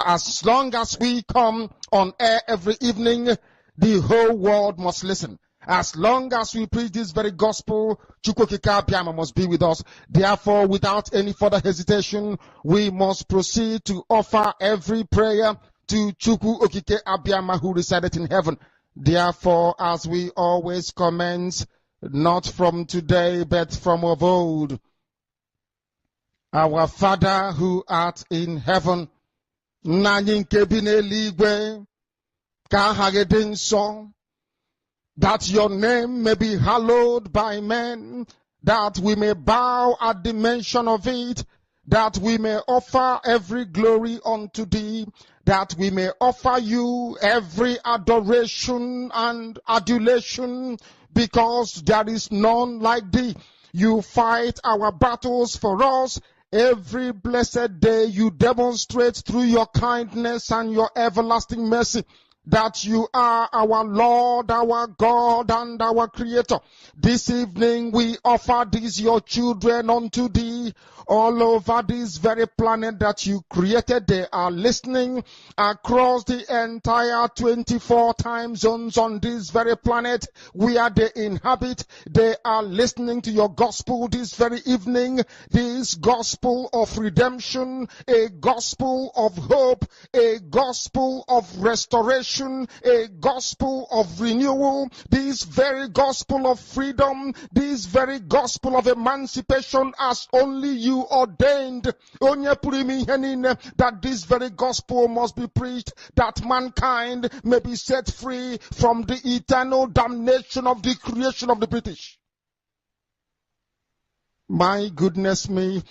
As long as we come on air every evening, the whole world must listen. As long as we preach this very gospel, Chukwokika Abiyama must be with us. Therefore, without any further hesitation, we must proceed to offer every prayer to Chukwu Okike Abiyama who resided in heaven. Therefore, as we always commence, not from today, but from of old, our Father who art in heaven, Nanyị nke bi n'eluigwe, ka aha gị dị nsọ, that your name may be hallowed by men, that we may bow at the mention of it, that we may offer every glory unto thee, that we may offer you every adoration and adulation, because there is none like thee. You fight our battles for us. Every blessed day you demonstrate through your kindness and your everlasting mercy that you are our Lord, our God, and our Creator. This evening we offer these your children unto thee. All over this very planet that you created, they are listening across the entire 24 time zones on this very planet where they inhabit. They are listening to your gospel this very evening, this gospel of redemption, a gospel of hope, a gospel of restoration, a gospel of renewal, this very gospel of freedom, this very gospel of emancipation as only you ordained, that this very gospel must be preached, that mankind may be set free from the eternal damnation of the creation of the British. My goodness me,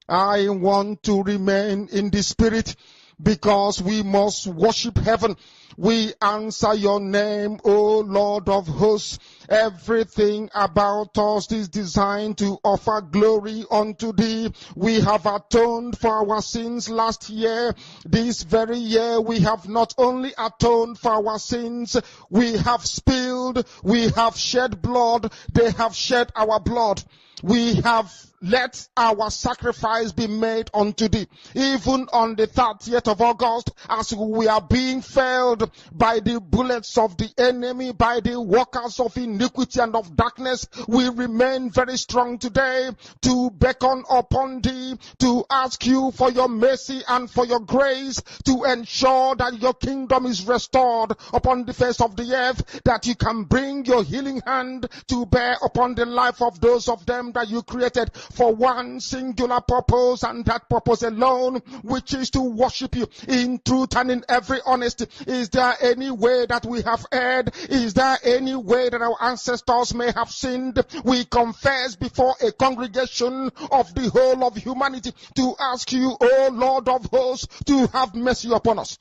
I want to remain in the spirit, because we must worship heaven. We answer your name, O Lord of hosts. Everything about us is designed to offer glory unto thee. We have atoned for our sins last year. This very year we have not only atoned for our sins, we have spilled, we have shed blood, they have shed our blood. We have let our sacrifice be made unto thee. Even on the 30th of August, as we are being felled by the bullets of the enemy, by the workers of iniquity and of darkness, we remain very strong today to beckon upon thee, to ask you for your mercy and for your grace, to ensure that your kingdom is restored upon the face of the earth, that you can bring your healing hand to bear upon the life of those of them that you created for one singular purpose, and that purpose alone, which is to worship you in truth and in every honesty. Is there any way that we have erred? Is there any way that our ancestors may have sinned? We confess before a congregation of the whole of humanity to ask you, O Lord of hosts, to have mercy upon us.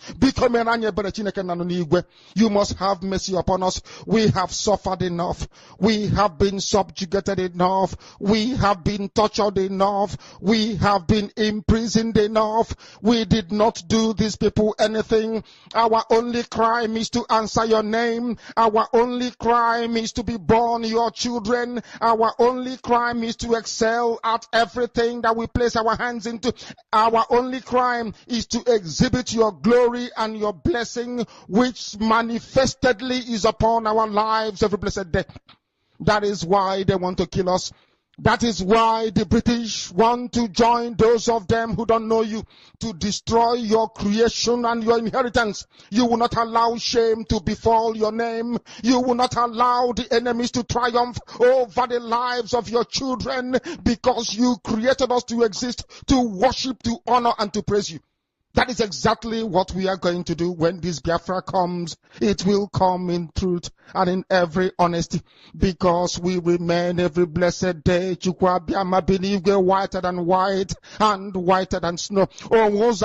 You must have mercy upon us. We have suffered enough. We have been subjugated enough. We have been tortured enough. We have been imprisoned enough. We did not do these people anything. Our only crime is to answer your name. Our only crime is to be born your children. Our only crime is to excel at everything that we place our hands into. Our only crime is to exhibit your glory and your blessing, which manifestedly is upon our lives every blessed day. That is why they want to kill us. That is why the British want to join those of them who don't know you to destroy your creation and your inheritance. You will not allow shame to befall your name. You will not allow the enemies to triumph over the lives of your children, because you created us to exist, to worship, to honor, and to praise you. That is exactly what we are going to do when this Biafra comes. It will come in truth and in every honesty, because we remain every blessed day. Chukwu Abiyama binigwe whiter than white and whiter than snow. Is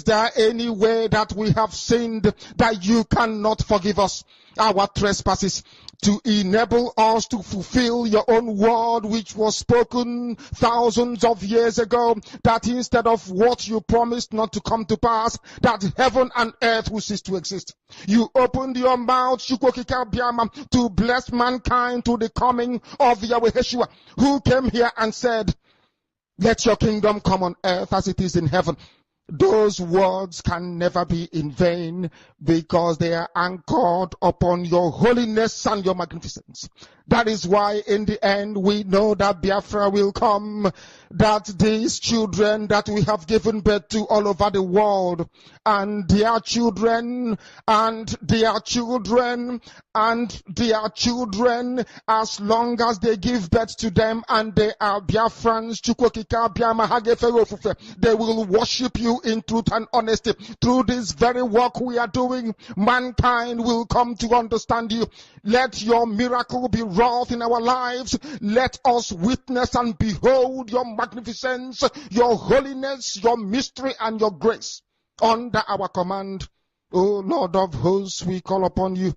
there any way that we have sinned that you cannot forgive us our trespasses, to enable us to fulfill your own word, which was spoken thousands of years ago, that instead of what you promised not to come to pass, that heaven and earth will cease to exist? You opened your mouth, Chukwokika Abiyama, to bless mankind to the coming of Yahweh Yeshua, who came here and said, let your kingdom come on earth as it is in heaven. Those words can never be in vain because they are anchored upon your holiness and your magnificence. That is why in the end we know that Biafra will come, that these children that we have given birth to all over the world, and their children, and their children, and their children, as long as they give birth to them and they are Biafrans, they will worship you in truth and honesty. Through this very work we are doing, mankind will come to understand you. Let your miracle be wrought in our lives. Let us witness and behold your magnificence, your holiness, your mystery, and your grace under our command. O Lord of hosts, we call upon you.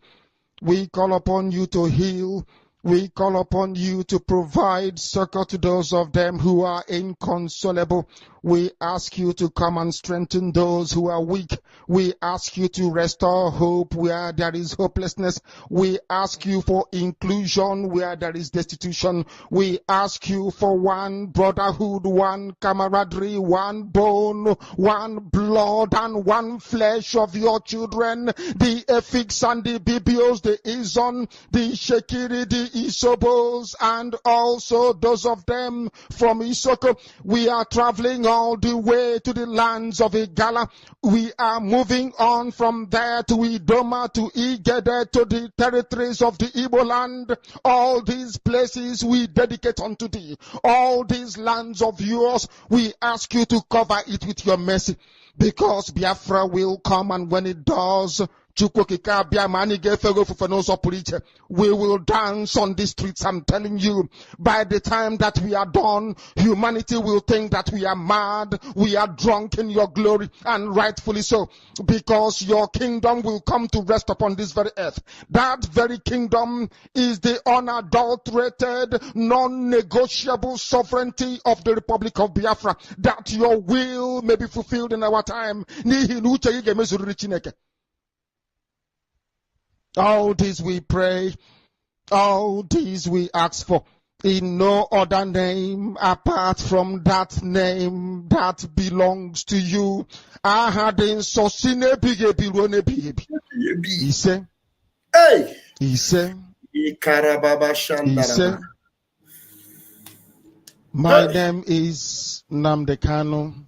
We call upon you to heal. We call upon you to provide succor to those of them who are inconsolable. We ask you to come and strengthen those who are weak. We ask you to restore hope where there is hopelessness. We ask you for inclusion where there is destitution. We ask you for one brotherhood, one camaraderie, one bone, one blood, and one flesh of your children. The Efiks and the Bibios, the Izon, the Shekiri, the Isobos, and also those of them from Isoko. We are traveling all the way to the lands of Igala. We are moving on from there to Idoma, to Igede, to the territories of the Igbo land. All these places we dedicate unto thee. All these lands of yours, we ask you to cover it with your mercy. Because Biafra will come, and when it does, we will dance on the streets. I'm telling you, by the time that we are done, humanity will think that we are mad, we are drunk in your glory, and rightfully so, because your kingdom will come to rest upon this very earth. That very kingdom is the unadulterated, non-negotiable sovereignty of the Republic of Biafra, that your will may be fulfilled in our time. All this we pray, all these we ask for, in no other name apart from that name that belongs to you. He said, my name is Nnamdi Kanu.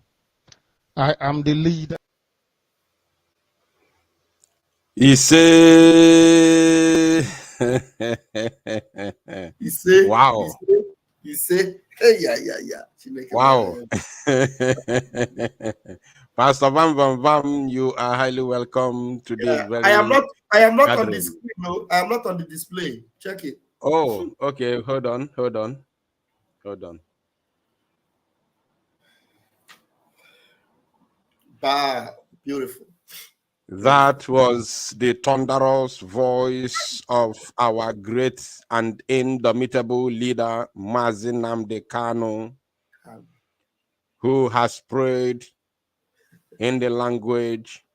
I am the leader. He say, wow. He say, hey, yeah. Wow. Pastor Vam, you are highly welcome to this very. I am not gathering. on the screen. No, I am not on the display. Check it. Oh, okay. Hold on. Bah, beautiful. That was the thunderous voice of our great and indomitable leader, Mazi Nnamdi Kanu, who has prayed in the language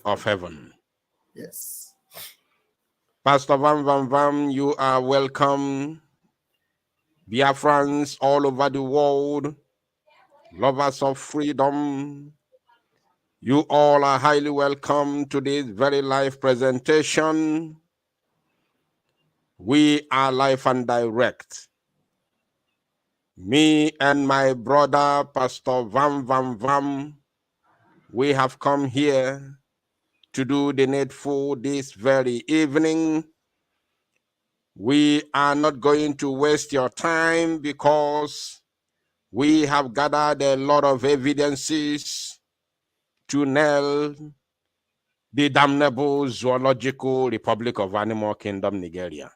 of heaven. Yes. Pastor Vam, you are welcome. Biafrans all over the world, lovers of freedom, you all are highly welcome to this very live presentation. We are live and direct. Me and my brother, Pastor Vam, we have come here to do the needful this very evening. We are not going to waste your time because we have gathered a lot of evidences to nail the damnable zoological Republic of Animal Kingdom, Nigeria.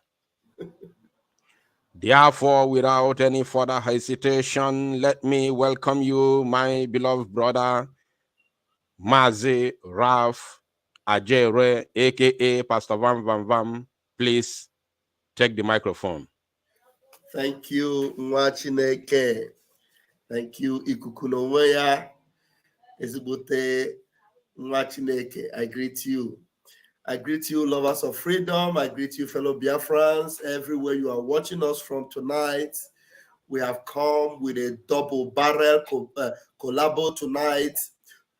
Therefore, without any further hesitation, let me welcome you, my beloved brother, Mazi Ralph Ajere, aka Pastor Vam. Please take the microphone. Thank you, Nwachineke. Thank you, Ikukunoweya. Ezibute Nwachineke. I greet you. I greet you, lovers of freedom. I greet you, fellow Biafrans, everywhere you are watching us from tonight. We have come with a double barrel collabo tonight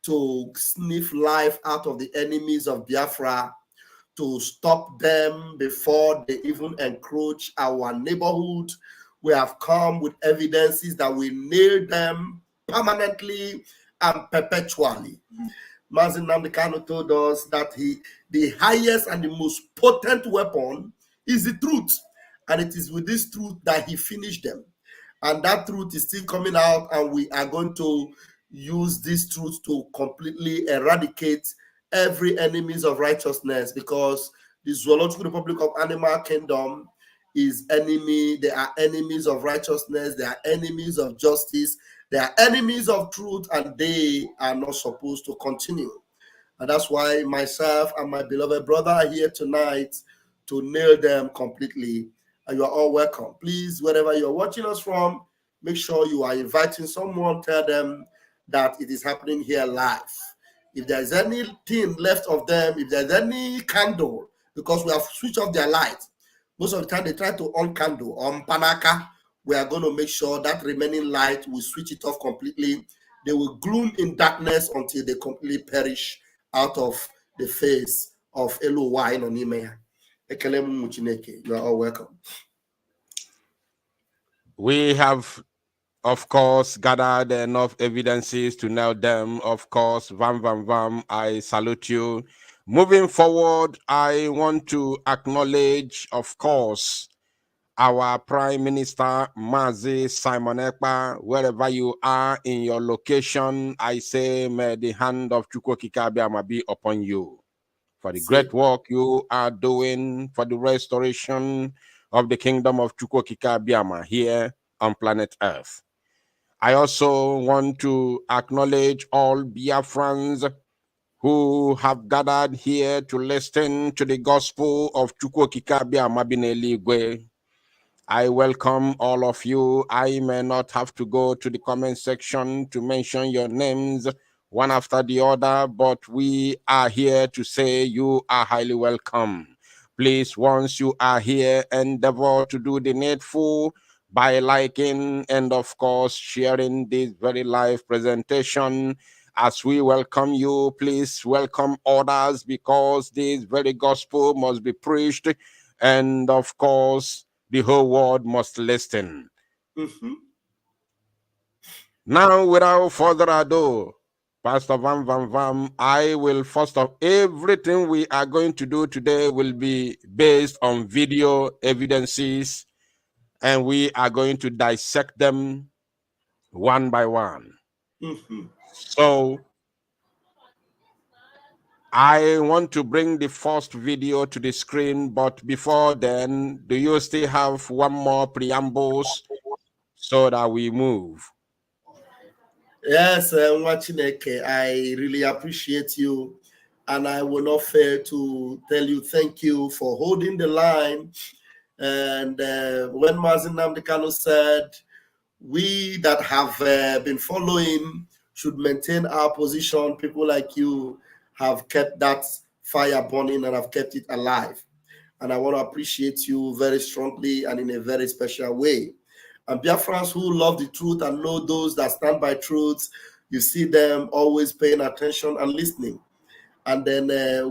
to sniff life out of the enemies of Biafra, to stop them before they even encroach our neighborhood. We have come with evidences that we nail them permanently and perpetually. Mazi Nnamdi Kanu told us that the highest and the most potent weapon is the truth. And it is with this truth that he finished them. And that truth is still coming out, and we are going to use this truth to completely eradicate every enemies of righteousness, because the Zoological Republic of Animal Kingdom is enemy. They are enemies of righteousness. They are enemies of justice. They are enemies of truth, and they are not supposed to continue. And that's why myself and my beloved brother are here tonight to nail them completely. And you are all welcome. Please, wherever you're watching us from, make sure you are inviting someone. Tell them that it is happening here live. If there's anything left of them, if there's any candle, because we have switched off their light, most of the time they try to on candle, on panaka, we are going to make sure that remaining light, we switch it off completely. They will gloom in darkness until they completely perish out of the face of Elohai Nonimea. You are all welcome. We have, of course, gathered enough evidences to nail them. Of course, Vam, I salute you. Moving forward, I want to acknowledge, of course, our Prime Minister, Mazi Simon Ekpa. Wherever you are in your location, I say, may the hand of Chukwokika Biama be upon you for the great work you are doing for the restoration of the kingdom of Chukwokika Biama here on planet Earth. I also want to acknowledge all Biafrans who have gathered here to listen to the gospel of Chukwokika Biama Bineligwe. I welcome all of you. I may not have to go to the comment section to mention your names one after the other, but we are here to say you are highly welcome. Please, once you are here, endeavor to do the needful by liking and, of course, sharing this very live presentation. As we welcome you, please welcome others, because this very gospel must be preached, and, of course, the whole world must listen. Now, without further ado, Pastor Vam, I will first of everything we are going to do today will be based on video evidences, and we are going to dissect them one by one. So, I want to bring the first video to the screen, but before then, do you still have one more preambles so that we move? Yes, N1ger, I really appreciate you, and I will not fail to tell you thank you for holding the line. And when Mazi Nnamdi Kanu said, we that have been following should maintain our position, people like you have kept that fire burning and have kept it alive. And I want to appreciate you very strongly and in a very special way. And Biafrans who love the truth and know those that stand by truth, you see them always paying attention and listening. And then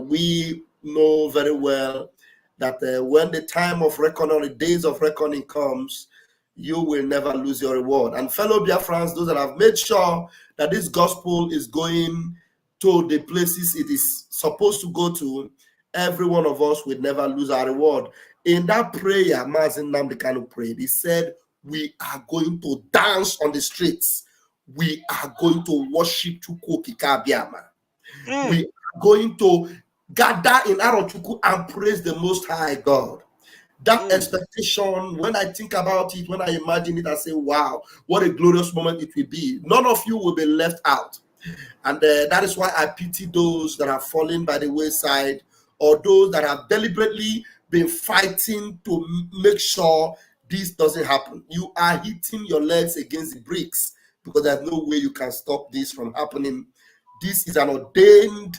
we know very well that when the time of reckoning, the days of reckoning comes, you will never lose your reward. And fellow Biafrans, those that have made sure that this gospel is going to the places it is supposed to go to, every one of us will never lose our reward. In that prayer, Mazi Nnamdi Kanu prayed. He said, we are going to dance on the streets. We are going to worship Chukwokika Biama. We are going to gather in Arochukwu and praise the Most High God. That expectation, when I think about it, when I imagine it, I say, wow, what a glorious moment it will be. None of you will be left out. And that is why I pity those that are falling by the wayside, or those that have deliberately been fighting to make sure this doesn't happen. You are hitting your legs against the bricks, because there's no way you can stop this from happening. This is an ordained,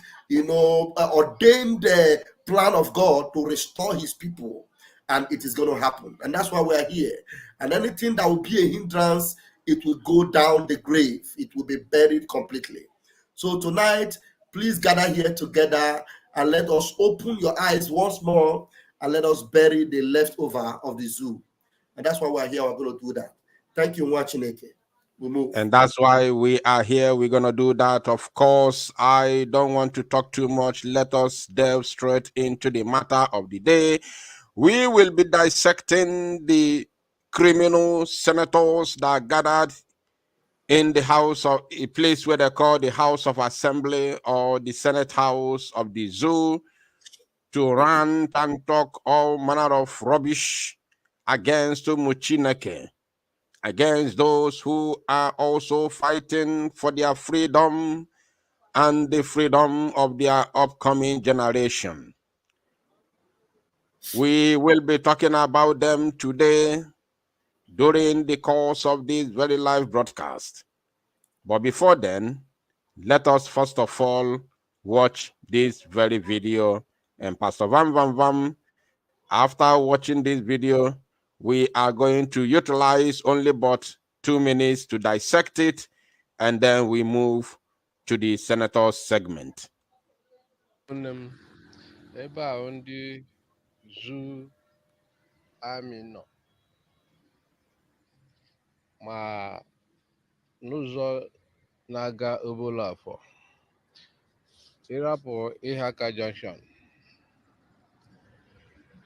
plan of God to restore his people, and it is going to happen. And that's why we're here. And anything that will be a hindrance, it will go down the grave. It will be buried completely. So tonight, please gather here together and let us open your eyes once more and let us bury the leftover of the zoo. And that's why we're here. We're going to do that. Thank you for watching it. We move. And that's why we are here. We're going to do that. Of course, I don't want to talk too much. Let us delve straight into the matter of the day. We will be dissecting the criminal senators that gathered in the house of a place where they call the House of Assembly or the Senate House of the Zoo to rant and talk all manner of rubbish against Muchineke, against those who are also fighting for their freedom and the freedom of their upcoming generation. We will be talking about them today during the course of this very live broadcast. But before then, let us first of all watch this very video. And Pastor Vam, after watching this video, we are going to utilize only but 2 minutes to dissect it, and then we move to the senator's segment. Ma n'ụzọ na-aga obolo afọ ịrapụ ihe aka junction,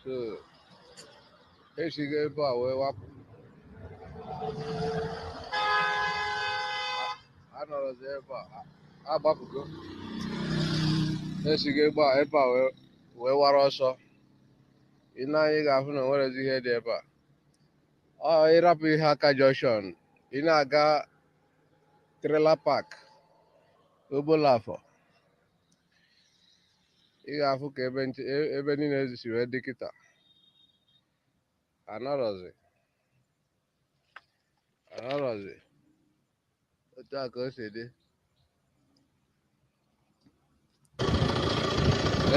so esigo ebe a wee wapụ anọrọzi ebe a agbapụgo, esigo ebe a wee wara ọsọ. Ị na-anyị ga-afụ na nwerezi ihe dị ebe a. Ịrapụ ihe aka junction, ị na-aga trailer park obolo afọ, ị ga-afụ ka ebe niile ezisi wee dị kịta anọrọzi otu a ka o si dị.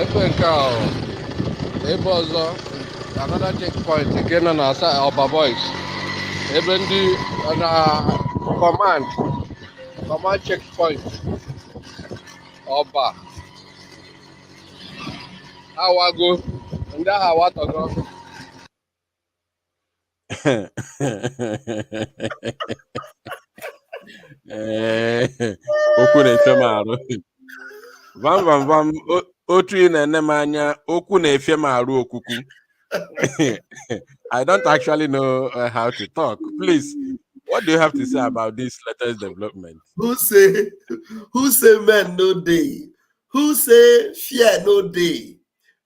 Ebe nke ahụ ebe ọzọ, another checkpoint nke nọ na Ọba Boys, ebe ndị na command checkpoint Ọba awago, ndị agha awatọgo. Okwu na-efe m arụ. Vam otu ị na-ene m anya, okwu na-efe m arụ okuku. I don't actually know how to talk. Please, what do you have to say about this latest development? Who say men no day? Who say fear no day?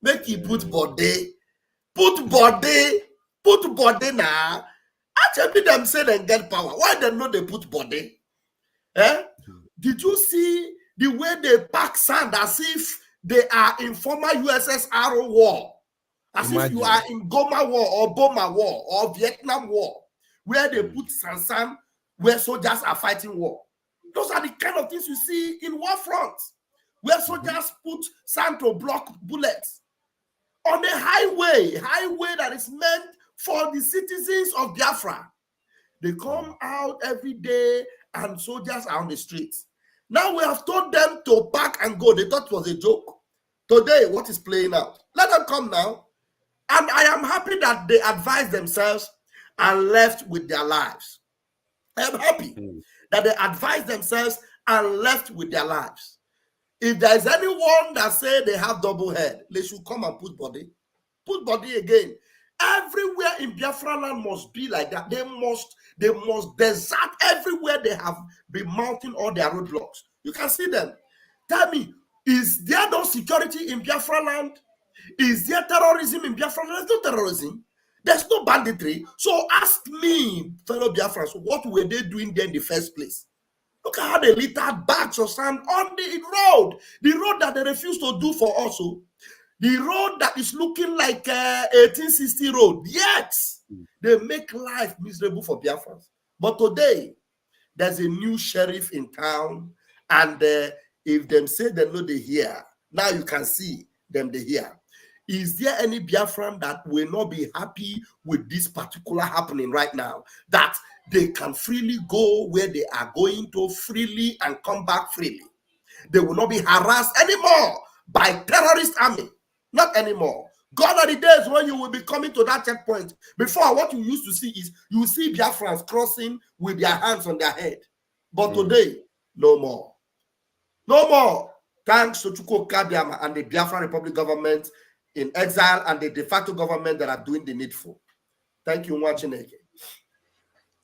Make you put body now. Actually, them say they get power. Why they know they put body? Eh? Did you see the way they pack sand as if they are in former USSR war? As if you are in Goma War or Boma War or Vietnam War, where they put sand where soldiers are fighting war. Those are the kind of things you see in war fronts, where soldiers put sand to block bullets. On a highway that is meant for the citizens of Biafra. They come out every day and soldiers are on the streets. Now we have told them to pack and go. They thought it was a joke. Today, what is playing out? Let them come now. And I am happy that they advised themselves and left with their lives. I am happy that they advised themselves and left with their lives. If there is anyone that say they have double head, they should come and put body. Put body again. Everywhere in Biafra land must be like that. They must desert everywhere they have been mounting all their roadblocks. You can see them. Tell me, is there no security in Biafra land? Is there terrorism in Biafra land? There's no terrorism. There's no banditry. So ask me, fellow Biafrans, what were they doing there in the first place? Look at how they littered bags of sand on the road that they refused to do for us. The road that is looking like 1860 road. Yet, they make life miserable for Biafrans. But today, there's a new sheriff in town, and if them say they know they hear, now you can see them they hear. Is there any Biafran that will not be happy with this particular happening right now? That they can freely go where they are going to freely and come back freely. They will not be harassed anymore by terrorist army. Not anymore. Gone are the days when you will be coming to that checkpoint. Before, what you used to see is you see Biafrans crossing with their hands on their head. But today, no more. No more. Thanks to Chukwu Kabiama and the Biafra Republic government in exile and the de facto government that are doing the needful. Thank you, N1ger.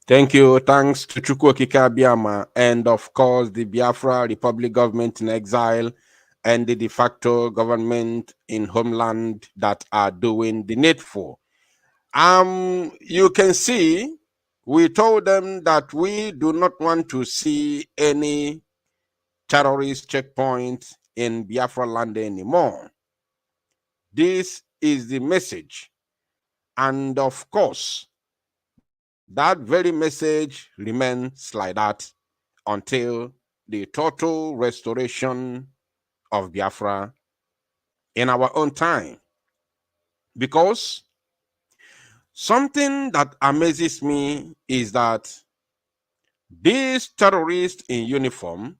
Thank you. Thanks to Chukwu Kabiama and, of course, the Biafra Republic government in exile and the de facto government in homeland that are doing the needful. You can see, we told them that we do not want to see any terrorist checkpoint in Biafra land anymore. This is the message. And of course, that very message remains like that until the total restoration of Biafra in our own time. Because something that amazes me is that these terrorists in uniform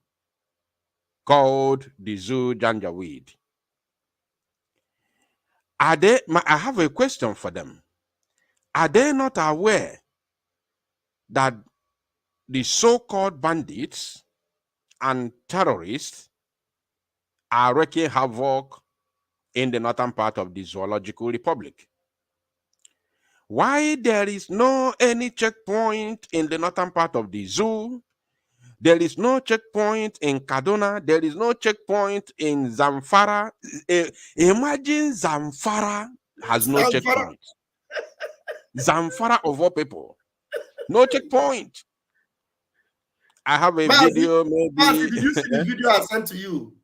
called the Zoo Janjaweed, I have a question for them. Are they not aware that the so-called bandits and terrorists are wreaking havoc in the northern part of the Zoological Republic? Why there is no any checkpoint in the northern part of the zoo? There is no checkpoint in Kaduna. There is no checkpoint in Zamfara. Imagine Zamfara has no checkpoint. Zamfara of all people. No checkpoint. I have a video, maybe. Did you see the video I sent to you?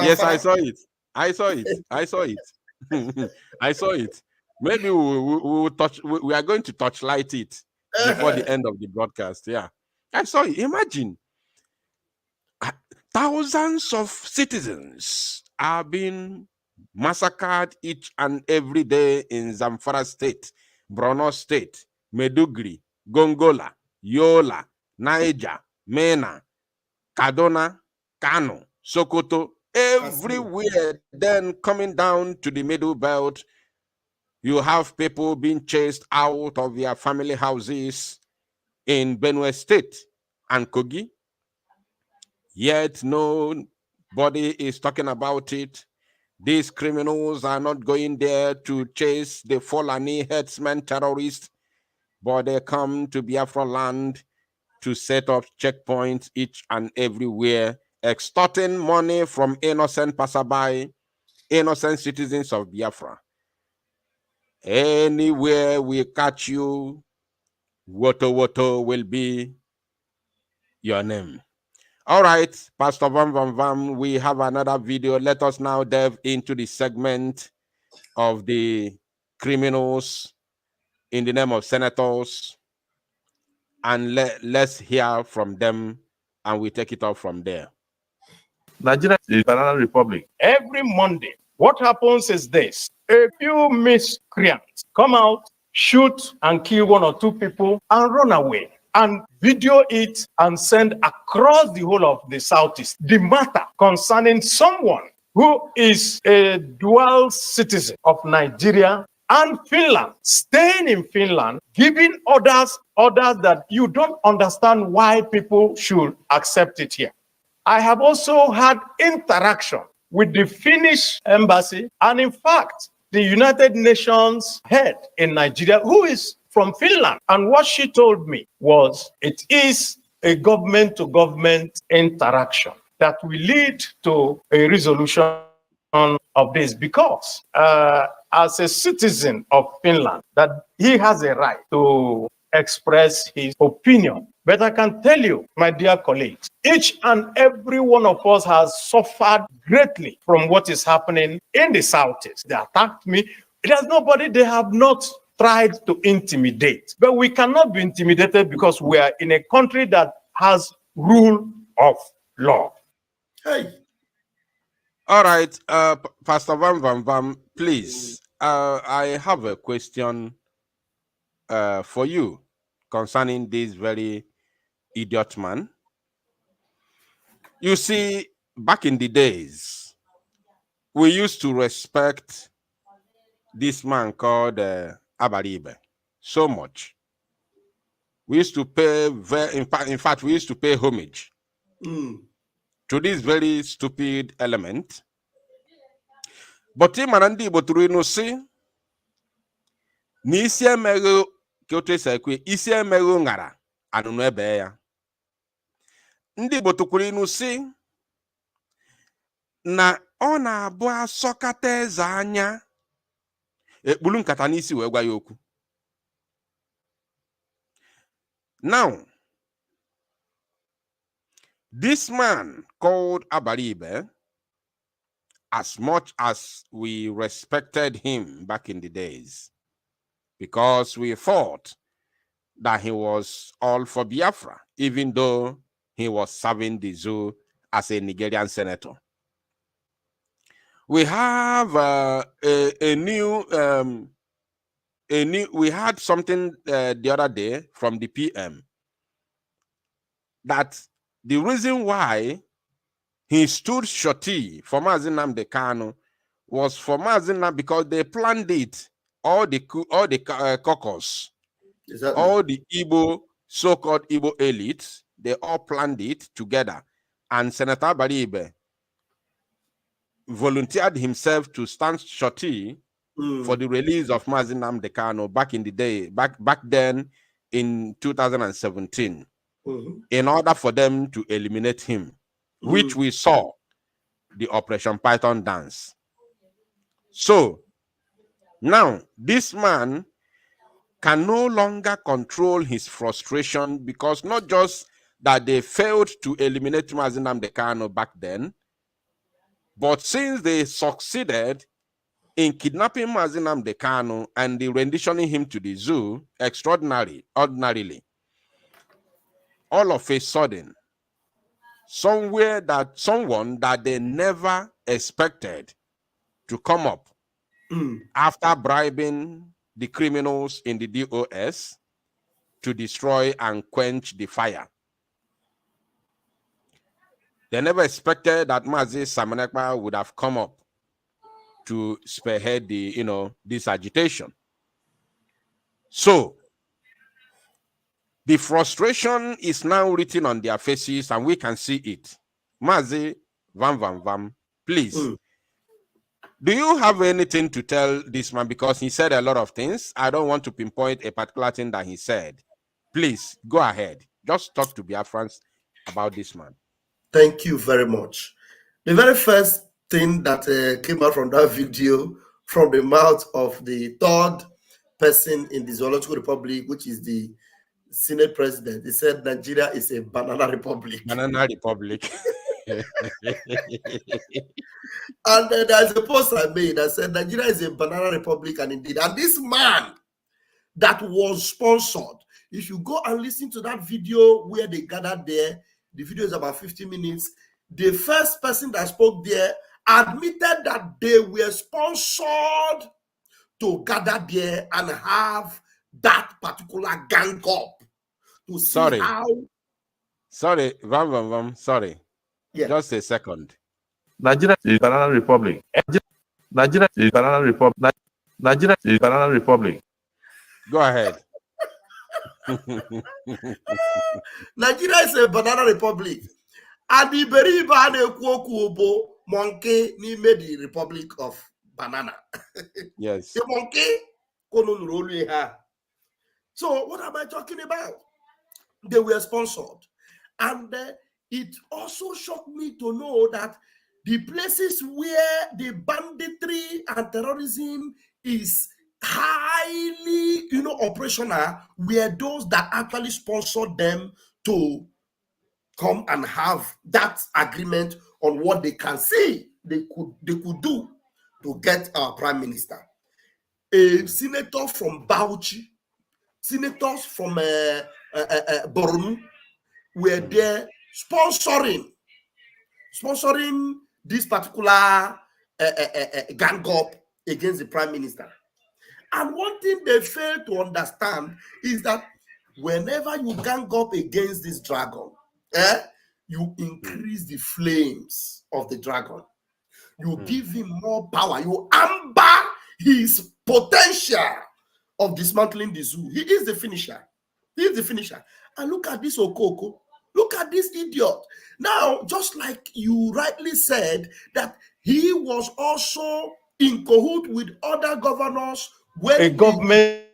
Yes, I saw it. I saw it. I saw it. I saw it. Maybe we are going to touchlight it before the end of the broadcast. Yeah. I saw it. Imagine thousands of citizens are being massacred each and every day in Zamfara State, Borno State, Meduguri, Gongola, Yola, Niger, Mena, Kaduna, Kano, Sokoto, everywhere. Then coming down to the middle belt, you have people being chased out of their family houses in Benue State and Kogi. Yet nobody is talking about it. These criminals are not going there to chase the Fulani herdsmen terrorists, but they come to Biafra land to set up checkpoints each and everywhere, extorting money from innocent passerby, innocent citizens of Biafra. Anywhere we catch you, Woto will be your name. All right, Pastor Vam, we have another video. Let us now delve into the segment of the criminals in the name of senators, and let's hear from them, and we take it off from there. Nigeria is a banana republic. Every Monday, what happens is this: a few miscreants come out, shoot and kill one or two people, and run away, and video it and send across the whole of the Southeast the matter concerning someone who is a dual citizen of Nigeria and Finland, staying in Finland, giving orders that you don't understand why people should accept it here. I have also had interaction with the Finnish embassy, and in fact, the United Nations head in Nigeria, who is from Finland. And what she told me was, it is a government-to-government interaction that will lead to a resolution of this, because as a citizen of Finland, that he has a right to express his opinion. But I can tell you, my dear colleagues, each and every one of us has suffered greatly from what is happening in the Southeast. They attacked me. There's nobody they have not tried to intimidate. But we cannot be intimidated because we are in a country that has rule of law. Hey. All right, Pastor Vam, please. I have a question for you concerning this very idiot man. You see, back in the days, we used to respect this man called Abaribe so much. We used to pay in fact, we used to pay homage to this very stupid element. But Manandi Boturino say, Nisia Mego Kyoto Sekwe, Isia Mego Ngara, Anunebeya. Ndi Botukurino say, na ona boa sokate zanya. Bulun katanisi wegwa yoku. Now, this man called Abaribe, as much as we respected him back in the days, because we thought that he was all for Biafra, even though he was serving the zoo as a Nigerian senator. We have we had something the other day from the PM that the reason why he stood shorty for Mazi Nnamdi Kanu was for Mazi Nnamdi because they planned it. All the caucus, exactly. All the Igbo, so-called Igbo elites, they all planned it together. And Senator Baribe volunteered himself to stand shorty for the release of Mazi Nnamdi Kanu back in the day, back then in 2017, in order for them to eliminate him, which we saw the Operation Python dance. So now this man can no longer control his frustration, because not just that they failed to eliminate Mazi Nnamdi Kanu back then, but since they succeeded in kidnapping Mazi Nnamdi Kanu and the renditioning him to the zoo ordinarily, all of a sudden, someone that they never expected to come up after bribing the criminals in the DOS to destroy and quench the fire. They never expected that Mazi Samanekpa would have come up to spearhead the, this agitation. So the frustration is now written on their faces, and we can see it. Mazi, vam, please. Do you have anything to tell this man? Because he said a lot of things. I don't want to pinpoint a particular thing that he said. Please, go ahead. Just talk to Biafrans about this man. Thank you very much. The very first thing that came out from that video, from the mouth of the third person in the Zoological Republic, which is the Senate president, he said Nigeria is a banana republic. Banana republic. And there's a post I made that said Nigeria is a banana republic, and indeed. And this man that was sponsored, if you go and listen to that video where they gathered there, the video is about 50 minutes. The first person that spoke there admitted that they were sponsored to gather there and have that particular gang up to see how. Sorry, sorry. Yeah. Just a second. Nigeria is banana republic. Nigeria is banana republic. Nigeria is banana republic. Go ahead. Nigeria is a banana republic. And the very bad monkey made the Republic of Banana. Yes. The monkey. So what am I talking about? They were sponsored. And it also shocked me to know that the places where the banditry and terrorism is highly, operational, were those that actually sponsored them to come and have that agreement on what they can see they could do to get our prime minister. A senator from Bauchi, senators from Borno were there sponsoring this particular gang up against the prime minister. And one thing they fail to understand is that whenever you gang up against this dragon, you increase the flames of the dragon. You give him more power. You amber his potential of dismantling the zoo. He is the finisher. He is the finisher. And look at this Okoko. Look at this idiot. Now, just like you rightly said, that he was also in cahoot with other governors when a government.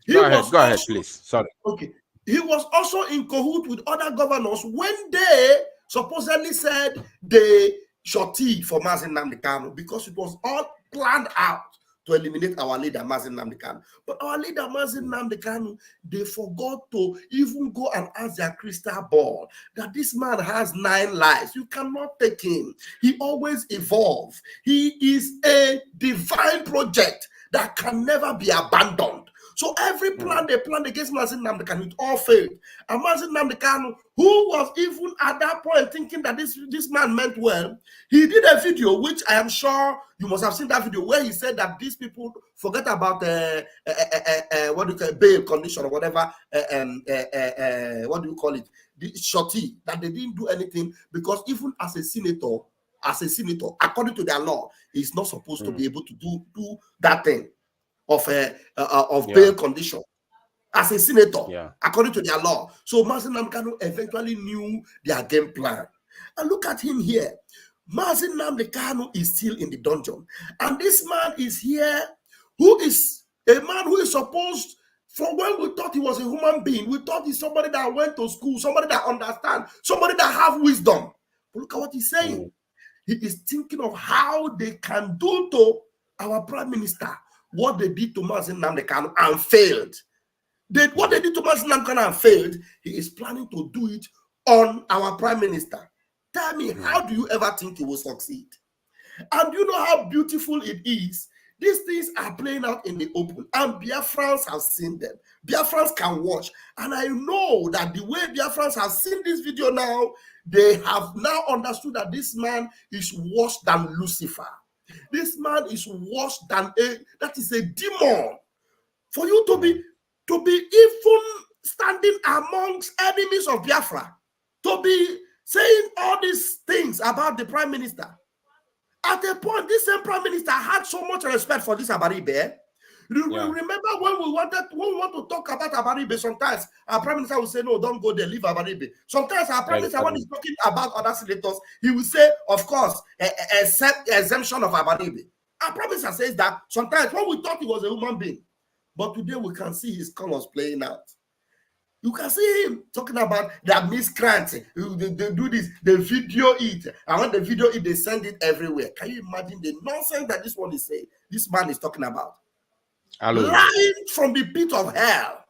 Go ahead, please. Sorry. Okay. He was also in cahoot with other governors when they supposedly said they shorty for Mazi Nnamdi Kanu, because it was all planned out to eliminate our leader, Mazi Nnamdi Kanu. But our leader, Mazi Nnamdi Kanu, they forgot to even go and ask their crystal ball that this man has 9 lives. You cannot take him. He always evolves. He is a divine project that can never be abandoned. So every plan they planned against Mazi Nnamdi Kanu, it all failed. And Mazi Nnamdi Kanu, who was even at that point thinking that this man meant well, he did a video, which I am sure you must have seen that video, where he said that these people forget about what do you call it, bail condition or whatever, what do you call it, the shorty, that they didn't do anything, because even as a senator, according to their law, he's not supposed to be able to do that thing of bail condition as a senator, according to their law. So Mazi Nnamdi Kanu eventually knew their game plan. And look at him here. Mazi Nnamdi Kanu is still in the dungeon. And this man is here, who is a man who is supposed, from when we thought he was a human being, we thought he's somebody that went to school, somebody that understands, somebody that have wisdom. But look at what he's saying. He is thinking of how they can do to our prime minister what they did to Mazi Nnamdi Kanu and failed. What they did to Mazi Nnamdi Kanu and failed, he is planning to do it on our prime minister. Tell me, how do you ever think he will succeed? And you know how beautiful it is? These things are playing out in the open, and Biafrans have seen them. Biafrans can watch. And I know that the way Biafrans have seen this video now, they have now understood that this man is worse than Lucifer. This man is worse than that is a demon. For you to be even standing amongst enemies of Biafra, to be saying all these things about the prime minister. At a point, this same prime minister had so much respect for this Abaribe. You remember when we want to talk about Abaribe, sometimes our prime minister will say, no, don't go there, leave Abaribe. Sometimes our prime minister, when he's talking about other senators, he will say, of course, exemption of Abaribe. Our prime minister says that sometimes when we thought he was a human being, but today we can see his colors playing out. You can see him talking about that miscreants. They do this, they video it. And when they video it, they send it everywhere. Can you imagine the nonsense that this one is saying? This man is talking about. Lying from the pit of hell.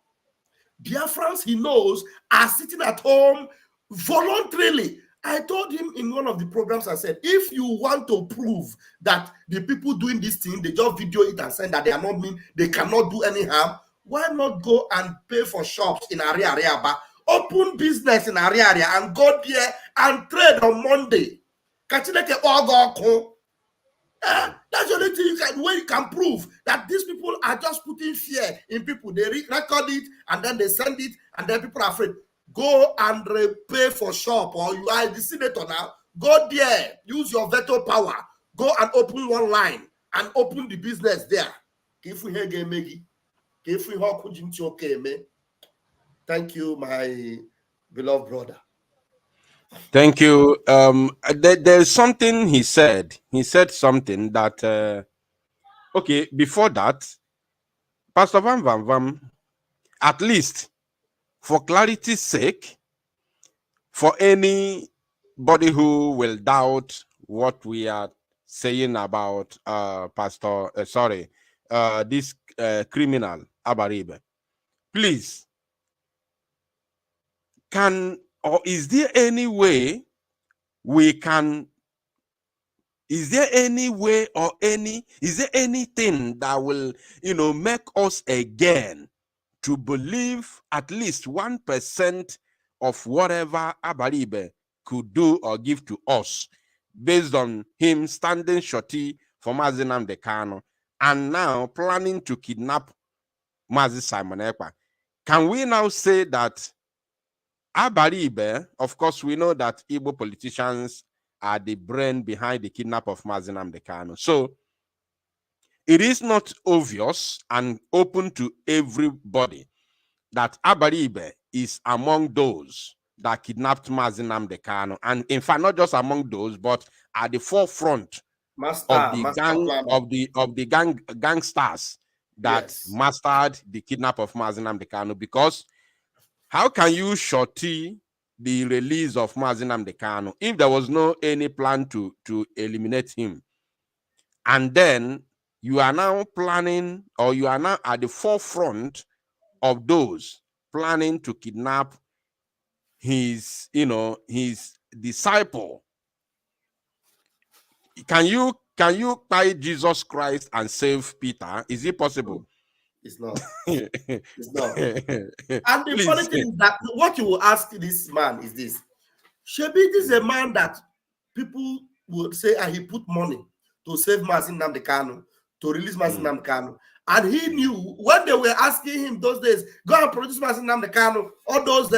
Biafrans, he knows, are sitting at home voluntarily. I told him in one of the programs, I said, if you want to prove that the people doing this thing, they just video it and send that they are not mean, they cannot do any harm, why not go and pay for shops in Ariaba, open business in Ariaria, and go there and trade on Monday? That's the only thing where you can prove that these people are just putting fear in people. They record it and then they send it, and then people are afraid. Go and pay for shop, or you are the senator now. Go there, use your veto power. Go and open one line and open the business there. Thank you, my beloved brother. Thank you. There's something he said. He said something that, okay, before that, Pastor Vam, at least for clarity's sake, for anybody who will doubt what we are saying about this criminal Abaribe, please, is there any way we can, is there anything that will, make us again to believe at least 1% of whatever Abaribe could do or give to us, based on him standing shorty for Mazi Nnamdi Kanu and now planning to kidnap Mazi Simon Ekpa? Can we now say that Abaribe, of course, we know that Igbo politicians are the brain behind the kidnap of Mazi Nnamdi Kanu. So it is not obvious and open to everybody that Abaribe is among those that kidnapped Mazi Nnamdi Kanu, and in fact, not just among those, but at the forefront of the gangsters that mastered the kidnap of Mazi Nnamdi Kanu. Because how can you shorty the release of Mazi Nnamdi Kanu if there was no any plan to eliminate him? And then you are now planning, or you are now at the forefront of those planning to kidnap his disciple. Can you buy Jesus Christ and save Peter? Is it possible? It's not. It's not. And the funny thing is that what you will ask this man is this: Shebi, this is a man that people would say, he put money to save Mazi Nnamdi Kanu, to release Mazi Nnamdi Kanu. And he knew when they were asking him those days, go and produce Mazi Nnamdi Kanu, all those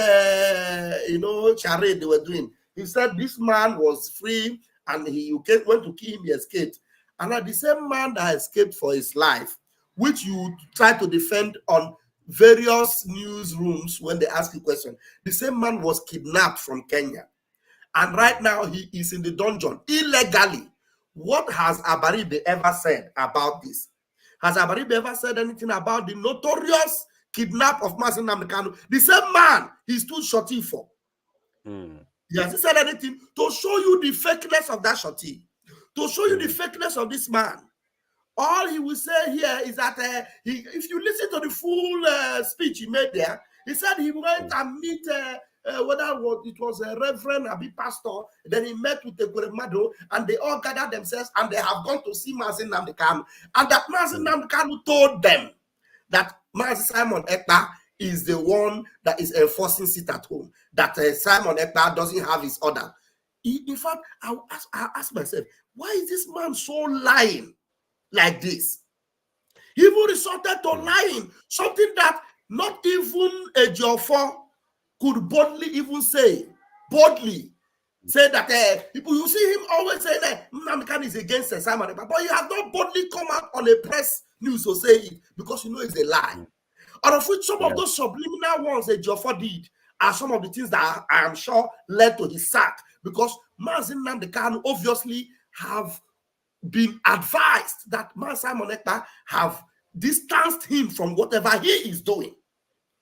charade they were doing. He said this man was free, and you went to kill him, he escaped. And the same man that escaped for his life, which you try to defend on various newsrooms when they ask you question, the same man was kidnapped from Kenya. And right now he is in the dungeon illegally. What has Abaribe ever said about this? Has Abaribe ever said anything about the notorious kidnap of Mazi Nnamdi Kanu? The same man he stood shorty for. He hasn't said anything to show you the fakeness of that shorty, to show you the fakeness of this man. All he will say here is that if you listen to the full speech he made there, he said he went and meet whether it was a reverend, a big pastor, then he met with the Guremado, and they all gathered themselves, and they have gone to see Mazi Nnamdi Kanu, and that Mazi Nnamdi Kanu told them that Mazi Simon Ekpa is the one that is enforcing sit at home, that Simon Ekpa doesn't have his order. In fact, I ask myself, why is this man so lying like this? He even resorted to lying, something that not even a Jofor could boldly even say, that people, you see him always saying that Nnamdi Kanu is against Simon Ekpa, but he has not boldly come out on a press news to say it, because you know it's a lie. Out of which some of those subliminal ones that Jofor did are some of the things that I am sure led to his sack, because Mazi Nnamdi Kanu obviously have been advised that Simon Ekpa have distanced him from whatever he is doing.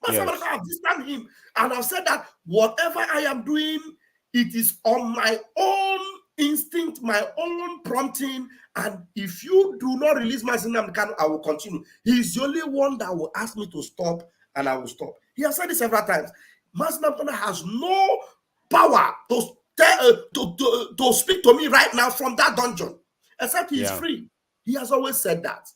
Simon Ekpa have distanced him, and I've said that whatever I am doing, it is on my own instinct, my own prompting, and if you do not release Mazi Nnamdi Kanu, I will continue. He is the only one that will ask me to stop, and I will stop. He has said this several times. Mazi Nnamdi Kanu has no power to speak to me right now from that dungeon, except he is free. He has always said that.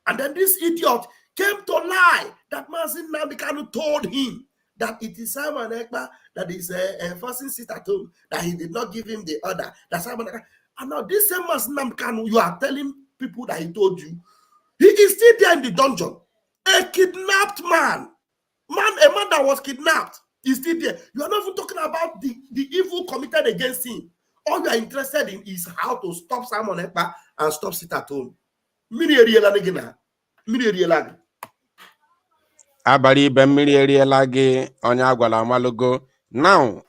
And then this idiot came to lie that Mazi Nnamdi Kanu told him that it is Simon Ekpa that is enforcing sit at home, that he did not give him the order. That Simon Ekpa, and now this same Mazi Nnamdi Kanu, you are telling people that he told you, he is still there in the dungeon. A kidnapped man, a man that was kidnapped, is still there. You are not even talking about the evil committed against him. All you are interested in is how to stop Simon Ekpa and stop sit at home. Now,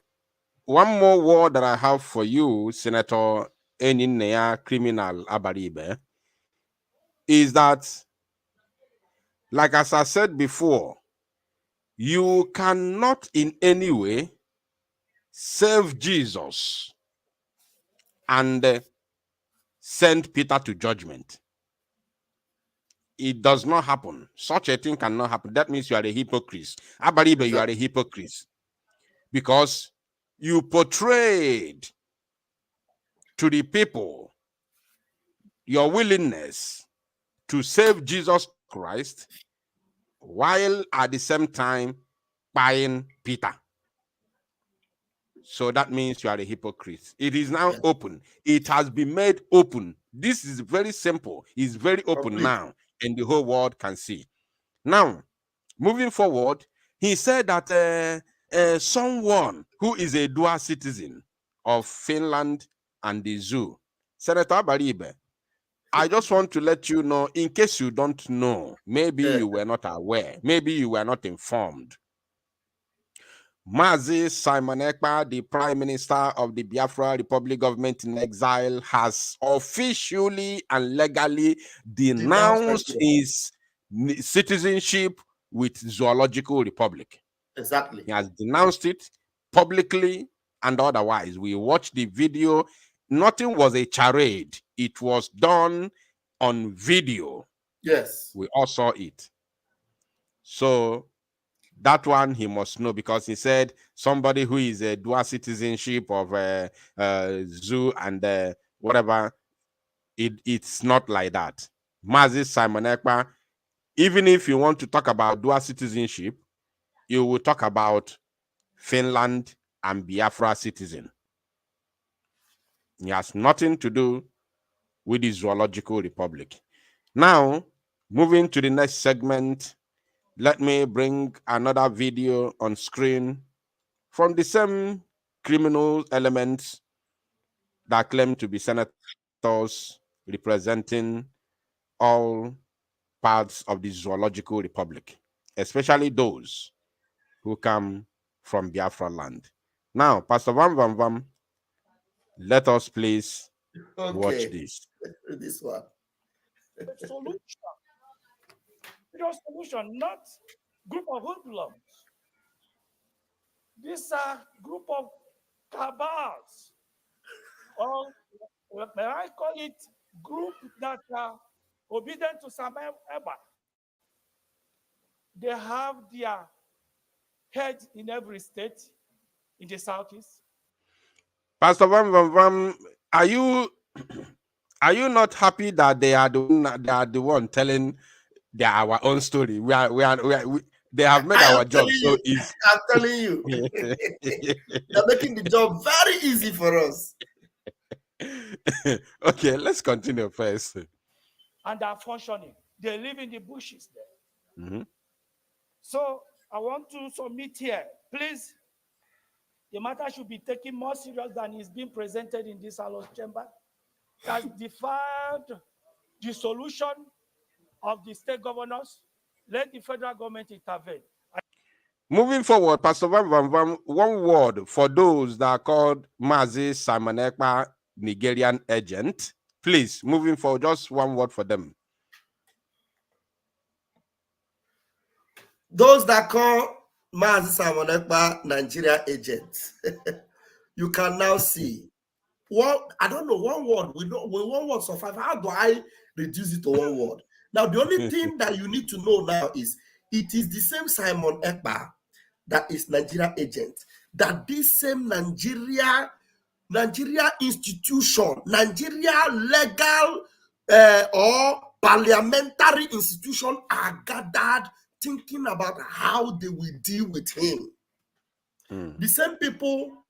one more word that I have for you, Senator N1ger criminal Abaribe, is that, like as I said before, you cannot in any way save Jesus and send Peter to judgment. It does not happen. Such a thing cannot happen. That means you are a hypocrite. Abaribe, you are a hypocrite. Because you portrayed to the people your willingness to save Jesus Christ, while at the same time buying Peter. So that means you are a hypocrite. It is now open. It has been made open. This is very simple. It's very open now, and the whole world can see. Now, moving forward, he said that someone who is a dual citizen of Finland and the zoo. Senator Abaribe, I just want to let you know, in case you don't know, maybe you were not aware, maybe you were not informed. Mazi Simon Ekpa, the Prime Minister of the Biafra Republic Government in Exile, has officially and legally denounced his citizenship with Zoological Republic. Exactly. He has denounced it publicly and otherwise. We watched the video. Nothing was a charade. It was done on video. Yes. We all saw it. So that one he must know, because he said somebody who is a dual citizenship of zoo and whatever, it's not like that. Mazi Simon Ekpa, even if you want to talk about dual citizenship, you will talk about Finland and Biafra citizen. It has nothing to do with the Zoological Republic. Now, moving to the next segment, let me bring another video on screen from the same criminal elements that claim to be senators representing all parts of the Zoological Republic, especially those who come from Biafra land. Now, Pastor Vam Vam Vam, let us please watch this. This one. The solution. Your solution, not group of hoodlums. These are group of cabals, or may I call it group that are obedient to Sam Eba. They have their head in every state in the southeast. Pastor Vam Vam Vam, are you not happy that they are the one telling our own story? They have made our job so easy. I'm telling you. They're making the job very easy for us. Okay, let's continue first. And they're functioning. They live in the bushes there. Mm-hmm. So I want to submit here, please, the matter should be taken more serious than is being presented in this House chamber. Has defied the solution of the state governors. Let the federal government intervene. Moving forward, Pastor Vam Vam Vam, one word for those that are called Mazi Simon Ekpa Nigerian agent. Please, moving forward, just one word for them. Those that call Mazi Simon Ekpa Nigeria agent, you can now see. What I don't know, one word. Will one word suffice? How do I reduce it to one word? Now, the only thing that you need to know now is it is the same Simon Ekpa that is Nigeria agent. That this same Nigeria institution, Nigeria legal or parliamentary institution are gathered thinking about how they will deal with him. The same people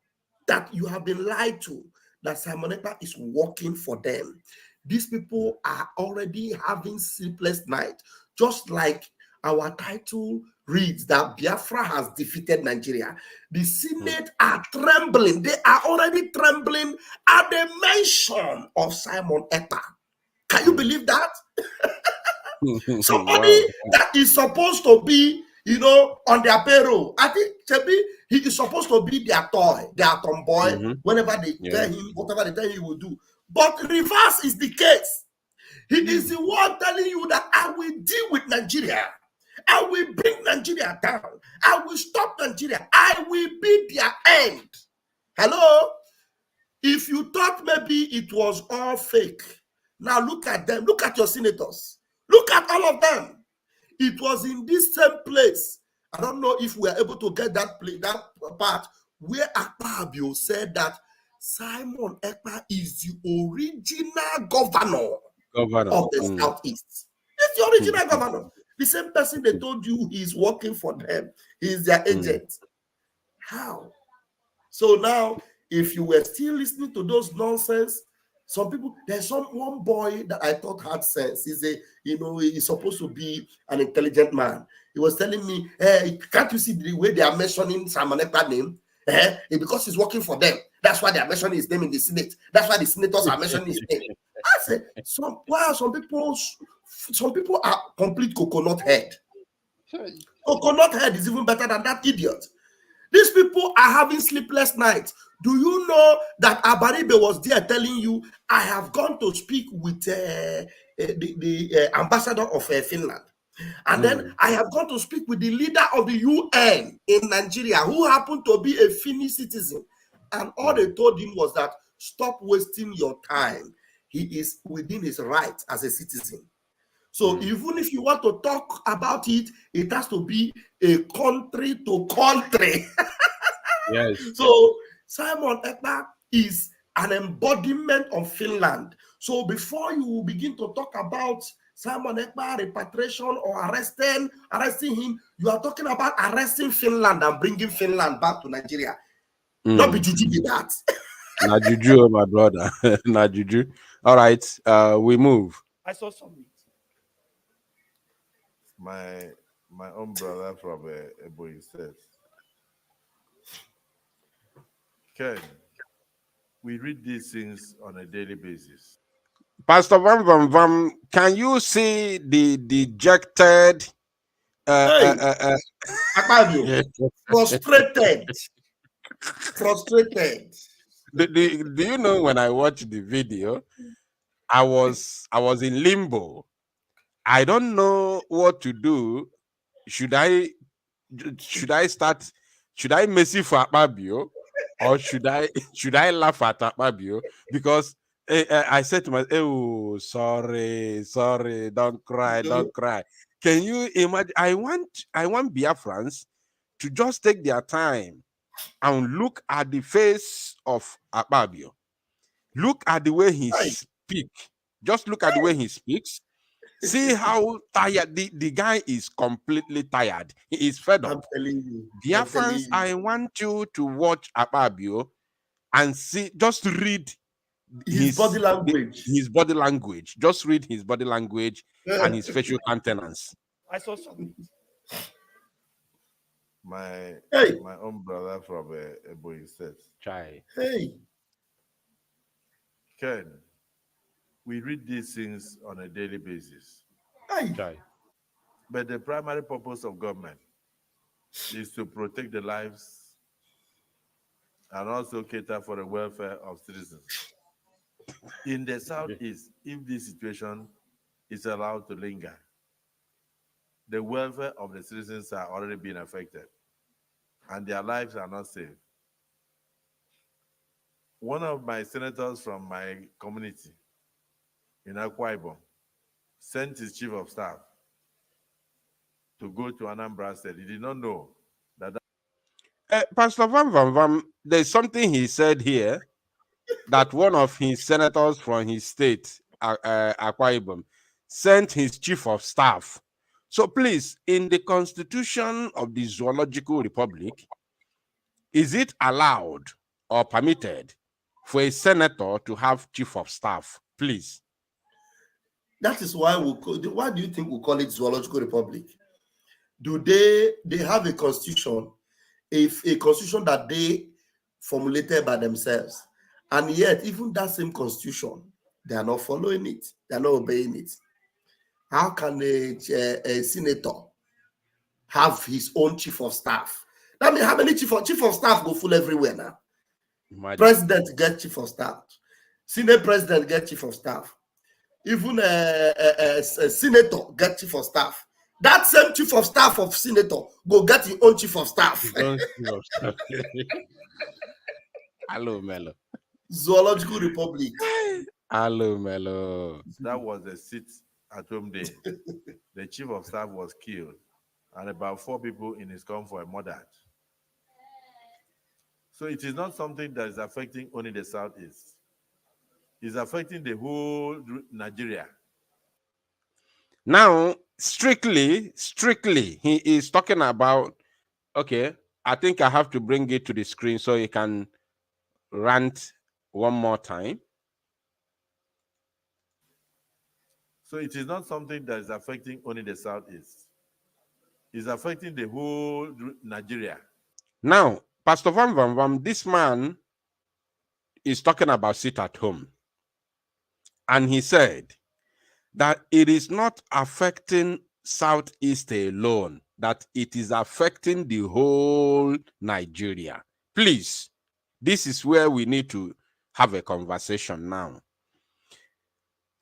that you have been lied to, that Simon Ekpa is working for them. These people are already having sleepless nights, just like our title reads that Biafra has defeated Nigeria. The Senate are trembling. They are already trembling at the mention of Simon Ekpa. Can you believe that? Somebody that is supposed to be, on their payroll. I think he is supposed to be their toy, their tomboy, whenever they tell him, whatever they tell him he will do. But reverse is the case. He is the one telling you that I will deal with Nigeria. I will bring Nigeria down. I will stop Nigeria. I will be their end. Hello? If you thought maybe it was all fake, now look at them. Look at your senators. Look at all of them. It was in this same place. I don't know if we are able to get that part where Akpabio said that Simon Ekpa is the original governor of the Southeast. It's the original governor. The same person they told you he's working for them. He's their agent. How? So now, if you were still listening to those nonsense, Some people, there's one boy that I thought had sense. He's supposed to be an intelligent man. He was telling me, hey, can't you see the way they are mentioning Simon Ekpa's name? Because he's working for them. That's why they are mentioning his name in the Senate. That's why the senators are mentioning his name. I said, some people are complete coconut head. Coconut head is even better than that idiot. These people are having sleepless nights. Do you know that Abaribe was there telling you, I have gone to speak with the ambassador of Finland. And then I have gone to speak with the leader of the UN in Nigeria, who happened to be a Finnish citizen. And all they told him was that, stop wasting your time. He is within his rights as a citizen. So even if you want to talk about it, it has to be a country to country. Yes. So Simon Ekpa is an embodiment of Finland. So before you begin to talk about Simon Ekpa repatriation or arresting him, you are talking about arresting Finland and bringing Finland back to Nigeria. Not be juju with that. Na juju, my brother. Na juju. All right, we move. I saw something. My own brother from Ebonyi says, Ken, we read these things on a daily basis. Pastor Vam, can you see the dejected Frustrated. Do you know, when I watched the video, I was in limbo. I don't know what to do. Should I messy for Akpabio, or should I laugh at Akpabio? Because I said to myself, oh, sorry, don't cry. Can you imagine? I want Biafrans to just take their time and look at the face of Akpabio. Look at the way he speaks. Just look at the way he speaks. See how tired the guy is. Completely tired. He is fed up. I'm telling you. Biafrans, I want you to watch Akpabio and just read his body language. His body language. Just read his body language and his facial countenance. I saw something. My own brother from Ebonyi says, Chai. Hey. Ken, we read these things on a daily basis. Chai. But the primary purpose of government is to protect the lives and also cater for the welfare of citizens. In the Southeast, if this situation is allowed to linger, the welfare of the citizens are already being affected, and their lives are not safe. One of my senators from my community in Akwa Ibom sent his chief of staff to go to Anambra State. He did not know that. Pastor Vam, there's something he said here that one of his senators from his state, Akwa Ibom, sent his chief of staff. So please, in the Constitution of the Zoological Republic, is it allowed or permitted for a senator to have chief of staff? Please. That is why why do you think we call it Zoological Republic? Do they have a constitution, a constitution that they formulated by themselves, and yet even that same constitution, they are not following it, they are not obeying it. How can a senator have his own chief of staff? That means how many chief of staff go full everywhere now? Imagine. President get chief of staff, Senate president get chief of staff, even a senator get chief of staff. That same chief of staff of senator go get his own chief of staff. Hello, Melo. Zoological Republic. Hello, Melo. That was the sit at home day. The chief of staff was killed, and about 4 people in his camp were murdered. So it is not something that is affecting only the Southeast. It's affecting the whole Nigeria. Now, strictly, he is talking about, okay, I think I have to bring it to the screen so you can rant one more time. So it is not something that is affecting only the Southeast. It's affecting the whole Nigeria. Now, Pastor Van Van Van, this man is talking about sit at home. And he said that it is not affecting Southeast alone, that it is affecting the whole Nigeria. Please, this is where we need to have a conversation now.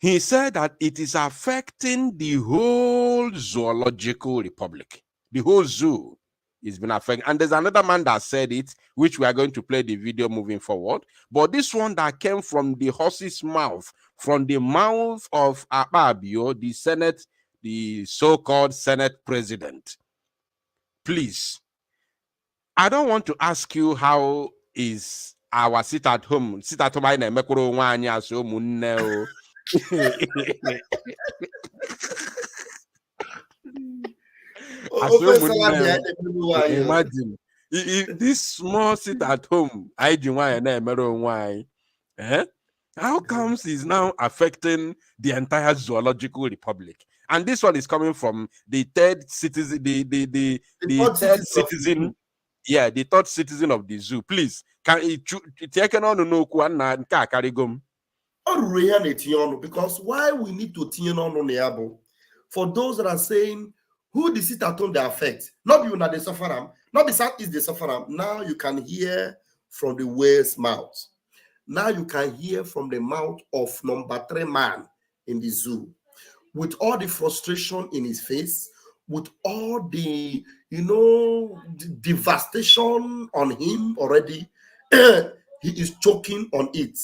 He said that it is affecting the whole zoological republic. The whole zoo is been affected. And there's another man that said it, which we are going to play the video moving forward. But this one that came from the horse's mouth, from the mouth of Akpabio, the Senate, the so-called Senate president. Please, I don't want to ask you how is our sit at home. Sit at home I na-emekoro onwe anyị asị ụmụnne o. Imagine this small sit at home how comes is now affecting the entire zoological republic? And this one is coming from the third citizen, the third citizen, yeah, the third citizen of the zoo. Please, can it take on no carigum? Because why we need to tune on the for those that are saying who the sit at home they affect, not you not the suffer, not the Southeast they suffer. Now you can hear from the whale's mouth. Now you can hear from the mouth of number 3 man in the zoo, with all the frustration in his face, with all the devastation on him already. He is choking on it,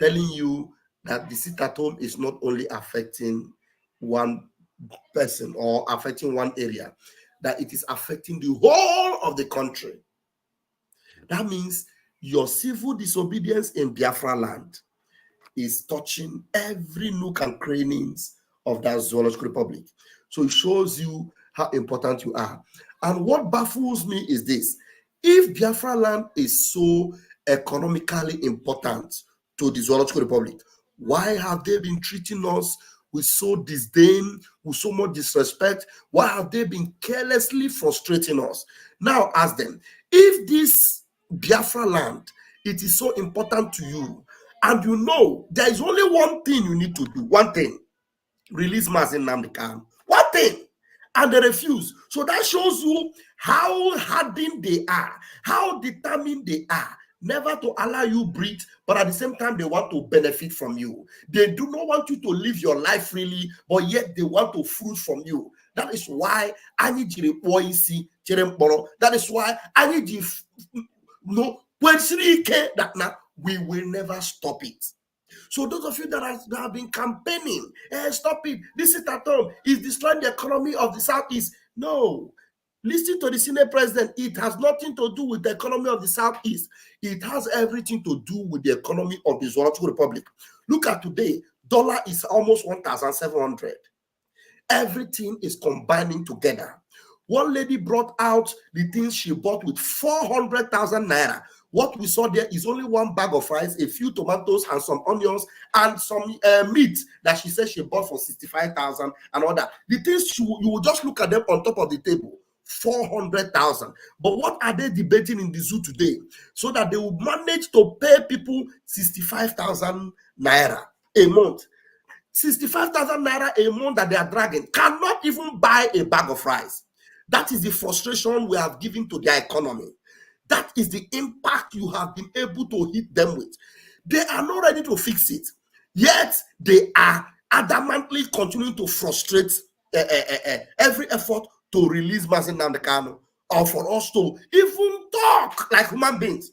telling you that the sit at home is not only affecting one person or affecting one area, that it is affecting the whole of the country. That means your civil disobedience in Biafra land is touching every nook and crannies of that zoological republic. So it shows you how important you are. And what baffles me is this: if Biafra land is so economically important to the zoological republic, why have they been treating us with so disdain, with so much disrespect? Why have they been carelessly frustrating us? Now ask them, if this Biafra land, it is so important to you, and you know there is only one thing you need to do, one thing, release Mazin Nnamdi Kanu, one thing, and they refuse. So that shows you how hardened they are, how determined they are, never to allow you breathe, but at the same time, they want to benefit from you. They do not want you to live your life freely, but yet they want to fruit from you. That is why I need you to that is why I need you that now we will never stop it. So those of you that have been campaigning, stop it, this is at home, is destroying the economy of the Southeast. No. Listen to the Senate president. It has nothing to do with the economy of the Southeast. It has everything to do with the economy of the zoological republic. Look at today. Dollar is almost 1,700. Everything is combining together. One lady brought out the things she bought with 400,000 naira. What we saw there is only one bag of rice, a few tomatoes and some onions and some meat that she said she bought for 65,000 and all that. The things you will just look at them on top of the table. 400,000. But what are they debating in the zoo today? So that they will manage to pay people 65,000 naira a month. 65,000 naira a month that they are dragging cannot even buy a bag of rice. That is the frustration we have given to their economy. That is the impact you have been able to hit them with. They are not ready to fix it. Yet they are adamantly continuing to frustrate every effort to release Mazin Nnamdi Kanu, or for us to even talk like human beings.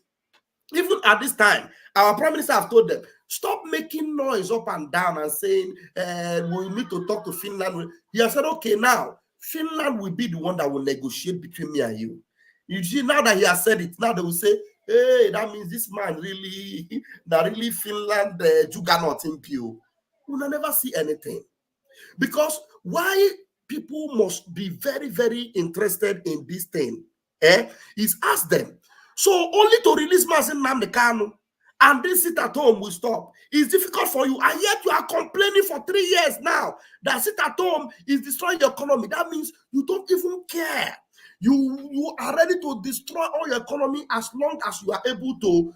Even at this time, our prime minister have told them, stop making noise up and down and saying, we need to talk to Finland. He has said, okay, now, Finland will be the one that will negotiate between me and you. You see, now that he has said it, now they will say, hey, that means this man really, Finland, juggernaut in Pio. We will never see anything. Because why people must be very, very interested in this thing, is ask them. So only to release Mazin Nnamdi Kanu and this sit at home will stop. It's difficult for you, and yet you are complaining for 3 years now that sit at home is destroying your economy. That means you don't even care. You are ready to destroy all your economy as long as you are able to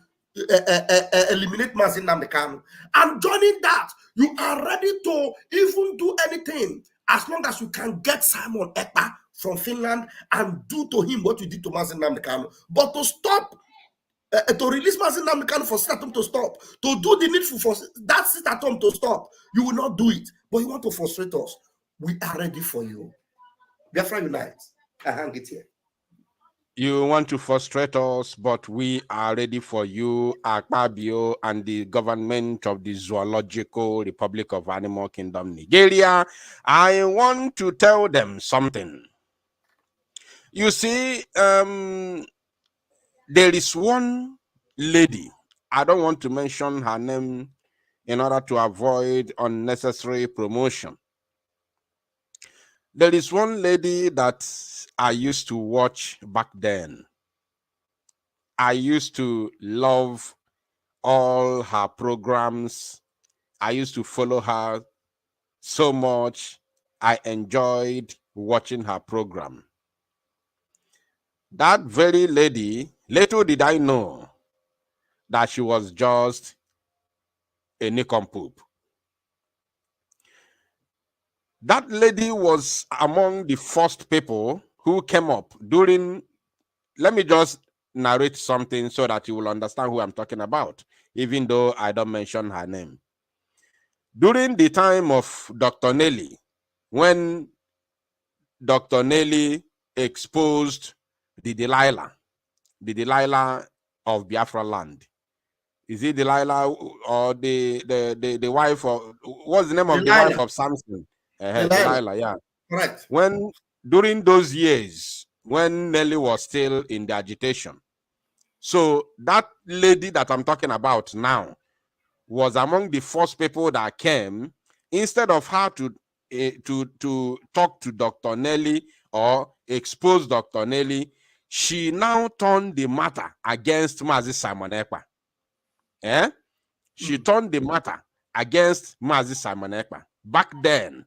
eliminate Mazi Nnamdi Kanu. And joining that, you are ready to even do anything as long as you can get Simon Ekpa from Finland and do to him what you did to Mazi Nnamdi Kanu. But to stop, to release Mazi Nnamdi Kanu for sit at home to stop, to do the needful for that sit at home to stop, you will not do it. But you want to frustrate us. We are ready for you. Biafra unite. I hang it here. You want to frustrate us, but we are ready for you, Akpabio, and the government of the Zoological Republic of Animal Kingdom, Nigeria. I want to tell them something. You see, there is one lady. I don't want to mention her name in order to avoid unnecessary promotion. There is one lady that I used to watch back then. I used to love all her programs. I used to follow her so much. I enjoyed watching her program. That very lady, little did I know that she was just a nincompoop. That lady was among the first people who came up during, let me just narrate something so that you will understand who I'm talking about, even though I don't mention her name. During the time of Dr. Nelly, when Dr. Nelly exposed the Delilah of Biafra land. Is it Delilah or the wife of, what's the name of Delilah. the wife of Samson? Delilah, yeah. Correct. When during those years when Nelly was still in the agitation, so that lady that I'm talking about now was among the first people that came. Instead of her to talk to Dr. Nelly or expose Dr. Nelly, she now turned the matter against Mazi Simon Ekpa. She turned the matter against Mazi Simon Ekpa back then.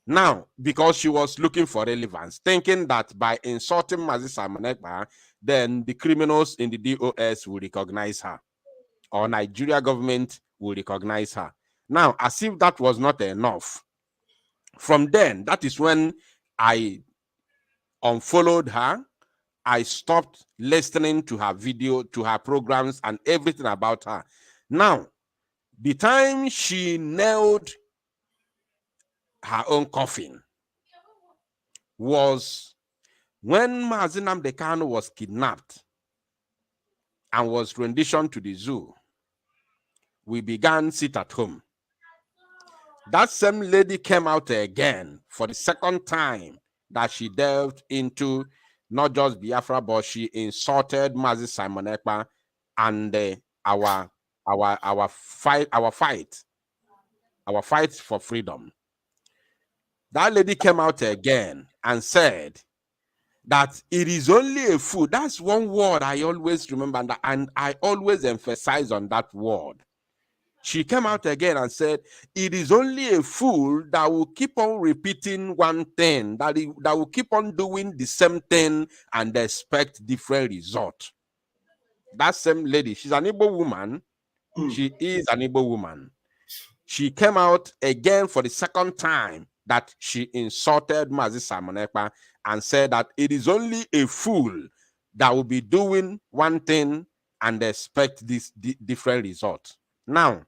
Now, because she was looking for relevance, thinking that by insulting Mazi Simon Ekpa, then the criminals in the DOS will recognize her, or Nigeria government will recognize her. Now, as if that was not enough, from then, that is when I unfollowed her. I stopped listening to her video, to her programs, and everything about her. Now, the time she nailed her own coffin was when Mazi Nnamdi Kanu was kidnapped and was renditioned to the zoo. We began sit at home. That same lady came out again for the second time that she delved into not just Biafra, but she insulted Mazi Simon Ekpa and our fight for freedom. That lady came out again and said that it is only a fool. That's one word I always remember, and I always emphasize on that word. She came out again and said, it is only a fool that will keep on repeating one thing, that will keep on doing the same thing and expect different results. That same lady, she's an Igbo woman. She is an Igbo woman. She came out again for the second time that she insulted Mazi Simon Ekpa and said that it is only a fool that will be doing one thing and expect this different result. Now,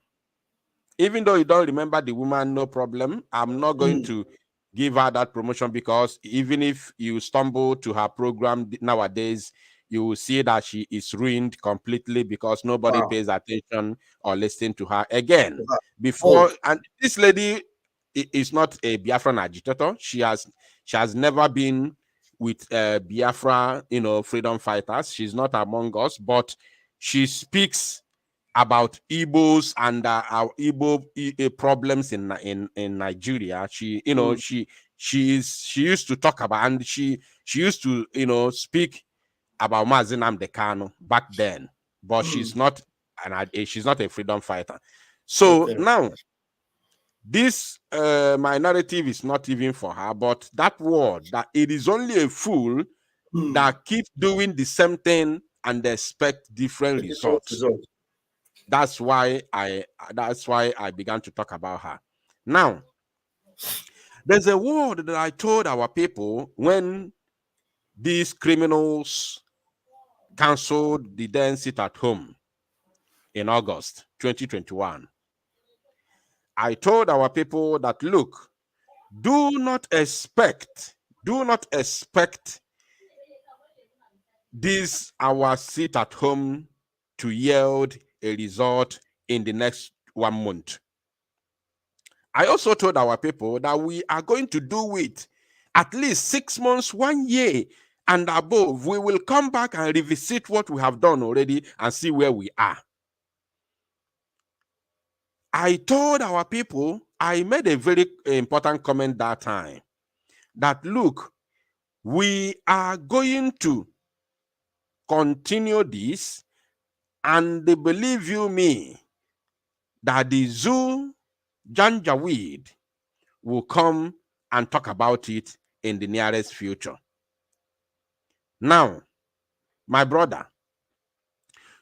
even though you don't remember the woman, no problem. I'm not going to give her that promotion, because even if you stumble to her program nowadays, you will see that she is ruined completely because nobody pays attention or listen to her again. Before, and this lady is not a Biafran agitator. She has never been with Biafra, freedom fighters. She's not among us, but she speaks about Igbos and our Igbo problems in Nigeria. She, she used to talk about, and she used to, speak about Mazi Nnamdi Kanu back then, but she's not and she's not a freedom fighter. So now, this my narrative is not even for her, but that word that it is only a fool that keeps doing the same thing and expect different results. That's why I began to talk about her. Now, there's a word that I told our people when these criminals canceled the then sit at home in August 2021. I told our people that, look, do not expect this our sit at home to yield a result in the next 1 month. I also told our people that we are going to do it at least 6 months, 1 year and above. We will come back and revisit what we have done already and see where we are. I told our people, I made a very important comment that time, that look, we are going to continue this, and believe you me, that the zoo Janjaweed will come and talk about it in the nearest future. Now, my brother,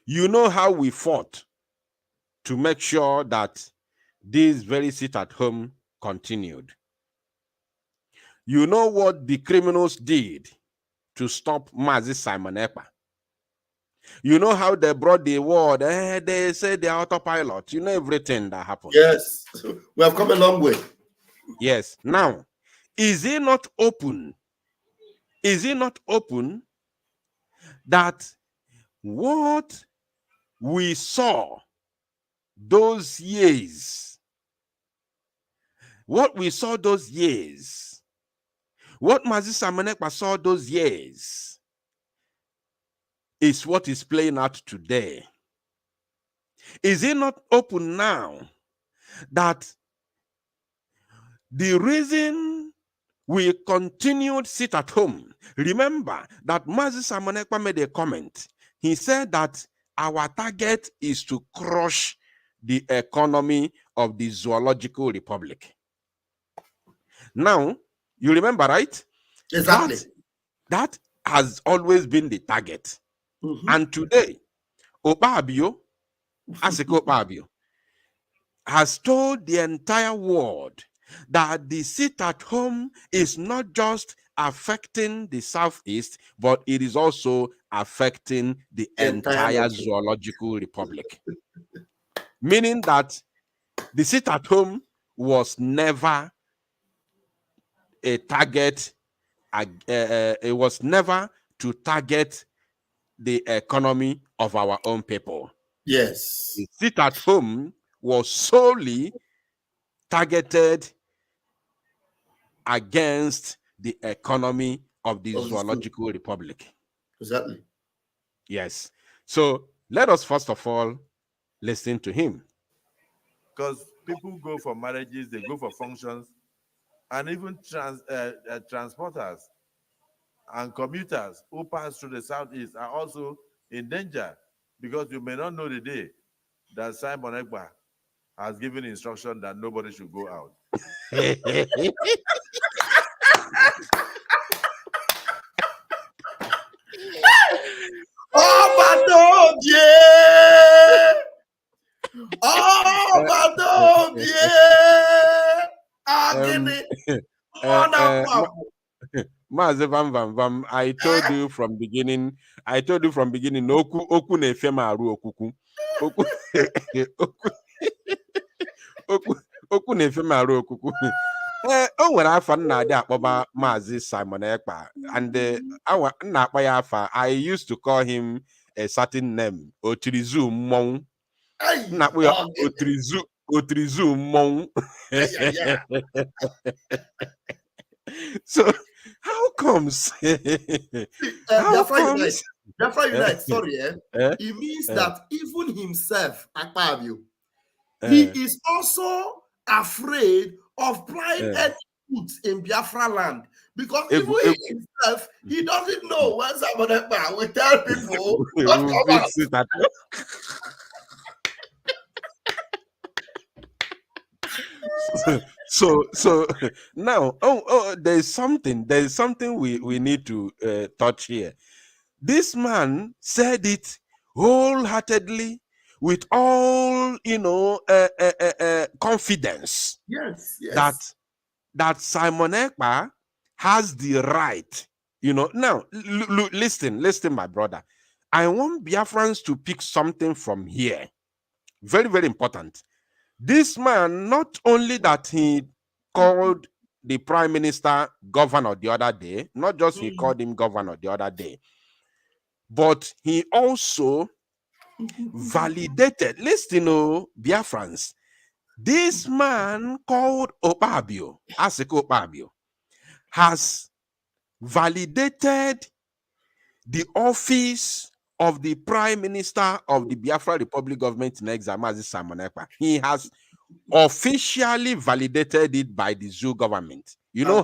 you know how we fought to make sure that this very sit at home continued. You know what the criminals did to stop Mazi Simon Ekpa. You know how they brought the word, they said they're autopilot. You know everything that happened. Yes, we have come a long way. Yes. Now, is it not open? Is it not open that what we saw those years, what Mazi Simon Ekpa saw those years, is what is playing out today? Is it not open now that the reason we continued sit at home, remember that Mazi Simon Ekpa made a comment. He said that our target is to crush the economy of the Zoological Republic. Now, you remember, right? Exactly. That has always been the target. And today, Okpabio, Asiko Okpabio, has told the entire world that the sit at home is not just affecting the Southeast, but it is also affecting the entire Zoological Republic. Meaning that the sit at home was never a target, it was never to target the economy of our own people. Yes. The sit at home was solely targeted against the economy of the Zoological Republic. Exactly. Yes. So let us first of all listen to him. Because people go for marriages, they go for functions, and even transporters and commuters who pass through the Southeast are also in danger, because you may not know the day that Simon Ekpa has given instruction that nobody should go out. Oh, Madame, oh, Madame, Mazi Vam Vam Vam, I told you from beginning, Oku na-efema arụ okuku. Oku na-efema arụ okuku. O nwere afa nna adị akpọba Mazi Simon Ekpa, and nna akpa ya afa, I used to call him a certain name, Otirizu Mmong. Nna akpọ ya Otirizu Mmong. So how comes? Biafra Unite, sorry, it means that even himself, Akpabio, he is also afraid of plying any goods in Biafra land, because even himself, he doesn't know when Simon Ekpa will tell people, don't come out. so now, there's something we need to touch here. This man said it wholeheartedly with all confidence. Yes. that Simon Ekpa has the right. Now listen, my brother. I want Biafrans to pick something from here. Very, very important. This man, not only that he called the prime minister governor the other day, not just he called him governor the other day, but he also validated. Listen, Biafrans, this man called Opabio, Asiko Opabio, has validated the office of the prime minister of the Biafra Republic government in exile, Mazi Simon Ekpa. He has officially validated it by the zoo government. You know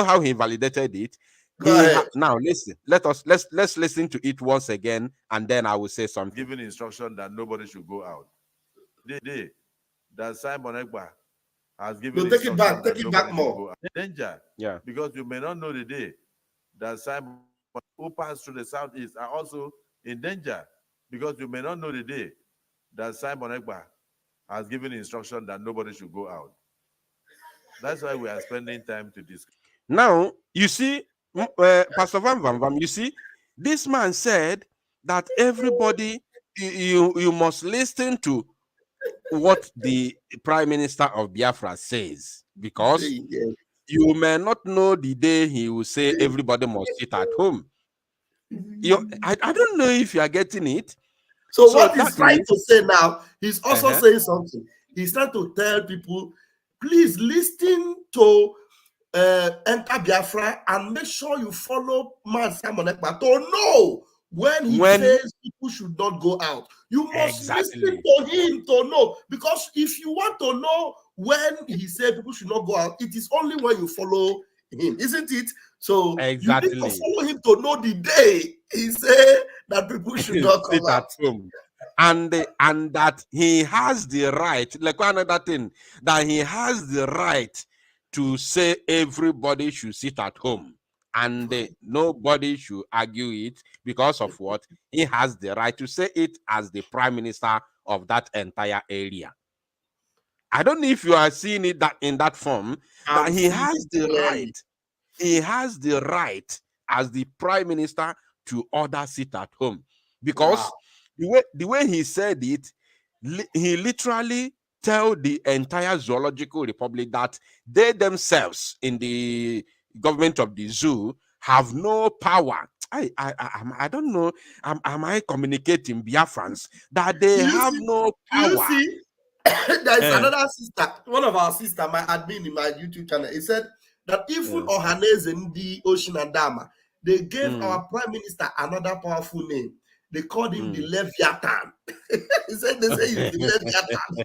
how he validated it? Now listen, let's listen to it once again, and then I will say something. Giving instruction that nobody should go out. That Simon Ekpa has given instruction take it back more. Danger. Yeah. Because you may not know the day that Simon who passed through the southeast are also in danger. Because you may not know the day that Simon Ekpa has given instruction that nobody should go out. That's why we are spending time to discuss. Now, you see, Pastor Van Van Van, you see, this man said that everybody, you must listen to what the Prime Minister of Biafra says, because you may not know the day he will say everybody must sit at home. I don't know if you are getting it. So what he's trying to say now, he's also saying something. He's trying to tell people, please listen to Enter Biafra and make sure you follow Man Simon Ekpa to know when he says people should not go out. You must listen to him to know, because if you want to know when he said people should not go out, it is only when you follow him, isn't it? So you need to follow him to know the day he said that people should not come out. And that he has the right, like another thing, that he has the right to say everybody should sit at home, and nobody should argue it, because of what? He has the right to say it as the prime minister of that entire area. I don't know if you are seeing it that in that form, that he has the right. He has the right as the prime minister to order sit at home, because the way he said it, he literally tell the entire zoological republic that they themselves in the government of the zoo have no power. I don't know. Am I communicating Biafrans that they have no power? You see, there is another sister, one of our sisters, my admin in my YouTube channel. He said that even Ohaneze in the Ocean and Dama, they gave our prime minister another powerful name. They called him the Leviathan. He said they say he's the Leviathan.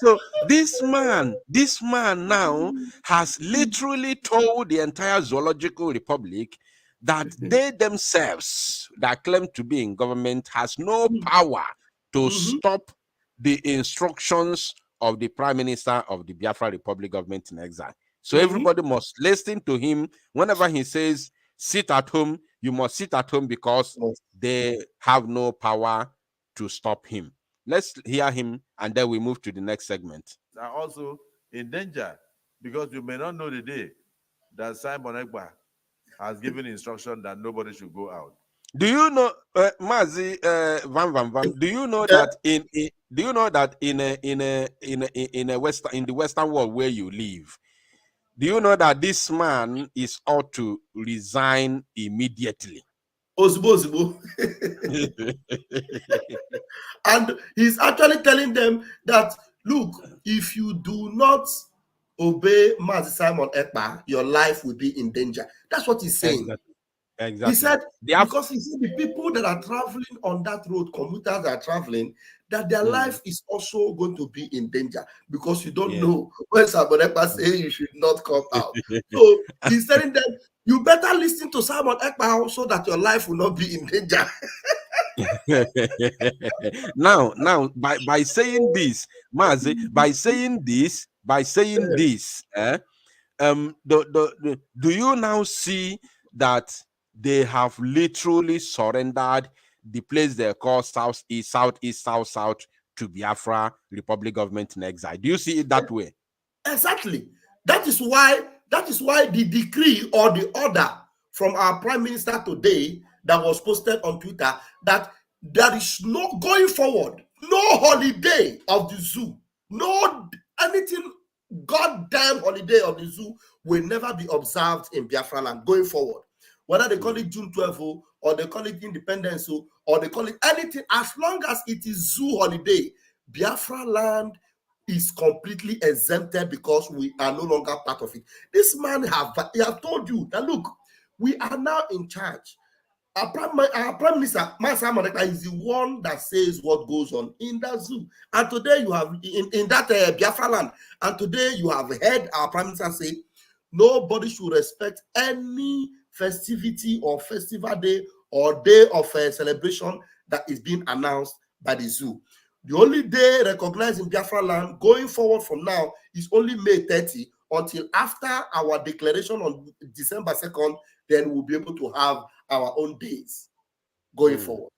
so this man now has literally told the entire zoological republic that they themselves that claim to be in government has no power to stop the instructions of the prime minister of the Biafra Republic government in exile. So everybody must listen to him. Whenever he says, sit at home, you must sit at home, because they have no power to stop him. Let's hear him, and then we move to the next segment. Are also in danger, because you may not know the day that Simon Ekpa has given instruction that nobody should go out. Do you know, Mazi Van Van Van? Do you know that in the Western world where you live, do you know that this man is ought to resign immediately? Ozbo. And he's actually telling them that, look, if you do not obey Mazi Simon Ekpa, your life will be in danger. That's what he's saying. Exactly. He said, because he said the people that are traveling on that road, commuters that are traveling, that their life is also going to be in danger, because you don't know when Simon Ekpa says you should not come out. So he's telling them, you better listen to Simon Ekpa so that your life will not be in danger. now, by saying this, Mazi, by saying this, do you now see that they have literally surrendered the place they call Southeast, South to Biafra Republic government in exile? Do you see it that way? Exactly. That is why the decree or the order from our Prime Minister today that was posted on Twitter, that there is no going forward, no holiday of the zoo, no anything, goddamn holiday of the zoo will never be observed in Biafra land going forward. Whether they call it June 12th or they call it Independence or they call it anything, as long as it is zoo holiday, Biafra land is completely exempted because we are no longer part of it. This man have told you that, look, we are now in charge. Our Prime Minister, Master Moneka, is the one that says what goes on in that zoo. And today you have, in that Biafra land, and today you have heard our Prime Minister say, nobody should respect any festivity or festival day or day of celebration that is being announced by the zoo. The only day recognized in Biafra land going forward from now is only May 30 until after our declaration on December 2nd. Then we'll be able to have our own days going forward.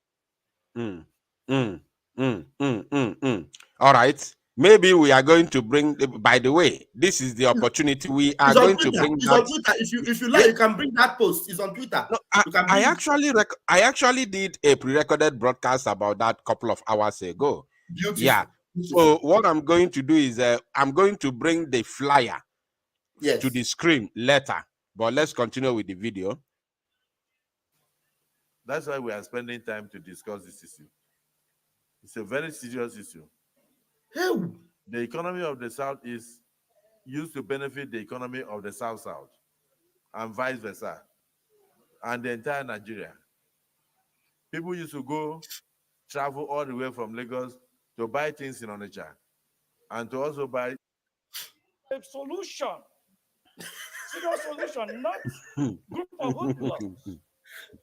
All right. Maybe we are going to bring, by the way, this is the opportunity. We are going to bring it's that. on Twitter. If you like, you can bring that post. It's on Twitter. No, I actually did a pre-recorded broadcast about that a couple of hours ago. Beautiful. Yeah. So what I'm going to do is I'm going to bring the flyer to the screen later. But let's continue with the video. That's why we are spending time to discuss this issue. It's a very serious issue. The economy of the Southeast used to benefit the economy of the South, and vice versa, and the entire Nigeria. People used to travel all the way from Lagos to buy things in Onitsha, and to also buy a solution. Serious solution, not group of hoodlums.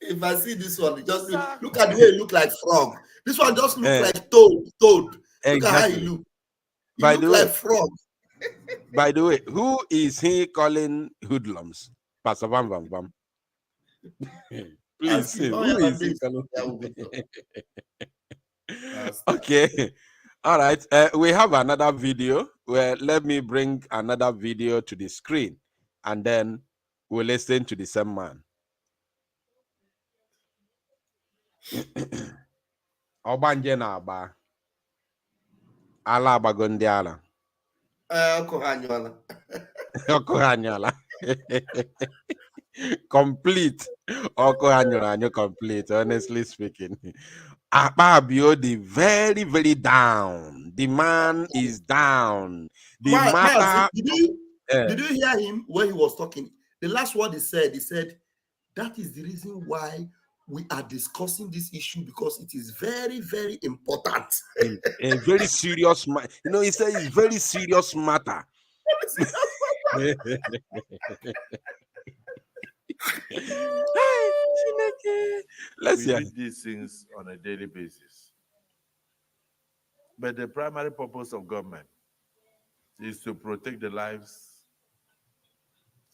If I see this one, just look at the way it look like frog. This one just looks like toad. Exactly. Look at how he look. He By look the way, like frog. By the way, who is he calling hoodlums? Pastor Bam Bam Bam. Please, who is he calling? Okay. All right. We have another video. Let me bring another video to the screen, and then we'll listen to the same man. Obanje na aba. Ala abagondi ala. Okohanyola. Complete. Okohanyola, complete, honestly speaking. Akpabio, the very, very down. The man is down. The matter. Did you hear him when he was talking? The last word he said, that is the reason why we are discussing this issue, because it is very, very important. A very serious matter. You know, he said it's very serious matter. Let's see. We read these things on a daily basis. But the primary purpose of government is to protect the lives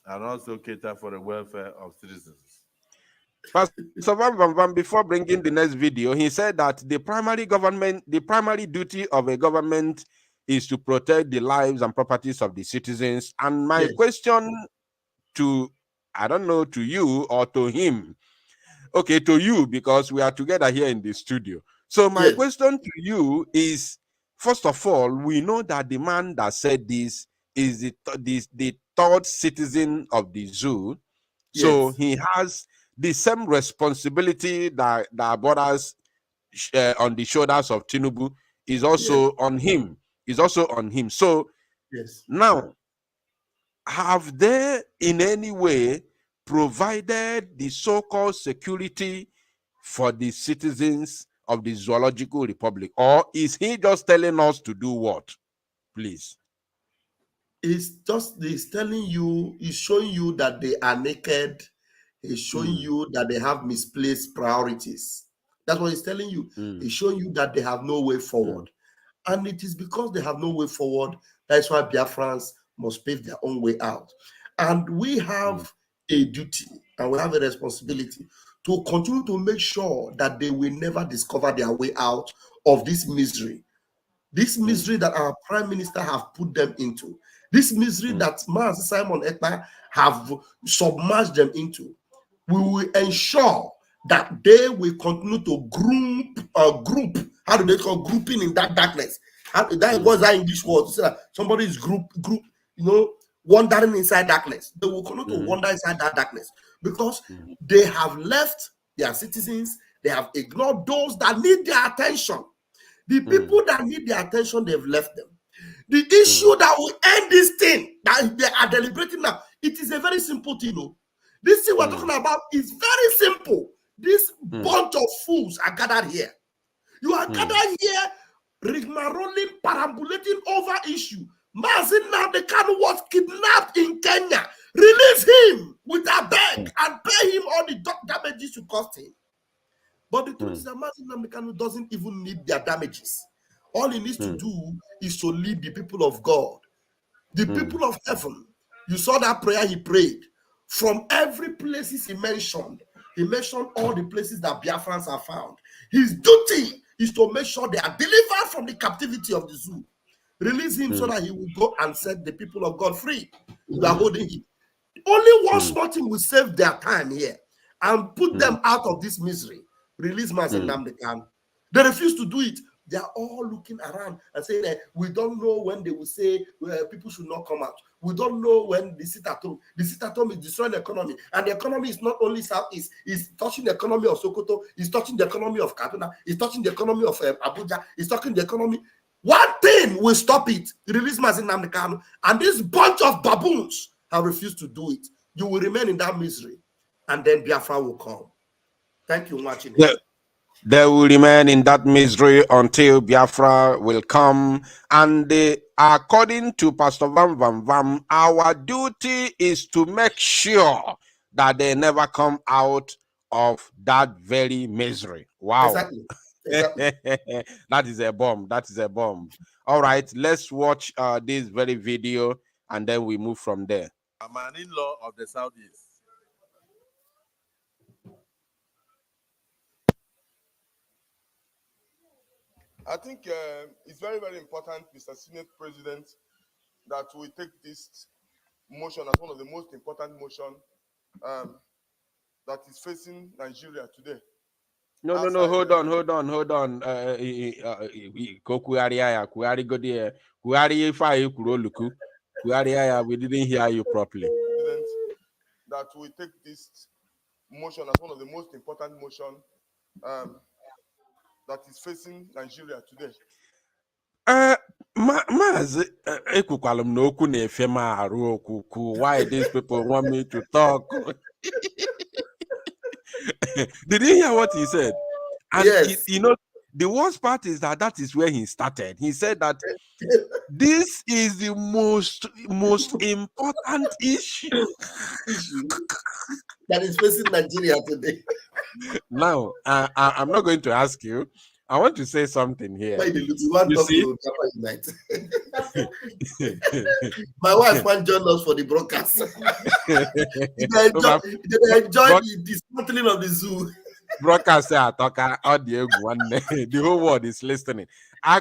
and also cater for the welfare of citizens. So before bringing the next video, he said that the primary duty of a government is to protect the lives and properties of the citizens. And my question to, I don't know, to you or to him, okay, to you, because we are together here in the studio. So my question to you is, first of all, we know that the man that said this is the third citizen of the zoo. So he has the same responsibility that borders on the shoulders of Tinubu is also on him. Is also on him. So now, have they in any way provided the so-called security for the citizens of the Zoological Republic, or is he just telling us to do what? Please. He's telling you, he's showing you that they are naked. He's showing you that they have misplaced priorities. That's what he's telling you. He's showing you that they have no way forward. And it is because they have no way forward, that's why Biafrans must pave their own way out. And we have a duty and we have a responsibility to continue to make sure that they will never discover their way out of this misery. This misery that our prime minister have put them into. This misery that Master Simon Ekpa have submerged them into. We will ensure that they will continue to group. How do they call grouping in that darkness? That was that English word. Somebody is group, wandering inside darkness. They will continue to wander inside that darkness because they have left their citizens. They have ignored those that need their attention. The people that need their attention, they've left them. The issue that will end this thing that they are deliberating now, it is a very simple thing. This thing we're talking about is very simple. This bunch of fools are gathered here. You are gathered here, rigmaroling, perambulating over issue. Mazin Nnamdi Kanu was kidnapped in Kenya. Release him with a beg and pay him all the damages you cost him. But the truth is that Mazin Nnamdi Kanu doesn't even need their damages. All he needs to do is to lead the people of God, the people of heaven. You saw that prayer he prayed. From every places he mentioned all the places that Biafrans are found. His duty is to make sure they are delivered from the captivity of the zoo. Release him so that he will go and set the people of God free. You are holding him. Only one small thing will save their time here and put them out of this misery. Release Mazin Nnamdi Kanu. They refuse to do it. They are all looking around and saying that we don't know when they will say people should not come out. We don't know when the sit-at-home is destroying the economy. And the economy is not only Southeast, it's touching the economy of Sokoto, it's touching the economy of Kaduna, it's touching the economy of Abuja, it's touching the economy. One thing will stop it. Release Mazin Nnamdi Kanu. And this bunch of baboons have refused to do it. You will remain in that misery. And then Biafra will come. Thank you for watching. They will remain in that misery until Biafra will come. And according to Pastor Vam Vam Vam, our duty is to make sure that they never come out of that very misery. Wow. Exactly. That is a bomb. That is a bomb. All right, let's watch this very video and then we move from there. I'm an in-law of the Southeast. I think it's very, very important, Mr. Senate President, that we take this motion as one of the most important motions that is facing Nigeria today. No, hold on. We didn't hear you properly. That we take this motion as one of the most important motions that is facing Nigeria today. Why these people want me to talk? Did you hear what he said? And yes. The worst part is that is where he started. He said that this is the most important issue that is facing Nigeria today. Now, I'm not going to ask you. I want to say something here. You see? My wife wants join us for the broadcast. They enjoy the dismantling of the zoo. Broadcast the whole world is listening. By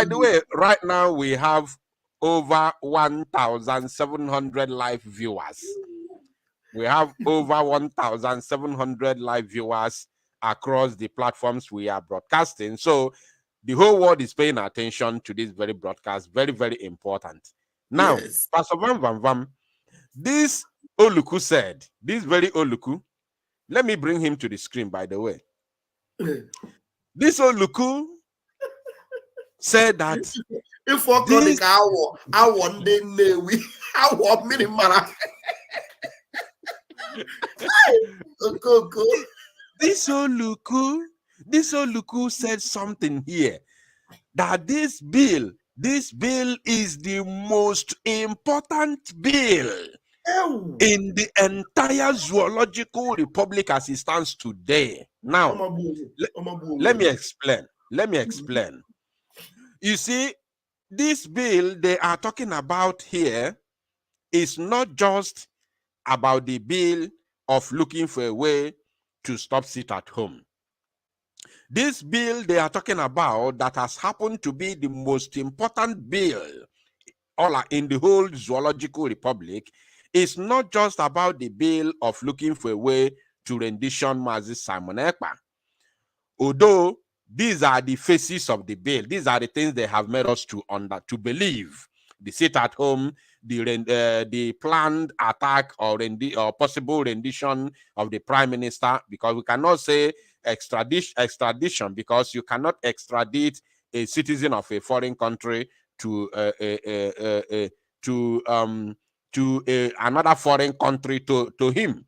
the way, right now we have over 1,700 live viewers. We have over 1,700 live viewers across the platforms we are broadcasting. So the whole world is paying attention to this very broadcast. Very, very important. Now, yes. Pastor Vam Vam Vam, this Oluku said, this very Oluku, let me bring him to the screen, by the way. This Oluku said that if this Oluku said something here, that this bill is the most important bill in the entire zoological republic as it stands today. Now, let me explain. Let me explain. You see, this bill they are talking about here is not just about the bill of looking for a way to stop sit at home. This bill they are talking about that has happened to be the most important bill all in the whole zoological republic is not just about the bill of looking for a way to rendition Mazi Simon Ekpa. Although these are the faces of the bill, these are the things they have made us to believe. The sit at home, the planned attack or possible rendition of the prime minister, because we cannot say extradition because you cannot extradite a citizen of a foreign country to another foreign country to him,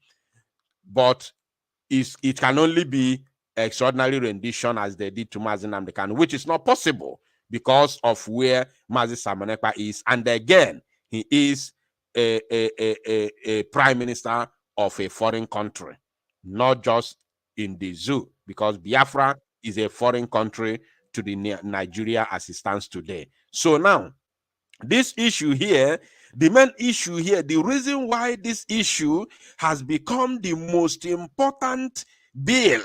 but it can only be extraordinary rendition as they did to Mazi Nnamdi Kanu, which is not possible because of where Mazi Simon Ekpa is, and again he is a prime minister of a foreign country, not just in the zoo, because Biafra is a foreign country to the Nigeria as it stands today. So now, this issue here, the main issue here, the reason why this issue has become the most important bill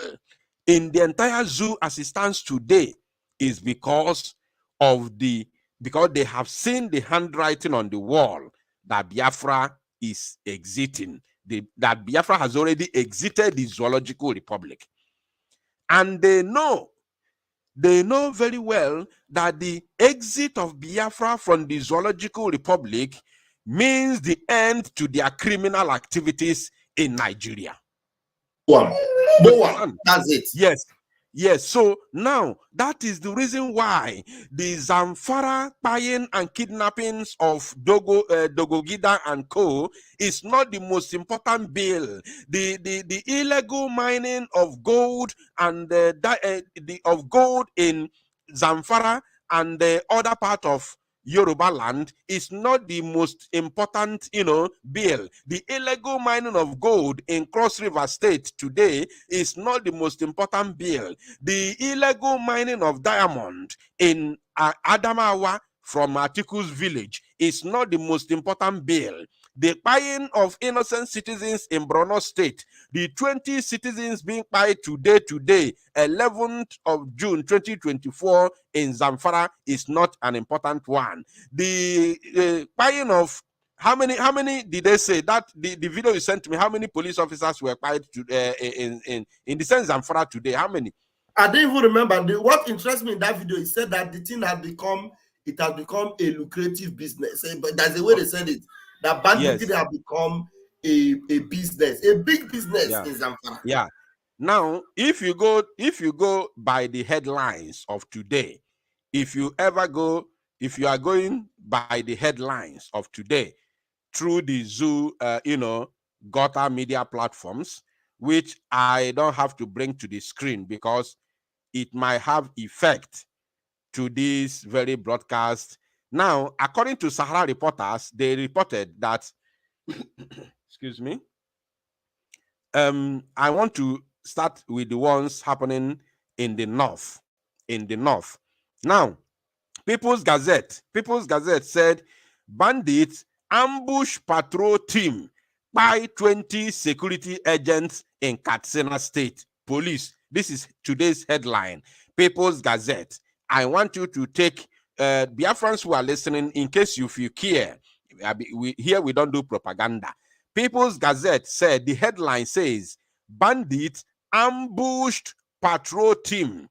in the entire zoo as it stands today is because they have seen the handwriting on the wall that Biafra is exiting, that Biafra has already exited the zoological republic. And they know very well that the exit of Biafra from the zoological republic means the end to their criminal activities in Nigeria. That's it. Yes. So now that is the reason why the Zamfara buying and kidnappings of Dogogida and co is not the most important bill. The illegal mining of gold and of gold in Zamfara and the other part of Yoruba land is not the most important, bill. The illegal mining of gold in Cross River State today is not the most important bill. The illegal mining of diamond in Adamawa from Atiku's village is not the most important bill. The buying of innocent citizens in Borno State, the 20 citizens being paid today, 11th of June 2024 in Zamfara is not an important one. The buying of how many did they say that the video you sent to me? How many police officers were paid in the sense Zamfara today? How many? I didn't even remember. What interests me in that video is said that the thing has become a lucrative business. But that's the way they said it. That banditry have become a business, a big business in Zamfara. Yeah. Now, if you go by the headlines of today, if you are going by the headlines of today through the zoo, Gota media platforms, which I don't have to bring to the screen because it might have effect to this very broadcast. Now, according to Sahara reporters, they reported that, excuse me, I want to start with the ones happening in the north. Now, People's Gazette said, bandits ambush patrol team by 20 security agents in Katsina State Police. This is today's headline. People's Gazette. I want you to take Biafrans who are listening, in case you care. We don't do propaganda. People's Gazette said, the headline says, bandits ambushed patrol team.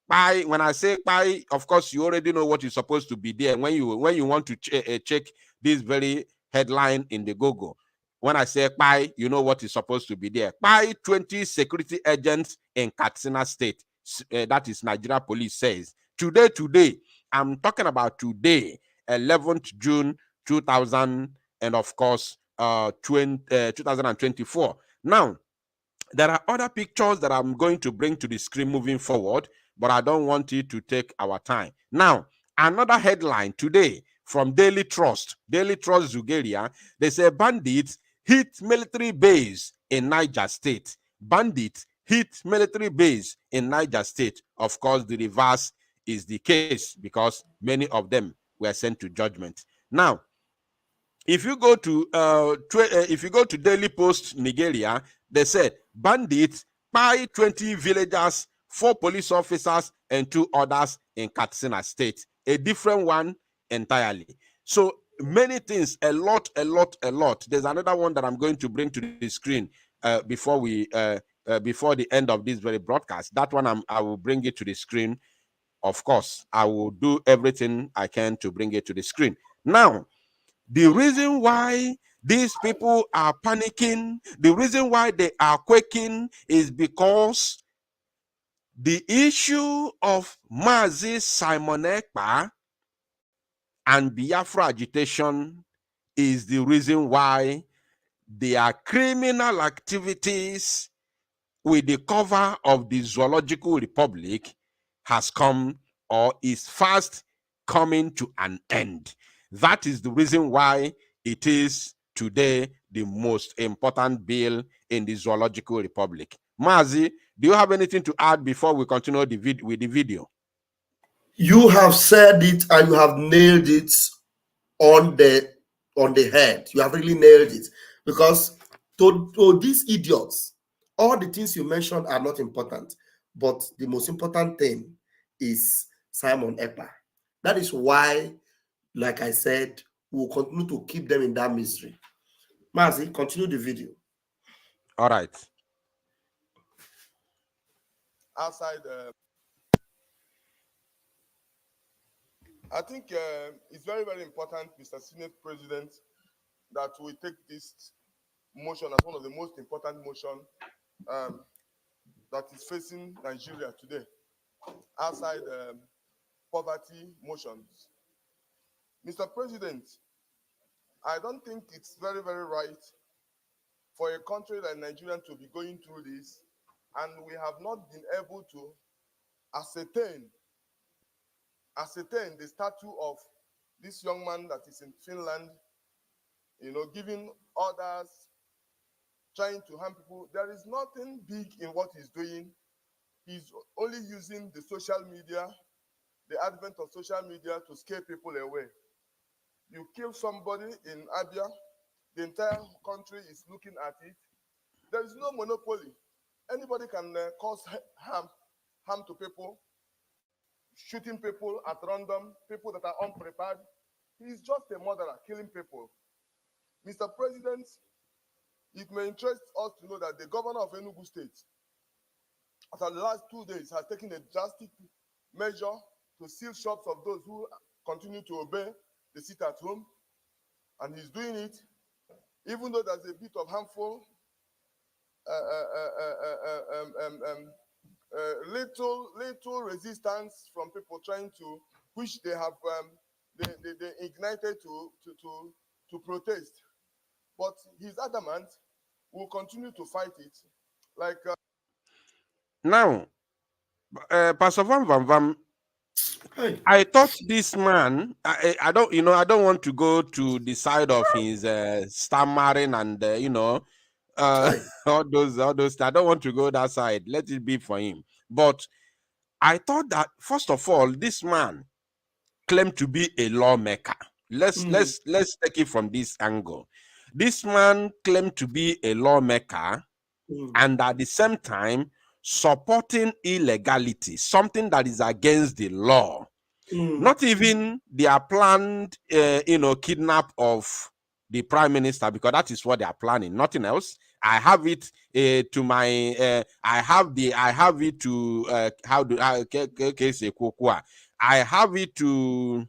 When I say by, of course, you already know what is supposed to be there. When you want to check this very headline in the Google, when I say by, you know what is supposed to be there. By 20 security agents in Katsina State, that is Nigeria Police says. Today, I'm talking about today, 11th June 2000, and of course, 2024. Now, there are other pictures that I'm going to bring to the screen moving forward, but I don't want it to take our time. Now, another headline today from Daily Trust Zugeria, they say bandits hit military base in Niger State. Bandits hit military base in Niger State. Of course, the reverse is the case because many of them were sent to judgment. Now, if you go to Daily Post Nigeria, they said bandits buy 20 villagers, 4 police officers, and 2 others in Katsina State. A different one entirely. So many things, a lot. There's another one that I'm going to bring to the screen before the end of this very broadcast. That one I will bring it to the screen. Of course, I will do everything I can to bring it to the screen. Now, the reason why these people are panicking, the reason why they are quaking is because the issue of Mazi Simon Ekpa and Biafra agitation is the reason why their criminal activities with the cover of the Zoological Republic has come or is fast coming to an end. That is the reason why it is today the most important bill in the Zoological Republic. Mazi, do you have anything to add before we continue with the video? You have said it and you have nailed it on the head. You have really nailed it, because to these idiots, all the things you mentioned are not important, but the most important thing is Simon Ekpa. That is why, like I said, we'll continue to keep them in that misery. Mazi, continue the video. All right. Outside, I think it's very, very important, Mr. Senate President, that we take this motion as one of the most important motions that is facing Nigeria today, outside poverty motions. Mr. President, I don't think it's very, very right for a country like Nigeria to be going through this, and we have not been able to ascertain the status of this young man that is in Finland, giving orders, trying to harm people. There is nothing big in what he's doing. He's only using the social media, the advent of social media, to scare people away. You kill somebody in Abia, the entire country is looking at it. There is no monopoly. Anybody can cause harm to people, shooting people at random, people that are unprepared. He's just a murderer, killing people. Mr. President, it may interest us to know that the governor of Enugu State, after the last 2 days, has taken a drastic measure to seal shops of those who continue to obey the sit at home. And he's doing it, even though there's a bit of harmful, little resistance from people trying to, which they have, they ignited to protest. But he's adamant, will continue to fight it. Like now, Pastor Van Van Van, I thought this man, I don't want to go to the side of his stammering and all those. I don't want to go that side. Let it be for him. But I thought that first of all, this man claimed to be a lawmaker. Let's take it from this angle. This man claimed to be a lawmaker, and at the same time supporting illegality, something that is against the law. Not even their planned, kidnap of the prime minister, because that is what they are planning. Nothing else. I have it to my. I have it to I have it to.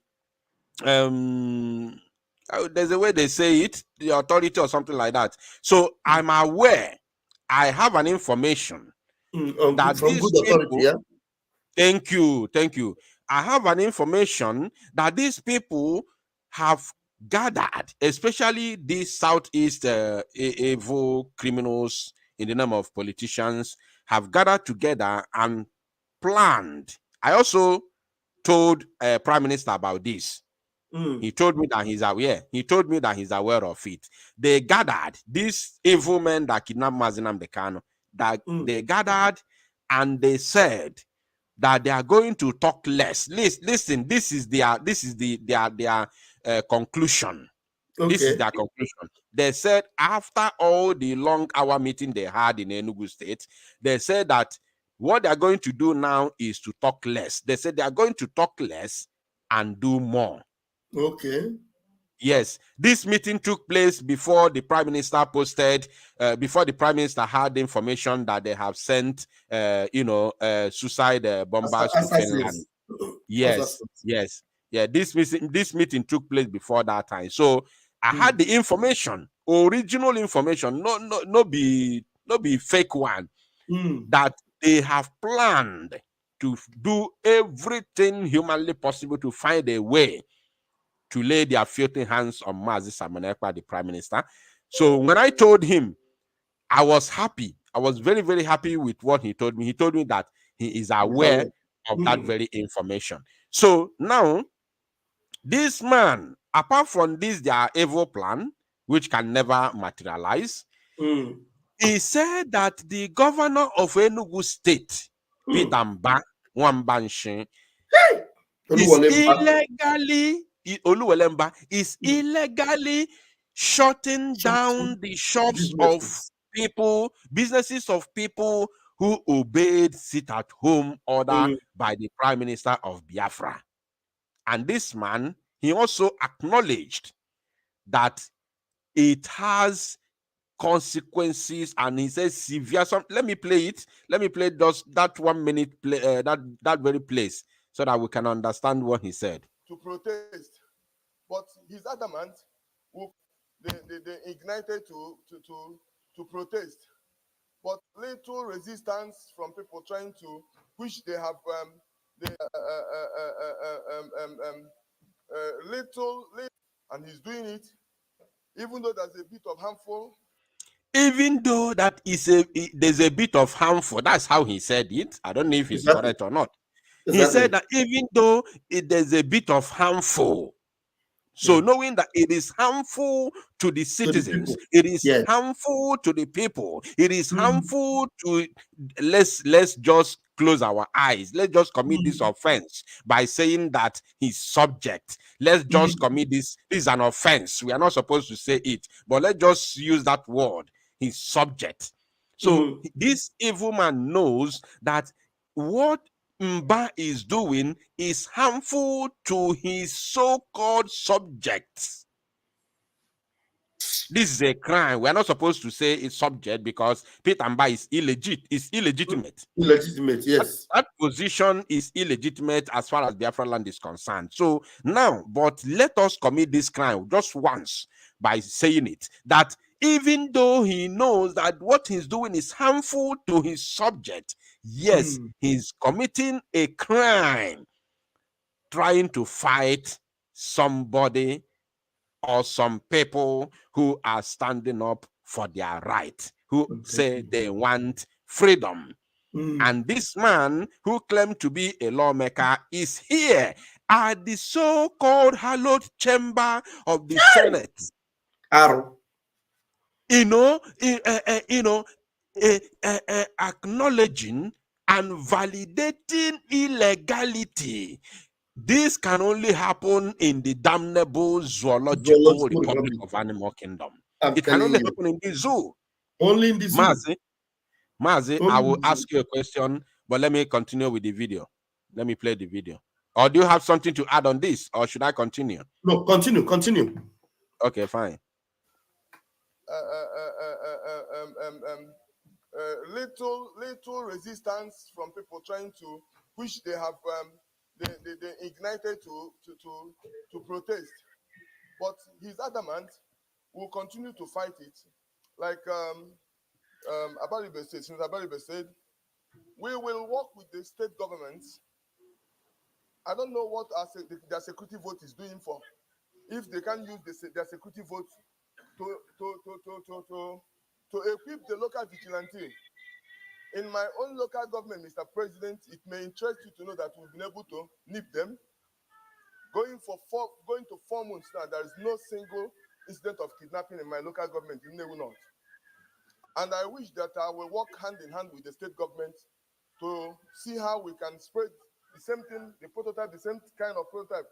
There's a way they say it, the authority or something like that. So I'm aware. I have an information that from these good people, authority, yeah? Thank you. I have an information that these people have gathered, especially these Southeast evil criminals in the name of politicians, have gathered together and planned. I also told Prime Minister about this. He told me that he's aware. He told me that he's aware of it. They gathered, these evil men that kidnapped Mazi Nnamdi Kanu, that they gathered and they said that they are going to talk less. Listen, this is their conclusion. Okay. This is their conclusion. They said after all the long hour meeting they had in Enugu State, they said that what they are going to do now is to talk less. They said they are going to talk less and do more. Okay. Yes, this meeting took place before the Prime Minister posted, before the Prime Minister had the information that they have sent, suicide bombers to Finland. Yes, yes, yeah. This meeting took place before that time. So I had the information, original information, no be fake one, that they have planned to do everything humanly possible to find a way to lay their filthy hands on Mazi Simon Ekpa, the Prime Minister. So when I told him, I was happy. I was very, very happy with what he told me. He told me that he is aware of that very information. So now, this man, apart from this, their evil plan, which can never materialize, he said that the governor of Enugu State, Peter Mba Wambanshin, is illegally shutting down the shops of people, businesses of people who obeyed sit-at-home order by the Prime Minister of Biafra. And this man, he also acknowledged that it has consequences, and he says severe. Let me play it. Let me play just that 1 minute play, that very place, so that we can understand what he said. To protest, but he's adamant. They ignited to protest, but little resistance from people trying to push. They have little, and he's doing it, even though there's a bit of harmful. Even though that there's a bit of harmful, that's how he said it. I don't know if it's correct or not. He said that even though there's a bit of harmful, so knowing that it is harmful to the citizens, it is harmful to the people, it is harmful to, let's just close our eyes. Let's just commit this offense by saying that he's subject. Let's just commit this. This is an offense. We are not supposed to say it, but let's just use that word. He's subject. So this evil man knows that what Mba is doing is harmful to his so-called subjects. This is a crime. We are not supposed to say it's subject because Peter Mba is illegitimate. Illegitimate, yes. That position is illegitimate as far as Biafra land is concerned. So now, but let us commit this crime just once by saying it, that even though he knows that what he's doing is harmful to his subject, yes, he's committing a crime trying to fight somebody or some people who are standing up for their right, who say they want freedom. And this man who claimed to be a lawmaker is here at the so-called hallowed chamber of the Senate. Acknowledging and validating illegality. This can only happen in the damnable zoological Republic of Animal Kingdom. It can only happen in the zoo. Only in the zoo. Mazi, I will ask you a question, but let me continue with the video. Let me play the video. Or do you have something to add on this, or should I continue? No, continue. Okay, fine. Little resistance from people trying to push. They have they ignited to protest, but he's adamant. Will continue to fight it, like Abaribe said. Since Abaribe said, we will work with the state governments. I don't know what their security vote is doing for. If they can use their security vote to equip the local vigilante. In my own local government, Mr. President, it may interest you to know that we've been able to nip them. Going to 4 months now, there is no single incident of kidnapping in my local government in Enugu North. And I wish that I will work hand in hand with the state government to see how we can spread the same thing, the prototype, the same kind of prototype,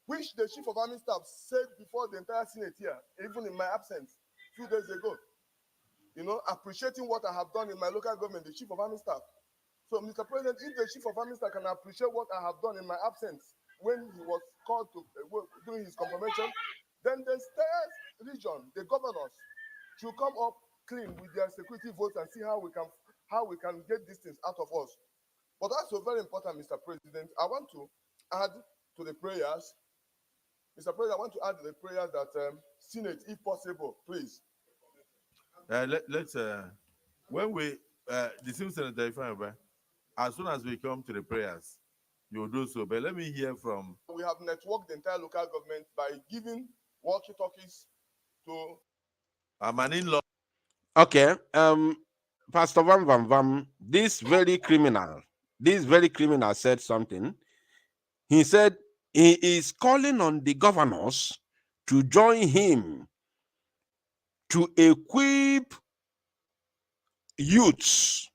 which the Chief of Army Staff said before the entire Senate here, even in my absence, 2 days ago. You know, appreciating what I have done in my local government, the Chief of Army Staff. So, Mr. President, if the Chief of Army Staff can appreciate what I have done in my absence when he was called to doing his confirmation, then the state region, the governors, should come up clean with their security votes and see how we can get these things out of us. But also very important, Mr. President, I want to add to the prayers. Mr. President, I want to add to the prayers that Senate, if possible, please. Let's when we the same Senator Ifeanyi, as soon as we come to the prayers, you will do so. But let me hear from. We have networked the entire local government by giving walkie-talkies to. I'm an in-law. Okay, Pastor Vam Vam Vam, this very criminal said something. He said he is calling on the governors to join him to equip youths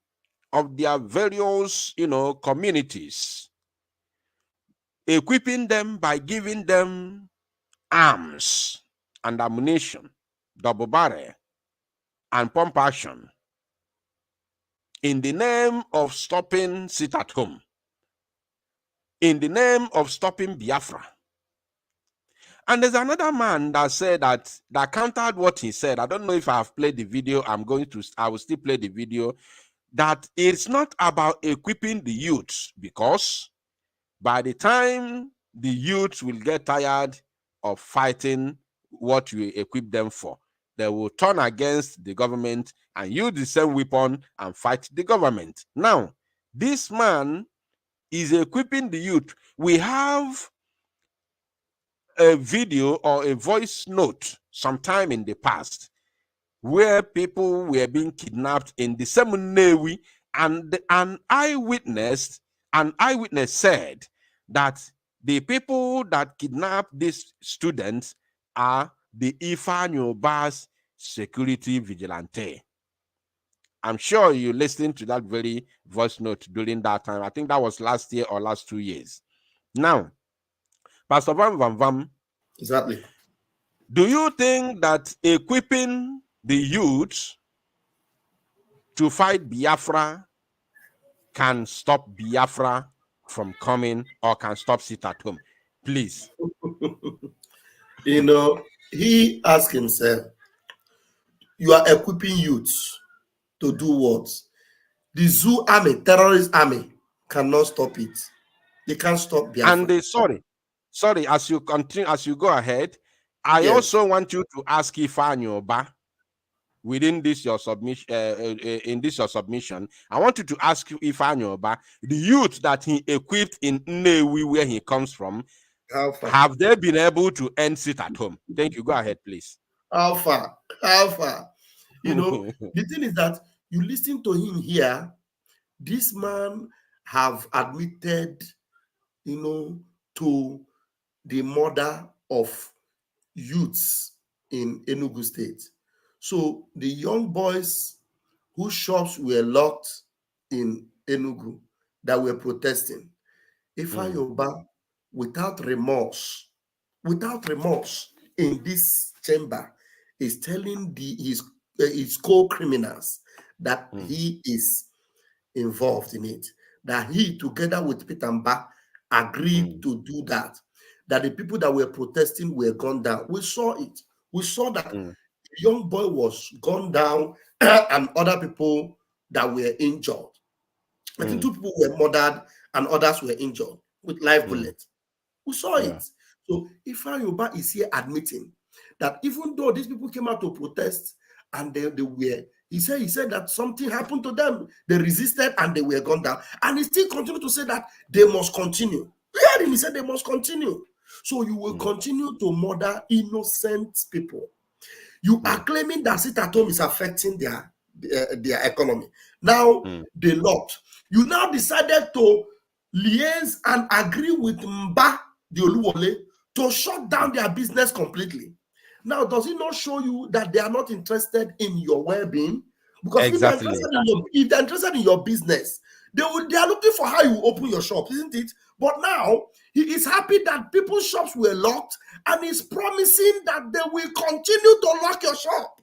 of their various, communities, equipping them by giving them arms and ammunition, double barrel, and pump action, in the name of stopping sit at home, in the name of stopping Biafra. And there's another man that said that countered what he said. I don't know if I have played the video. I will still play the video. That it's not about equipping the youths, because by the time the youths will get tired of fighting what you equip them for, they will turn against the government and use the same weapon and fight the government. Now, this man is equipping the youth. We have a video or a voice note sometime in the past where people were being kidnapped in the same Newi, and an eyewitness said that the people that kidnapped these students are the Ifeanyi security vigilante. I'm sure you listened to that very voice note during that time. I think that was last year or last 2 years. Now, Pastor Vam Vam Vam, exactly. Do you think that equipping the youth to fight Biafra can stop Biafra from coming, or can stop sit at home? Please. He asked himself, you are equipping youths to do what? The Zoo army, terrorist army, cannot stop it. They can't stop Biafra. And sorry, as you continue, as you go ahead, I also want you to ask Ifeanyi Oba within this your submission. In this your submission, I want you to ask Ifeanyi Oba, the youth that he equipped in Nnewi, where he comes from, have they been able to end sit at home? Thank you. Go ahead, please. How far? The thing is that you listen to him here. This man have admitted, to the murder of youths in Enugu State. So the young boys whose shops were locked in Enugu that were protesting, Ifeanyi Oba, without remorse in this chamber, is telling his co-criminals that he is involved in it, that he, together with Peter Mba, agreed to do that the people that were protesting were gunned down. We saw it. We saw that the young boy was gunned down and other people that were injured. I think 2 people were murdered and others were injured with live bullets. We saw it. So Ifeanyi Oba is here admitting that even though these people came out to protest and they were, he said that something happened to them. They resisted and they were gunned down. And he still continued to say that they must continue. He said they must continue. So you will continue to murder innocent people. You are claiming that sit at home is affecting their economy. Now they locked. You now decided to liaise and agree with Mba the Oluwole to shut down their business completely. Now, does it not show you that they are not interested in your well-being? Because Exactly. if they're interested in your business, they are looking for how you open your shop, isn't it? But now he is happy that people's shops were locked, and he's promising that they will continue to lock your shop.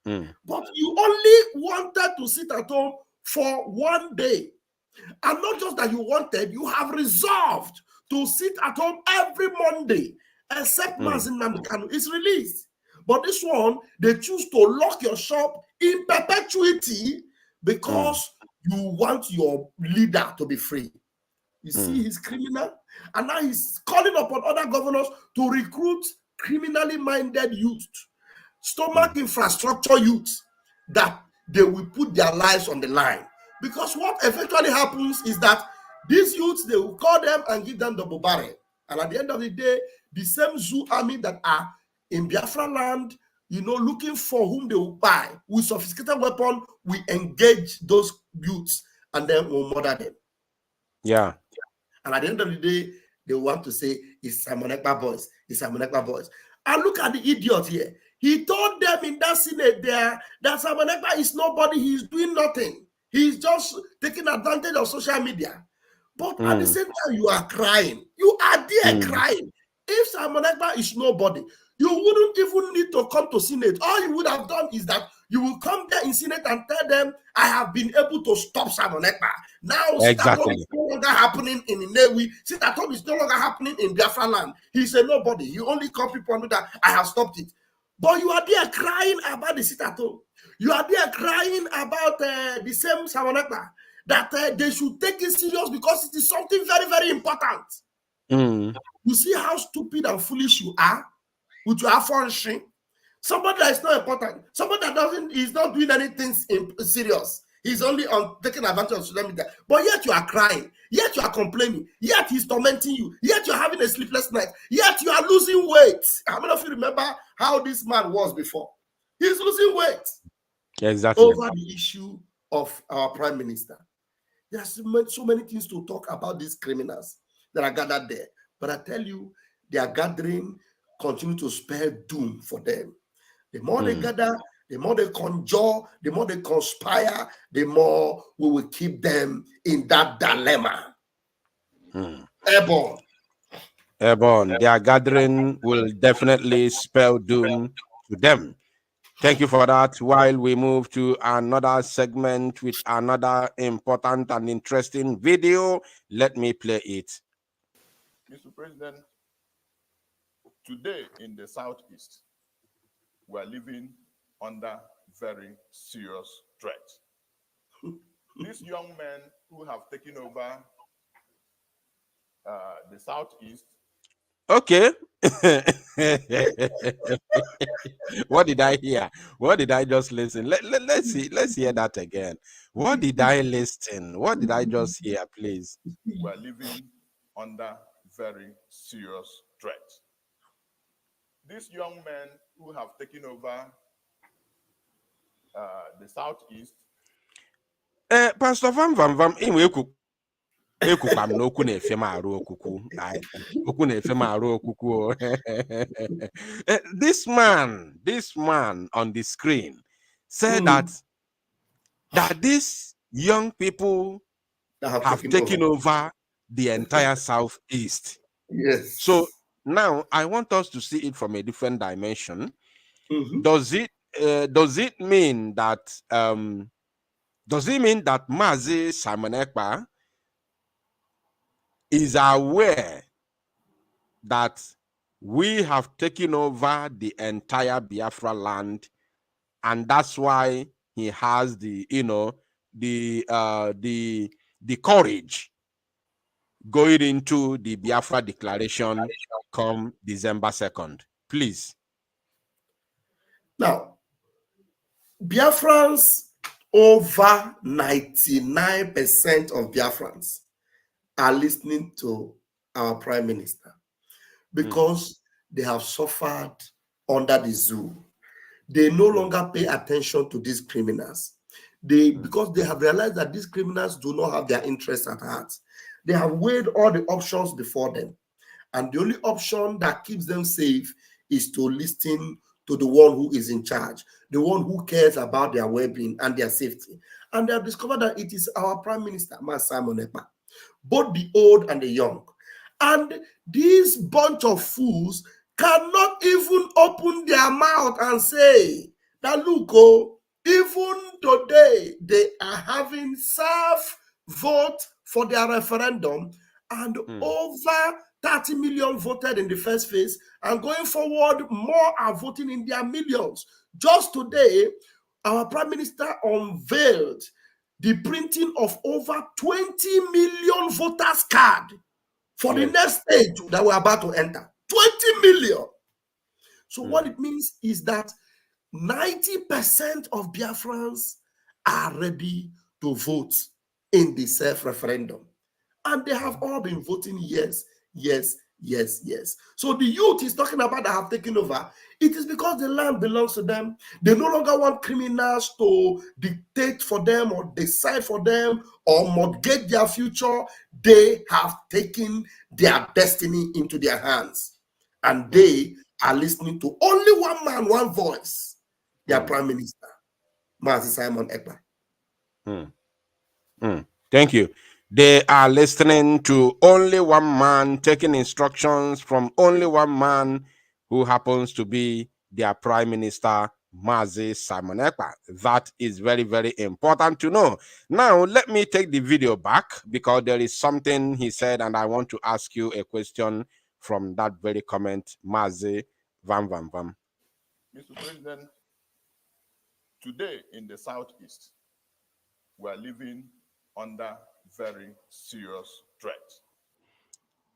But you only wanted to sit at home for one day. And not just that you wanted, you have resolved to sit at home every Monday, except Mazin Namikano is released. But this one, they choose to lock your shop in perpetuity because you want your leader to be free. You see, he's criminal. And now he's calling upon other governors to recruit criminally minded youth, stomach infrastructure youth, that they will put their lives on the line. Because what eventually happens is that these youths, they will call them and give them double barrel. And at the end of the day, the same zoo army that are in Biafra land, looking for whom they will buy with sophisticated weapon, we engage those youths and then we'll murder them. Yeah. And at the end of the day, they want to say, it's Simon Ekpa boys. It's Simon Ekpa boys. And look at the idiot here. He told them in that Senate there that Simon Ekpa is nobody. He's doing nothing. He's just taking advantage of social media. But at the same time, you are crying. You are there crying. If Simon Ekpa is nobody, you wouldn't even need to come to Senate. All you would have done is that you will come there in Senate and tell them, I have been able to stop Simon Ekpa. Now, Exactly. Sit-at-home is no longer happening in Inewi. Sit-at-home is no longer happening in Biafra land. He's a nobody. You only call people and do that. I have stopped it. But you are there crying about the sit-at-home. You are there crying about the same Simon Ekpa, that they should take it serious because it is something very, very important. You see how stupid and foolish you are with your function. Somebody that is not important, somebody that is not doing anything serious. He's only on taking advantage of social media. But yet you are crying, yet you are complaining, yet he's tormenting you, yet you're having a sleepless night, yet you are losing weight. How many of you remember how this man was before? He's losing weight. Exactly. Over the issue of our prime minister. There's so many things to talk about these criminals that are gathered there. But I tell you, they are gathering, continue to spell doom for them. The more they gather, the more they conjure, the more they conspire, the more we will keep them in that dilemma. Airborne. Their gathering will definitely spell doom to them. Thank you for that. While we move to another segment with another important and interesting video, let me play it. Mr. President, today in the Southeast, we are living under very serious threat. These young men who have taken over the Southeast. Okay. What did I hear? What did I just listen? Let's hear that again. What did I listen? What did I just hear, please? We are living under very serious threat. These young men who have taken over the Southeast. Pastor Vam Vam Vam, this man on the screen said that these young people have taken over the entire Southeast. Yes. So now I want us to see it from a different dimension. Does it mean that Mazi Simon Ekpa is aware that we have taken over the entire Biafra land, and that's why he has the courage going into the Biafra declaration come December 2nd? Please. Now, Biafrans, over 99% of Biafrans are listening to our prime minister because they have suffered under the zoo. They no longer pay attention to these criminals. Because they have realized that these criminals do not have their interests at heart. They have weighed all the options before them. And the only option that keeps them safe is to listen to the one who is in charge, the one who cares about their well-being and their safety. And they have discovered that it is our Prime Minister, Mas Simon Ekpa, both the old and the young. And this bunch of fools cannot even open their mouth and say that, look, oh, even today they are having self-vote for their referendum, and over 30 million voted in the first phase, and going forward, more are voting in their millions. Just today, our Prime Minister unveiled the printing of over 20 million voters' card for the next stage that we're about to enter. 20 million. So what it means is that 90% of Biafrans are ready to vote in the self-referendum. And they have all been voting yes, yes, yes, yes. So the youth is talking about that have taken over. It is because the land belongs to them. They no longer want criminals to dictate for them or decide for them or mortgage their future. They have taken their destiny into their hands. And they are listening to only one man, one voice, their Prime Minister, Mazi Simon Ekpa. Thank you. They are listening to only one man, taking instructions from only one man who happens to be their Prime Minister, Mazi Simon Ekpa. That is very, very important to know. Now, let me take the video back because there is something he said, and I want to ask you a question from that very comment, Mazi Vam Vam Vam. Mr. President, today in the Southeast, we are living under very serious threat.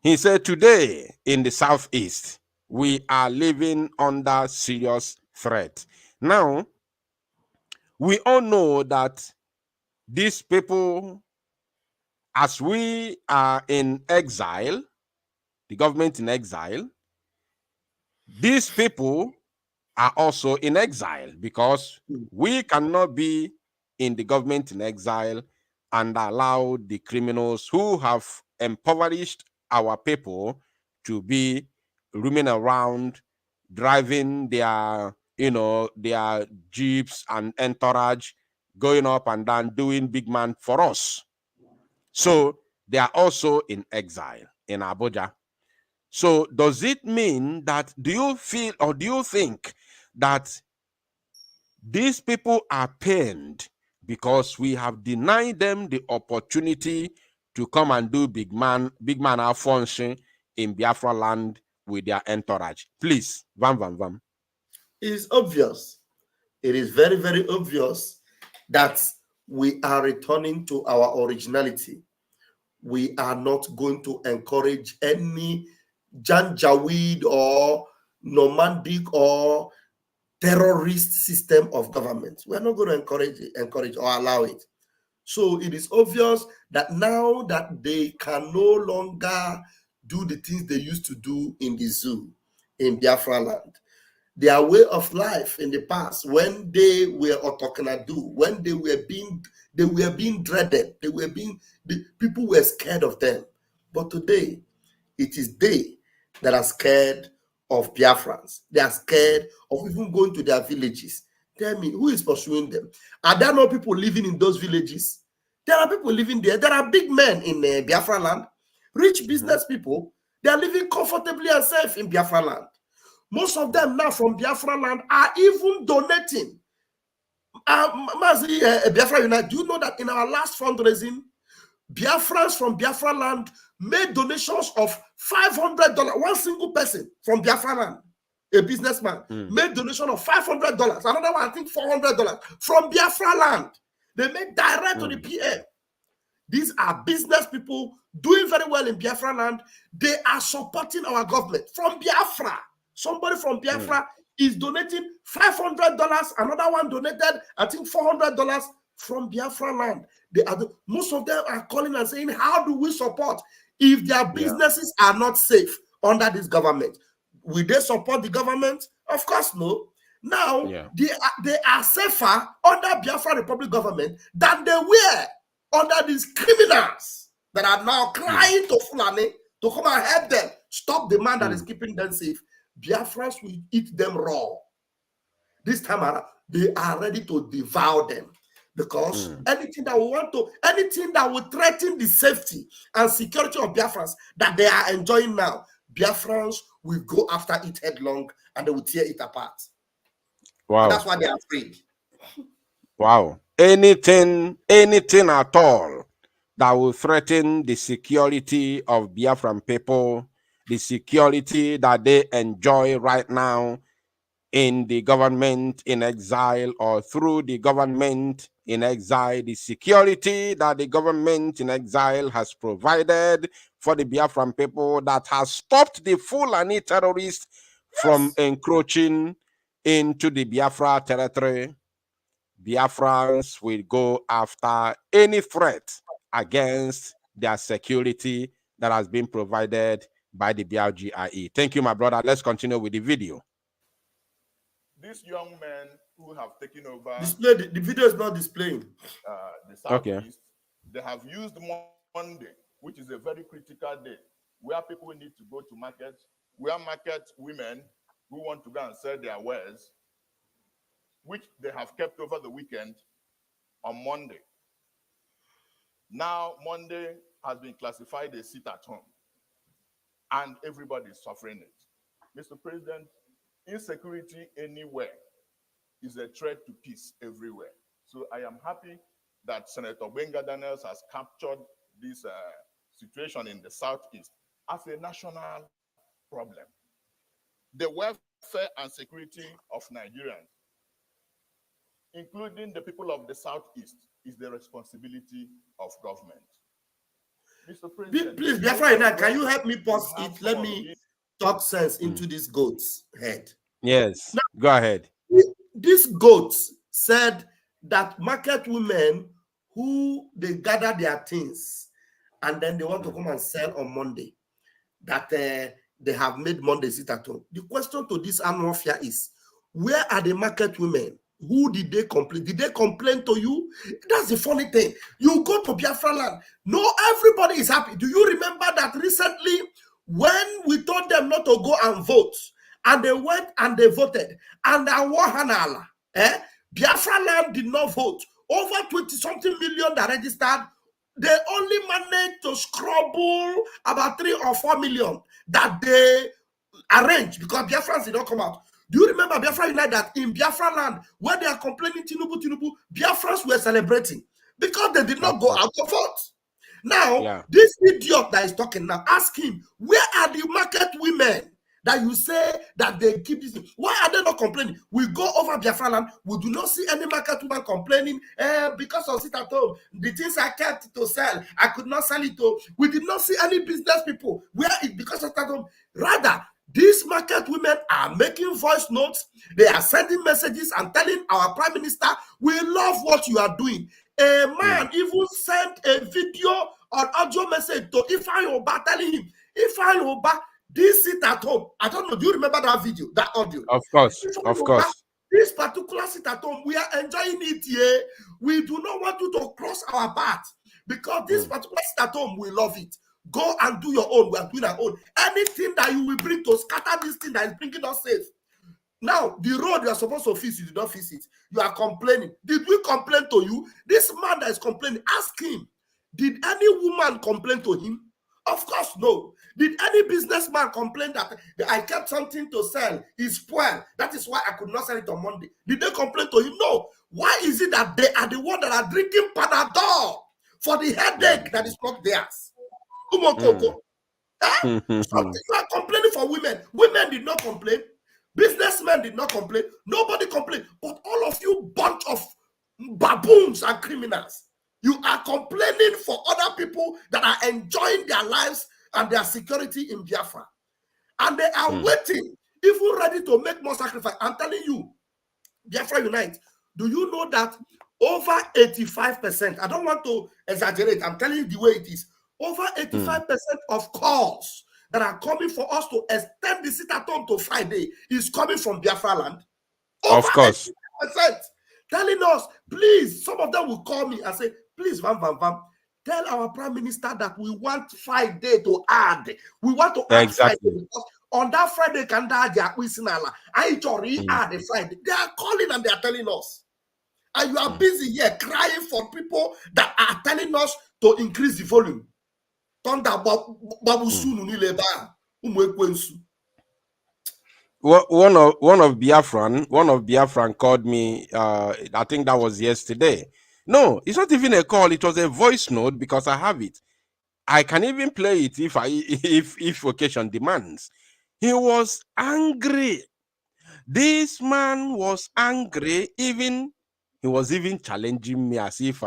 He said, today in the Southeast, we are living under serious threat. Now, we all know that these people, as we are in exile, the government in exile, these people are also in exile because we cannot be in the government in exile and allow the criminals who have impoverished our people to be roaming around, driving their, their jeeps and entourage, going up and down, doing big man for us. So they are also in exile in Abuja. So does it mean that, do you feel or do you think that these people are pained because we have denied them the opportunity to come and do big man function in Biafra land with their entourage? Please, Vam Vam Vam. It is obvious. It is very, very obvious that we are returning to our originality. We are not going to encourage any Janjaweed or nomadic or terrorist system of government. We are not going to encourage or allow it. So it is obvious that now that they can no longer do the things they used to do in the zoo in Biafra land, their way of life in the past, when they were Otokanadu, when they were being dreaded, the people were scared of them. But today, it is they that are scared of Biafrans. They are scared of even going to their villages. Tell me, who is pursuing them? Are there no people living in those villages? There are people living there. There are big men in Biafra land, rich business people. They are living comfortably and safe in Biafra land. Most of them now from Biafra land are even donating. Biafra United, do you know that in our last fundraising, Biafrans from Biafra land made donations of $500. One single person from Biafra land, a businessman, made donation of $500. Another one, I think $400 from Biafra land. They made direct to the PM. These are business people doing very well in Biafra land. They are supporting our government from Biafra. Somebody from Biafra is donating $500. Another one donated, I think, $400 from Biafra land. Most of them are calling and saying, how do we support if their businesses are not safe under this government? Will they support the government? Of course, no. Now, they are safer under Biafra Republic government than they were under these criminals that are now crying to Fulani to come and help them stop the man that is keeping them safe. Biafrans will eat them raw. This time around, they are ready to devour them. Because anything that will threaten the safety and security of Biafrans that they are enjoying now, Biafrans will go after it headlong and they will tear it apart. Wow. And that's why they are afraid. Wow. Anything at all that will threaten the security of Biafran people, the security that they enjoy right now in the government in exile or through the government in exile, the security that the government in exile has provided for the Biafran people, that has stopped the Fulani terrorists from encroaching into the Biafra territory. Biafrans will go after any threat against their security that has been provided by the BRGIE. Thank you, my brother. Let's continue with the video. These young men who have taken over the video is not displaying. The Southeast, they have used Monday, which is a very critical day, where people need to go to market, where market women who want to go and sell their wares, which they have kept over the weekend, on Monday. Now, Monday has been classified as sit at home, and everybody is suffering it. Mr. President, insecurity anywhere is a threat to peace everywhere. So I am happy that Senator Benga Daniels has captured this situation in the Southeast as a national problem. The welfare and security of Nigerians, including the people of the Southeast, is the responsibility of government. Mr. President, please, Biafra, can you help me pause it? Let me talk sense into this goat's head. Yes, now, go ahead. This goat said that market women who they gather their things and then they want to come and sell on Monday, that they have made Monday sit at home. The question to this N1ger is, where are the market women? Who did they complain? Did they complain to you? That's the funny thing. You go to Biafra land. No, everybody is happy. Do you remember that recently when we told them not to go and vote, and they went and they voted, and Biafra land did not vote. Over 20-something million that registered, they only managed to scrabble about 3 or 4 million that they arranged because Biafrans did not come out. Do you remember Biafra United that in Biafra land, where they are complaining Tinubu, Biafrans were celebrating because they did not go out to vote. Now, this idiot that is talking now, ask him, where are the market women that you say that they keep this? Why are they not complaining? We go over Biafra land, we do not see any market woman complaining because of sit at home. The things I kept to sell, I could not sell it to. We did not see any business people where it because of sit at home. Rather, these market women are making voice notes. They are sending messages and telling our prime minister, we love what you are doing. A man even sent a video or audio message to Ifeanyi Oba telling him, Ifeanyi Oba, this sit at home. I don't know. Do you remember that video, that audio? Of course, of course. This particular sit at home, we are enjoying it here. We do not want you to cross our path because this particular sit at home, we love it. Go and do your own. We are doing our own. Anything that you will bring to scatter this thing that is bringing us safe. Now, the road you are supposed to fix, you did not fix it. You are complaining. Did we complain to you? This man that is complaining, ask him. Did any woman complain to him? Of course, no. Did any businessman complain that I kept something to sell? It's spoiled. That is why I could not sell it on Monday. Did they complain to him? No. Why is it that they are the ones that are drinking Panadol for the headache that is not theirs? You are complaining for women. Women did not complain. Businessmen did not complain. Nobody complained. But all of you bunch of baboons and criminals, you are complaining for other people that are enjoying their lives and their security in Biafra. And they are waiting, even ready to make more sacrifice. I'm telling you, Biafra Unite, do you know that over 85%, I don't want to exaggerate, I'm telling you the way it is, over 85% of calls that are coming for us to extend the sit at home to Friday is coming from Biafra land. Over of course. 85%. Telling us, please, some of them will call me and say, please, tell our prime minister that we want Friday to add. We want to add Friday because On that Friday, can I add the Friday. They are calling and they are telling us. And you are busy here crying for people that are telling us to increase the volume. One of Biafran called me. I think that was yesterday. No, it's not even a call. It was a voice note because I have it. I can even play it if occasion demands. He was angry. This man was angry. He was even challenging me as if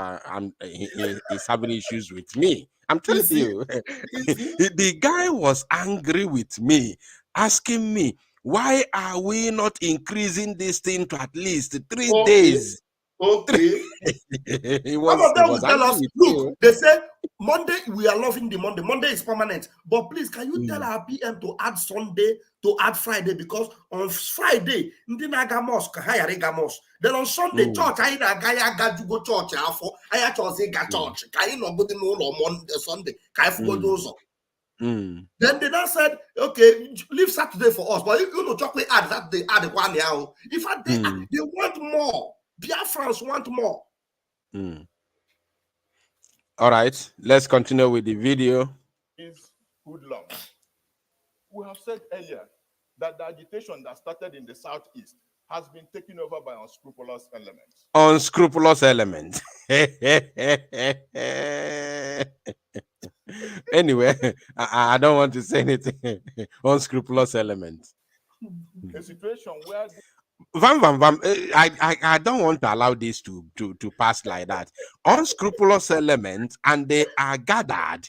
he's having issues with me. I'm telling you, the guy was angry with me, asking me, why are we not increasing this thing to at least 3 days? Okay. he Some of them will was tell angry us, with look, me. they say Monday, we are loving the Monday. Monday is permanent. But please, can you tell our PM to add Sunday, to add Friday? Because on Friday, then on Sunday, church, I go church. I church. Can you not go to Monday, Sunday? Then they now said, okay, leave Saturday for us. But if you know, chocolate add that they add one now. In fact, they want more. Biafrans want more. All right, let's continue with the video. Is hoodlum. We have said earlier that the agitation that started in the southeast has been taken over by unscrupulous elements. Unscrupulous elements. Anyway, I don't want to say anything. Unscrupulous elements. A situation where I don't want to allow this to pass like that. Unscrupulous elements, and they are gathered.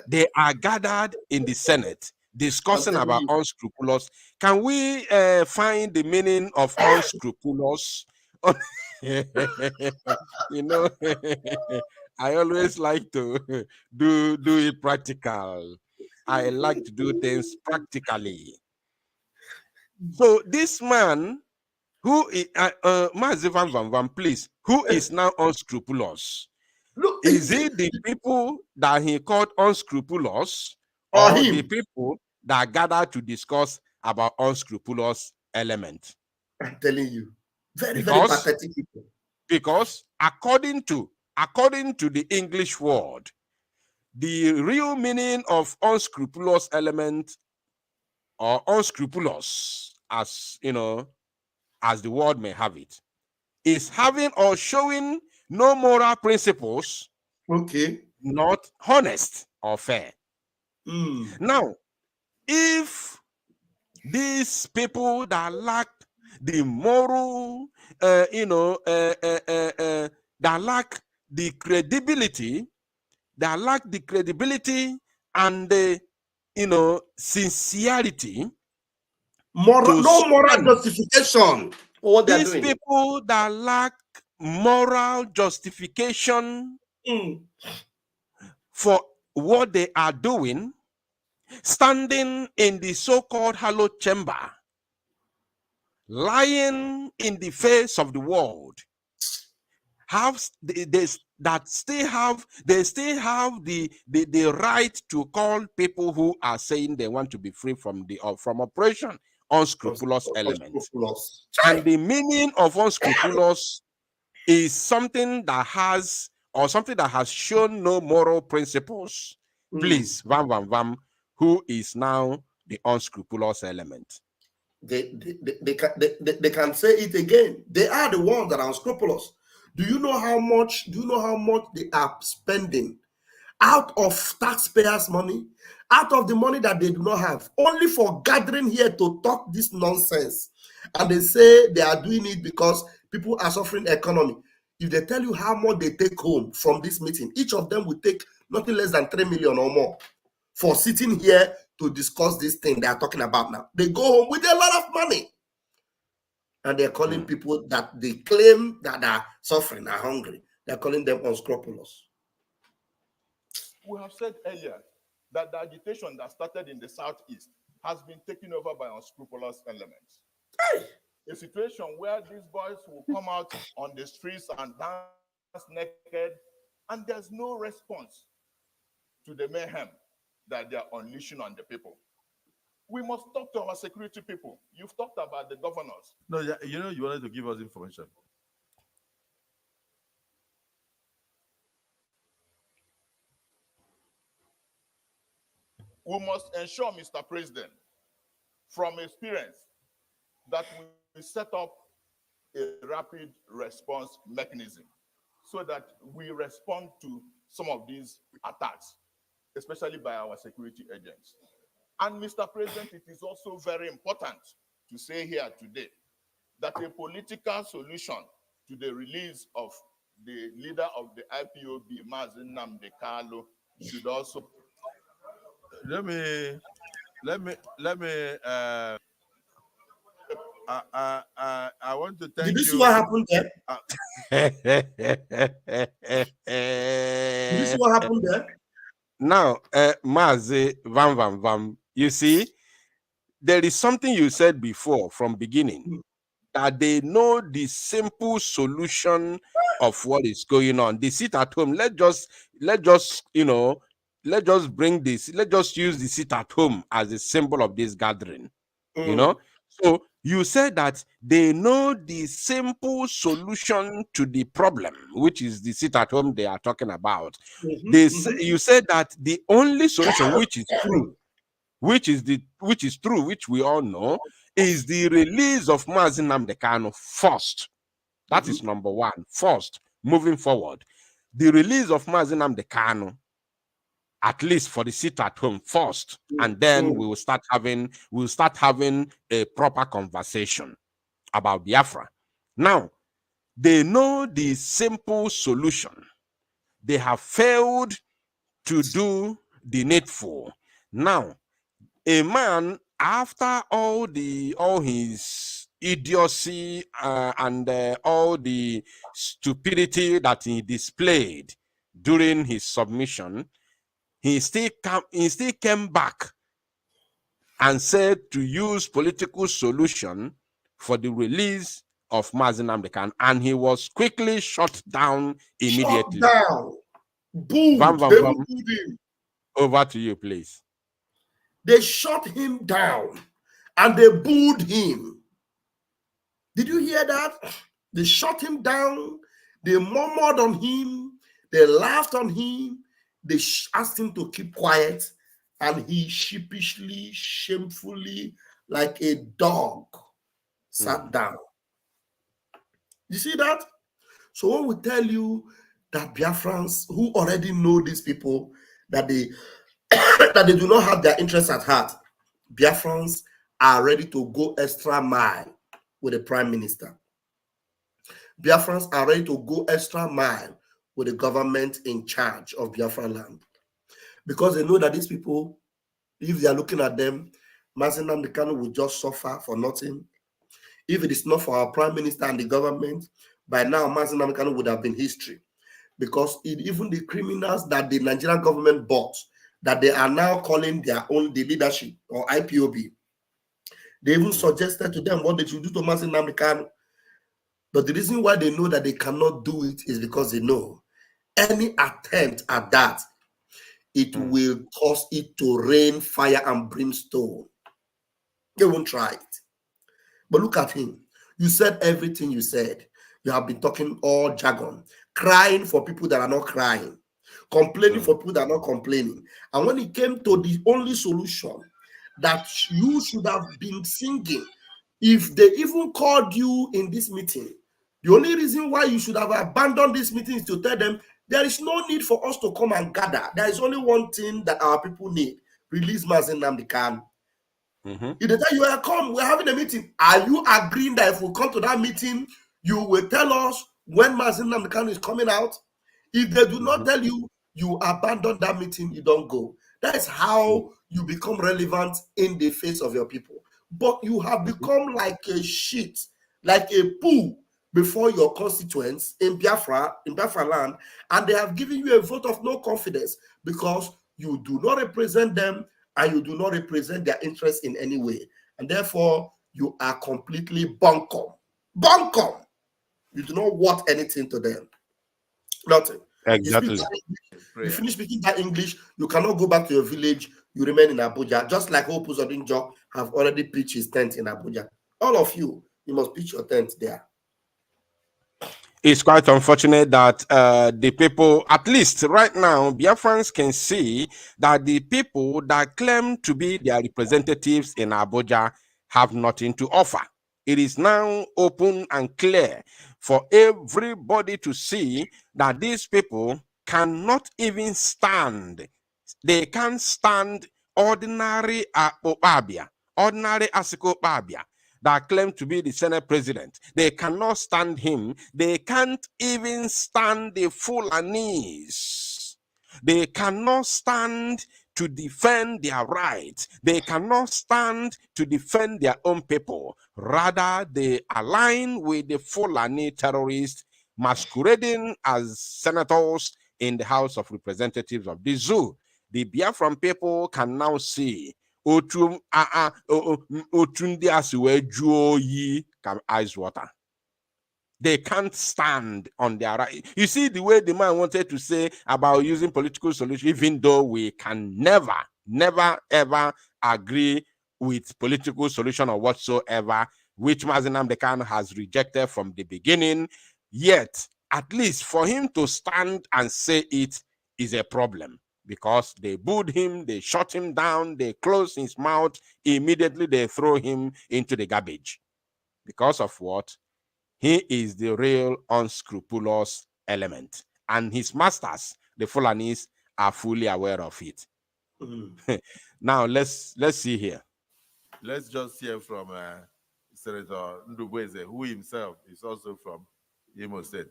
They are gathered in the Senate discussing about unscrupulous. Can we find the meaning of unscrupulous? You know, I always like to do it practical. I like to do things practically. So this man, who is Mazivan Van Van, please, who is now unscrupulous? Look, is it the people that he called unscrupulous, or the people that gathered to discuss about unscrupulous element? I'm telling you, very pathetic people. Because according to the English word, the real meaning of unscrupulous element, or unscrupulous, as you know, as the word may have it, is having or showing no moral principles, not honest or fair. Now, if these people that lack the moral, that lack the credibility, and the, sincerity, no moral justification for what they're doing. These people that lack moral justification for what they are doing, standing in the so-called hallowed chamber, lying in the face of the world, they still have the right to call people who are saying they want to be free from oppression unscrupulous elements. And the meaning of unscrupulous is something that has shown no moral principles. Please, Vam, who is now the unscrupulous element? They can say it again. They are the ones that are unscrupulous. Do you know how much they are spending out of taxpayers' money, out of the money that they do not have, only for gathering here to talk this nonsense? And they say they are doing it because people are suffering economy. If they tell you how much they take home from this meeting, each of them will take nothing less than 3 million or more for sitting here to discuss this thing they are talking about now. They go home with a lot of money. And they're calling people that they claim that are suffering, are hungry. They're calling them unscrupulous. We have said earlier that the agitation that started in the southeast has been taken over by unscrupulous elements. A situation where these boys will come out on the streets and dance naked, and there's no response to the mayhem that they are unleashing on the people. We must talk to our security people. You've talked about the governors. No, yeah, you know, you wanted to give us information. We must ensure, Mr. President, from experience, that we set up a rapid response mechanism so that we respond to some of these attacks, especially by our security agents. And Mr. President, it is also very important to say here today that a political solution to the release of the leader of the IPOB, Mazi Nnamdi Kanu, should also. Let me. I want to thank you. Did you see what happened there? Did you see what happened there? Now, Mazi Vam, you see, there is something you said before from beginning, that they know the simple solution of what is going on. They sit at home. Let's just bring this. Let's just use the sit at home as a symbol of this gathering. You know, so you said that they know the simple solution to the problem, which is the sit at home they are talking about. You said that the only solution, which is true, which we all know, is the release of Mazi Nnamdi Kanu first. That is number one. First, moving forward, the release of Mazi Nnamdi Kanu, at least for the sit at home first, and then we will start having a proper conversation about Biafra. Now, they know the simple solution. They have failed to do the needful. Now, a man, after all his idiocy and all the stupidity that he displayed during his submission, he still came back and said to use political solution for the release of Mazi Nnamdi Kanu, and he was quickly shut down immediately. Shut down. Booed. They booed him. Over to you, please. They shut him down and they booed him. Did you hear that? They shut him down. They murmured on him. They laughed on him. They asked him to keep quiet, and he sheepishly, shamefully, like a dog, sat down. You see that? So when we tell you that Biafrans who already know these people, that they that they do not have their interests at heart, Biafrans are ready to go extra mile with the Prime Minister. Biafrans are ready to go extra mile with the government in charge of Biafra land, because they know that these people, if they are looking at them, Mazi Nnamdi Kanu will just suffer for nothing. If it is not for our Prime Minister and the government, by now Mazi Nnamdi Kanu would have been history, because even the criminals that the Nigerian government bought, that they are now calling their own the leadership or IPOB, they even suggested to them what they should do to Mazi Nnamdi Kanu. But the reason why they know that they cannot do it is because they know any attempt at that, it will cause it to rain fire and brimstone. They won't try it. But look at him. You said everything you said. You have been talking all jargon, crying for people that are not crying, complaining for people that are not complaining. And when it came to the only solution that you should have been singing, if they even called you in this meeting, the only reason why you should have abandoned this meeting is to tell them there is no need for us to come and gather. There is only one thing that our people need: release Mazi Nnamdi Kanu. If they tell you, come, we're having a meeting, are you agreeing that if we come to that meeting, you will tell us when Mazi Nnamdi Kanu is coming out? If they do not tell you, you abandon that meeting, you don't go. That is how you become relevant in the face of your people. But you have become like a shit, like a poo before your constituents in Biafra land, and they have given you a vote of no confidence because you do not represent them and you do not represent their interests in any way. And therefore, you are completely bunkum. Bunkum! You do not want anything to them. Nothing. Exactly. You finish speaking that English, you cannot go back to your village. you remain in Abuja, just like Hope Uzodinjo have already pitched his tent in Abuja. All of you, you must pitch your tent there. It's quite unfortunate that the people, at least right now, Biafrans can see that the people that claim to be their representatives in Abuja have nothing to offer. It is now open and clear for everybody to see that these people cannot even stand. They can't stand ordinary Obabia, ordinary Asiko Obabia, that claim to be the Senate president. They cannot stand him. They can't even stand the Fulanese. They cannot stand to defend their rights. They cannot stand to defend their own people. Rather, they align with the Fulani terrorists masquerading as senators in the House of Representatives of the zoo. The Biafran people can now see ice water. They can't stand on their right. You see the way the man wanted to say about using political solution, even though we can never, ever agree with political solution or whatsoever, which Mazinam Dekan has rejected from the beginning. Yet, at least for him to stand and say it is a problem, because they booed him, they shut him down, they closed his mouth, immediately they throw him into the garbage. Because of what? He is the real unscrupulous element. And his masters, the Fulanis, are fully aware of it. Now, let's see here. Let's just hear from Senator Ndubweze, who himself is also from Imo State.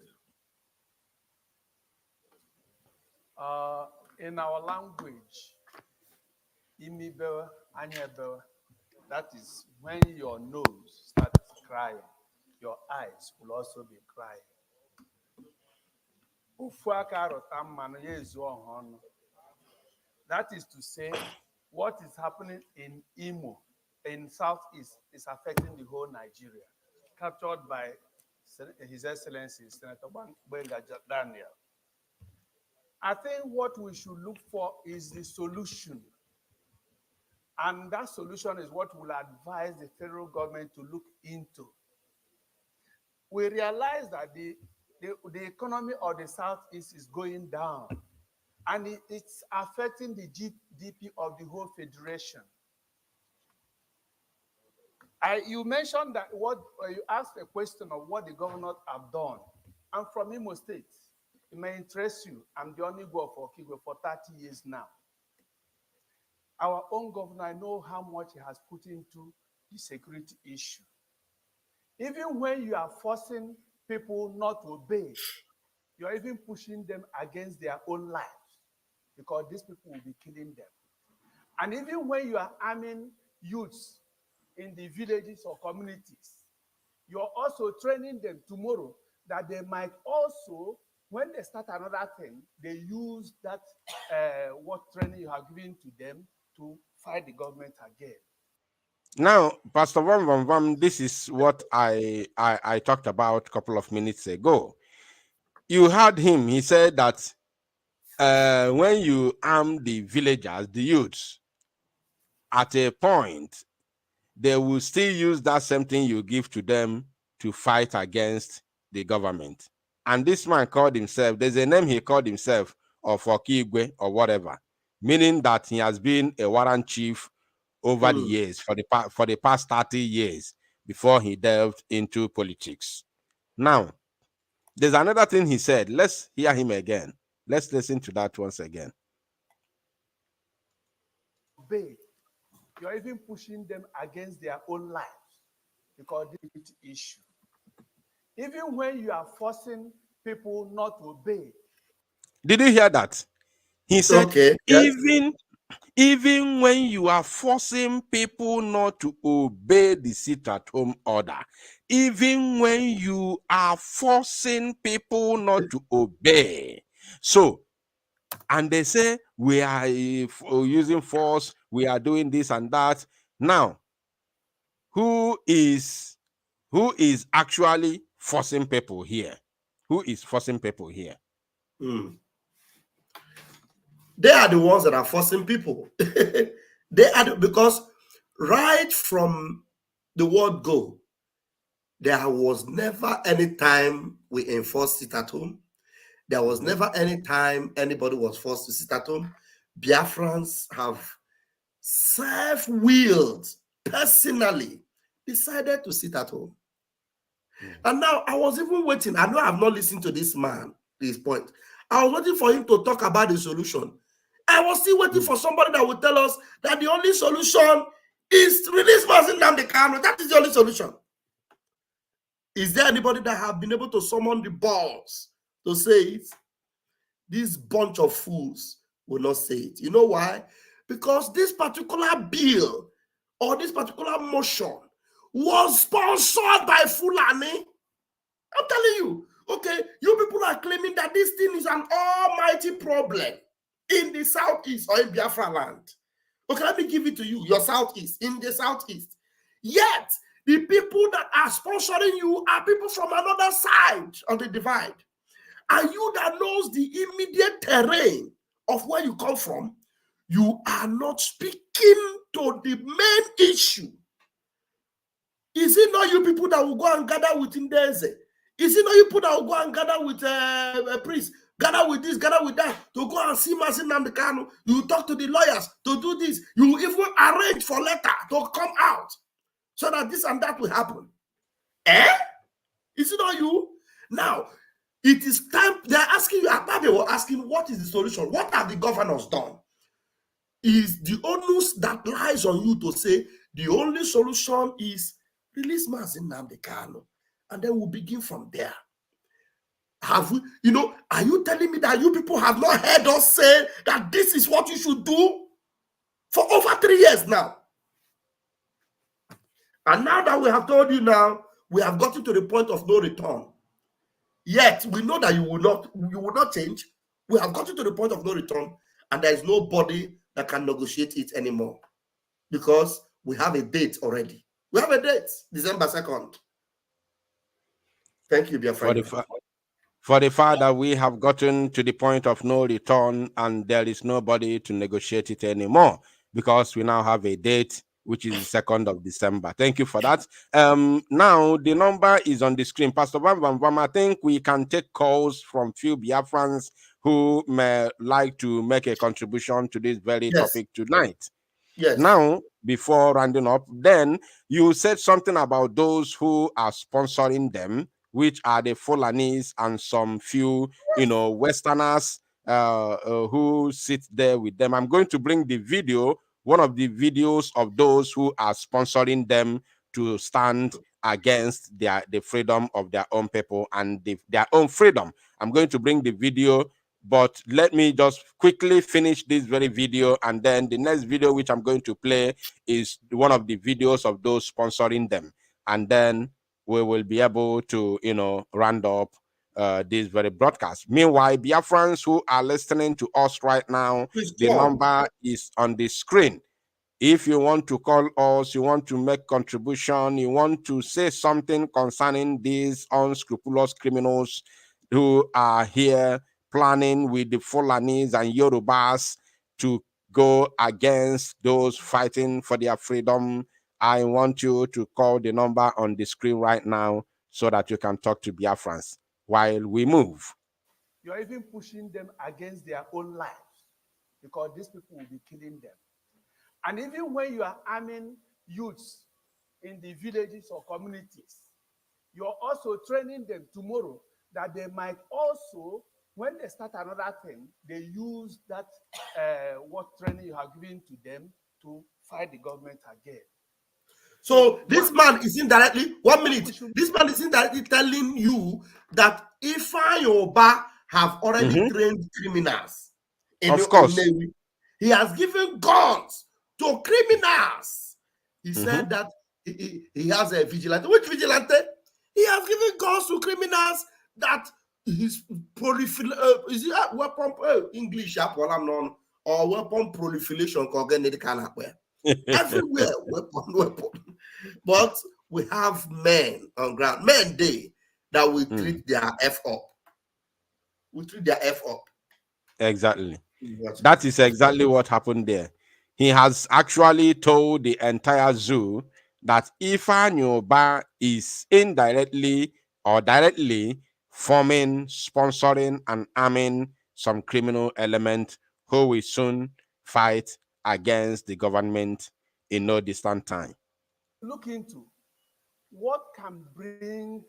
In our language, imibewe, anyebewe, that is when your nose starts crying, your eyes will also be crying. That is to say, what is happening in Imo, in Southeast, is affecting the whole Nigeria, captured by His Excellency Senator Benga Daniel. I think what we should look for is the solution. And that solution is what we'll advise the federal government to look into. We realize that the economy of the Southeast is going down, and it's affecting the GDP of the whole federation. You mentioned that you asked a question of what the governors have done. I'm from Imo State. It may interest you. I'm the only governor for Okigwe for 30 years now. Our own governor, I know how much he has put into the security issue. Even when you are forcing people not to obey, you're even pushing them against their own lives, because these people will be killing them. And even when you are arming youths in the villages or communities, you're also training them tomorrow that they might also, when they start another thing, they use that what training you have given to them to fight the government again. Now, Pastor Vam, this is what I talked about a couple of minutes ago. You heard him. He said that when you arm the villagers, the youths, at a point, they will still use that same thing you give to them to fight against the government. And this man called himself, there's a name he called himself, of Okigwe or whatever, meaning that he has been a warrant chief over the years, for the past 30 years, before he delved into politics. Now, there's another thing he said. Let's hear him again. Let's listen to that once again. You're even pushing them against their own lives, because this is the issue. Even when you are forcing people not to obey. Did you hear that? He said, okay, yes. Even when you are forcing people not to obey the sit-at-home order, even when you are forcing people not to obey. So, and they say, we are using force, we are doing this and that. Now, who is actually forcing people here? Who is forcing people here? They are the ones that are forcing people. They are because right from the word go, there was never any time we enforced it at home. There was never any time anybody was forced to sit at home. Biafrans have self-willed, personally decided to sit at home. And now I was even waiting. I know I have not listened to this man, this point. I was waiting for him to talk about the solution. I was still waiting for somebody that would tell us that the only solution is to release Mazi Nnamdi Kanu. That is the only solution. Is there anybody that have been able to summon the balls to say it? This bunch of fools will not say it. You know why? Because this particular bill or this particular motion was sponsored by Fulani. I'm telling you, okay, you people are claiming that this thing is an almighty problem in the southeast or in Biafra land. Okay, let me give it to you, your southeast, in the southeast. Yet, the people that are sponsoring you are people from another side of the divide. And you that knows the immediate terrain of where you come from, you are not speaking to the main issue. Is it not you people that will go and gather with Ndeze? Is it not you people that will go and gather with a priest? Gather with this, gather with that, to go and see Mazi Nnamdi Kanu. You talk to the lawyers to do this. You even arrange for letter to come out so that this and that will happen. Is it not you? Now, it is time. They're asking you, they were asking, what is the solution? What have the governors done? Is the onus that lies on you to say the only solution is release Mazi Nnamdi Kanu, and then we'll begin from there. Have we, are you telling me that you people have not heard us say that this is what you should do for over 3 years now? And now that we have told you now, we have gotten to the point of no return. Yet we know that you will not change. We have gotten to the point of no return, and there is nobody that can negotiate it anymore because we have a date already. We have a date, December 2nd. Thank you, Biafra. For the fact that we have gotten to the point of no return and there is nobody to negotiate it anymore because we now have a date, which is the 2nd of December. Thank you for that. Now, the number is on the screen. Pastor Vam, I think we can take calls from few Biafrans who may like to make a contribution to this very topic tonight. Yes. Now, before rounding up, then you said something about those who are sponsoring them, which are the Fulanis and some few, Westerners who sit there with them. I'm going to bring the video, one of the videos of those who are sponsoring them to stand against the freedom of their own people and their own freedom. I'm going to bring the video, but let me just quickly finish this very video, and then the next video which I'm going to play is one of the videos of those sponsoring them, and then we will be able to, round up this very broadcast. Meanwhile, Biafrans who are listening to us right now, the number is on the screen. If you want to call us, you want to make contribution, you want to say something concerning these unscrupulous criminals who are here planning with the Fulanis and Yorubas to go against those fighting for their freedom, I want you to call the number on the screen right now so that you can talk to Biafrans while we move. You're even pushing them against their own lives because these people will be killing them. And even when you are arming youths in the villages or communities, you're also training them tomorrow that they might also, when they start another thing, they use that what training you have given to them to fight the government again. So this man is indirectly, 1 minute, this man is indirectly telling you that Ifeanyi Oba have already trained criminals. Of course. He has given guns to criminals. He said that he has a vigilante. Which vigilante? He has given guns to criminals that his is it weapon English or weapon proliferation everywhere weapon. But we have men on ground, men that will treat their F up. We treat their F up. Exactly. That is exactly what happened there. He has actually told the entire zoo that Ifeanyi is indirectly or directly forming, sponsoring, and arming some criminal element who will soon fight against the government in no distant time. Look into what can bring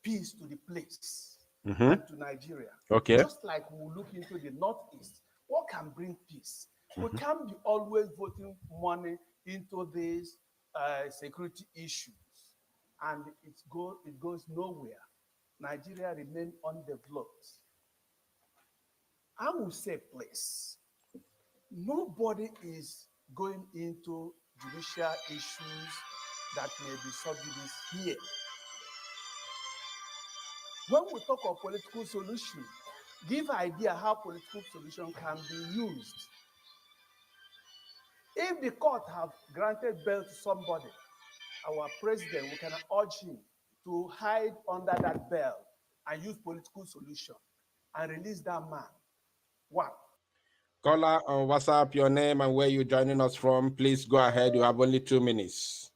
peace to the place and to Nigeria. Okay. Just like we look into the Northeast, what can bring peace? We can't be always voting money into these security issues, and it goes nowhere. Nigeria remains undeveloped. I will say, please, nobody is going into judicial issues that may be subjudice here. When we talk of political solution, give idea how political solution can be used. If the court have granted bail to somebody, our president, we can urge him to hide under that bail and use political solution and release that man. One. Caller on WhatsApp, your name and where you're joining us from. Please go ahead. You have only 2 minutes.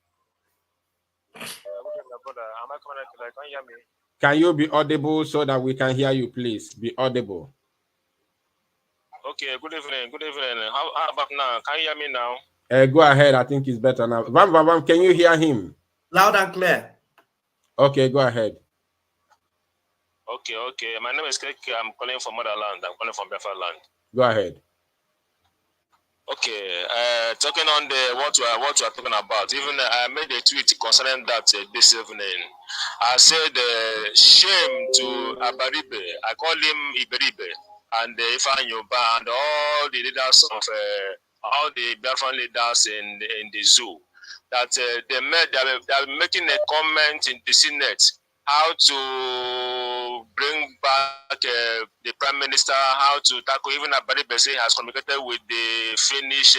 Can you be audible so that we can hear you, please? Be audible. Okay, good evening. Good evening. How about now? Can you hear me now? Go ahead. I think it's better now. Vam, can you hear him? Loud and clear. Okay, go ahead. Okay. My name is Keke. I'm calling from Motherland. I'm calling from Biafra land. Go ahead. Okay, talking on the what we are talking about. Even I made a tweet concerning that this evening. I said shame to Abaribe. I call him Iberibe and Ifeanyi and all the leaders of all the Biafran leaders in the zoo. That they are making a comment in the Senate how to bring back the Prime Minister, how to tackle, even Abaribe say has communicated with the Finnish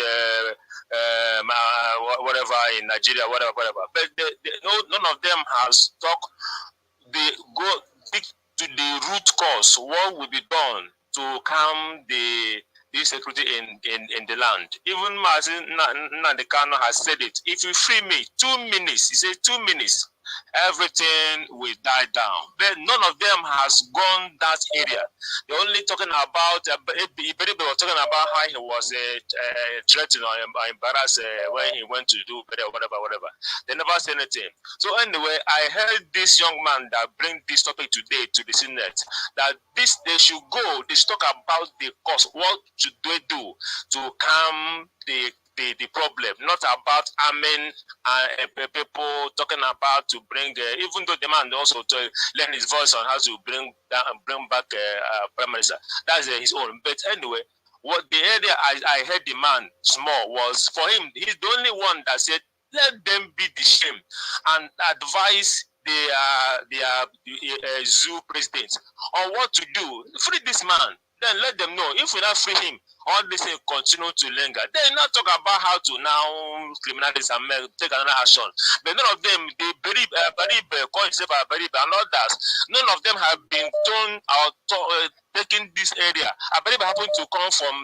whatever in Nigeria, whatever. But none of them has talked, go to the root cause, what will be done to calm the insecurity in the land. Even Mazin Nandekano has said it. If you free me, 2 minutes, he said 2 minutes, everything will die down. But none of them has gone that area. They're only talking about, Iberibe was talking about how he was threatened or embarrassed when he went to do whatever. They never said anything. So anyway, I heard this young man that bring this topic today to the Senate, that they should go, they should talk about the cause. What should they do to calm the problem, not about arming people, talking about to bring, even though the man also to lend his voice on how to bring back Prime Minister. That's his own. But anyway, what the area I heard the man small was for him, he's the only one that said, let them be the shame and advise the zoo president on what to do. Free this man. Then let them know if we not free him, all this thing continue to linger. They not talk about how to now criminalize and take another action. But none of them, they believe, call himself Baribe and others. None of them have been thrown out, taking this area. Baribe happened to come from,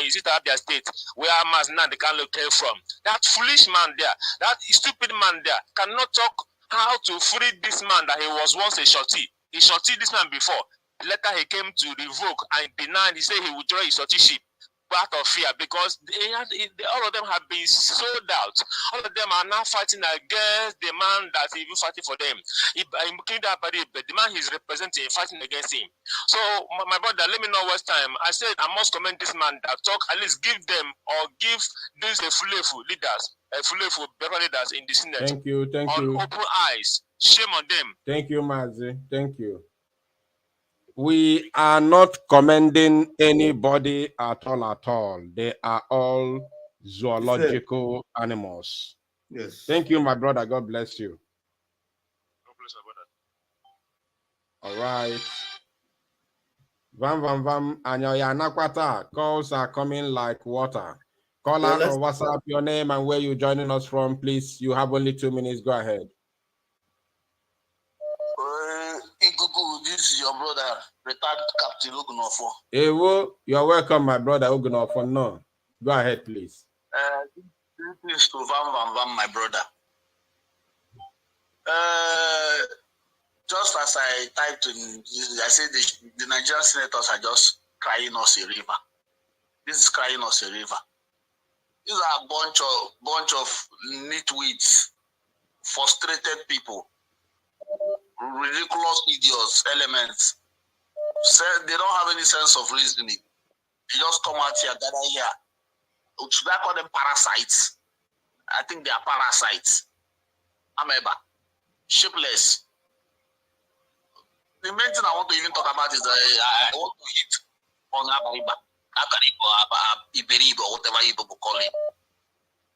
is it Abia State, where Mazna the can came from. That foolish man there, that stupid man there, cannot talk how to free this man that he was once a shorty. He shorty this man before. Later he came to revoke and deny. He said he would join his shortyship out of fear because all of them have been sold out. All of them are now fighting against the man that's even fighting for them. The man he's representing fighting against him. So my brother, let me know what's time. I said I must commend this man that talk, at least give them or give these full leaders, full leaders in the Senate. Thank you. Open eyes. Shame on them. Thank you, Mazi. Thank you. We are not commending anybody at all. They are all zoological animals. Yes. Thank you, my brother. God bless you. God bless my brother. All right. Vam. Anyoya nakwata. Calls are coming like water. Call out on WhatsApp your name and where you're joining us from, please. You have only 2 minutes. Go ahead. Ikuku, this is your brother. retired Captain Ogunofo. Ewo, you're welcome, my brother Ogunofo. No, go ahead, please. This to Vam, my brother. Just as I typed in, I said the Nigerian senators are just crying us a river. This is crying us a river. These are a bunch of nitwits, frustrated people, ridiculous idiots, elements. They don't have any sense of reasoning. They just come out here, gather here. Should I call them parasites? I think they are parasites. Ameba, shapeless. The main thing I want to even talk about is I want to hit on Abariba, Iberiba, or whatever you people call it.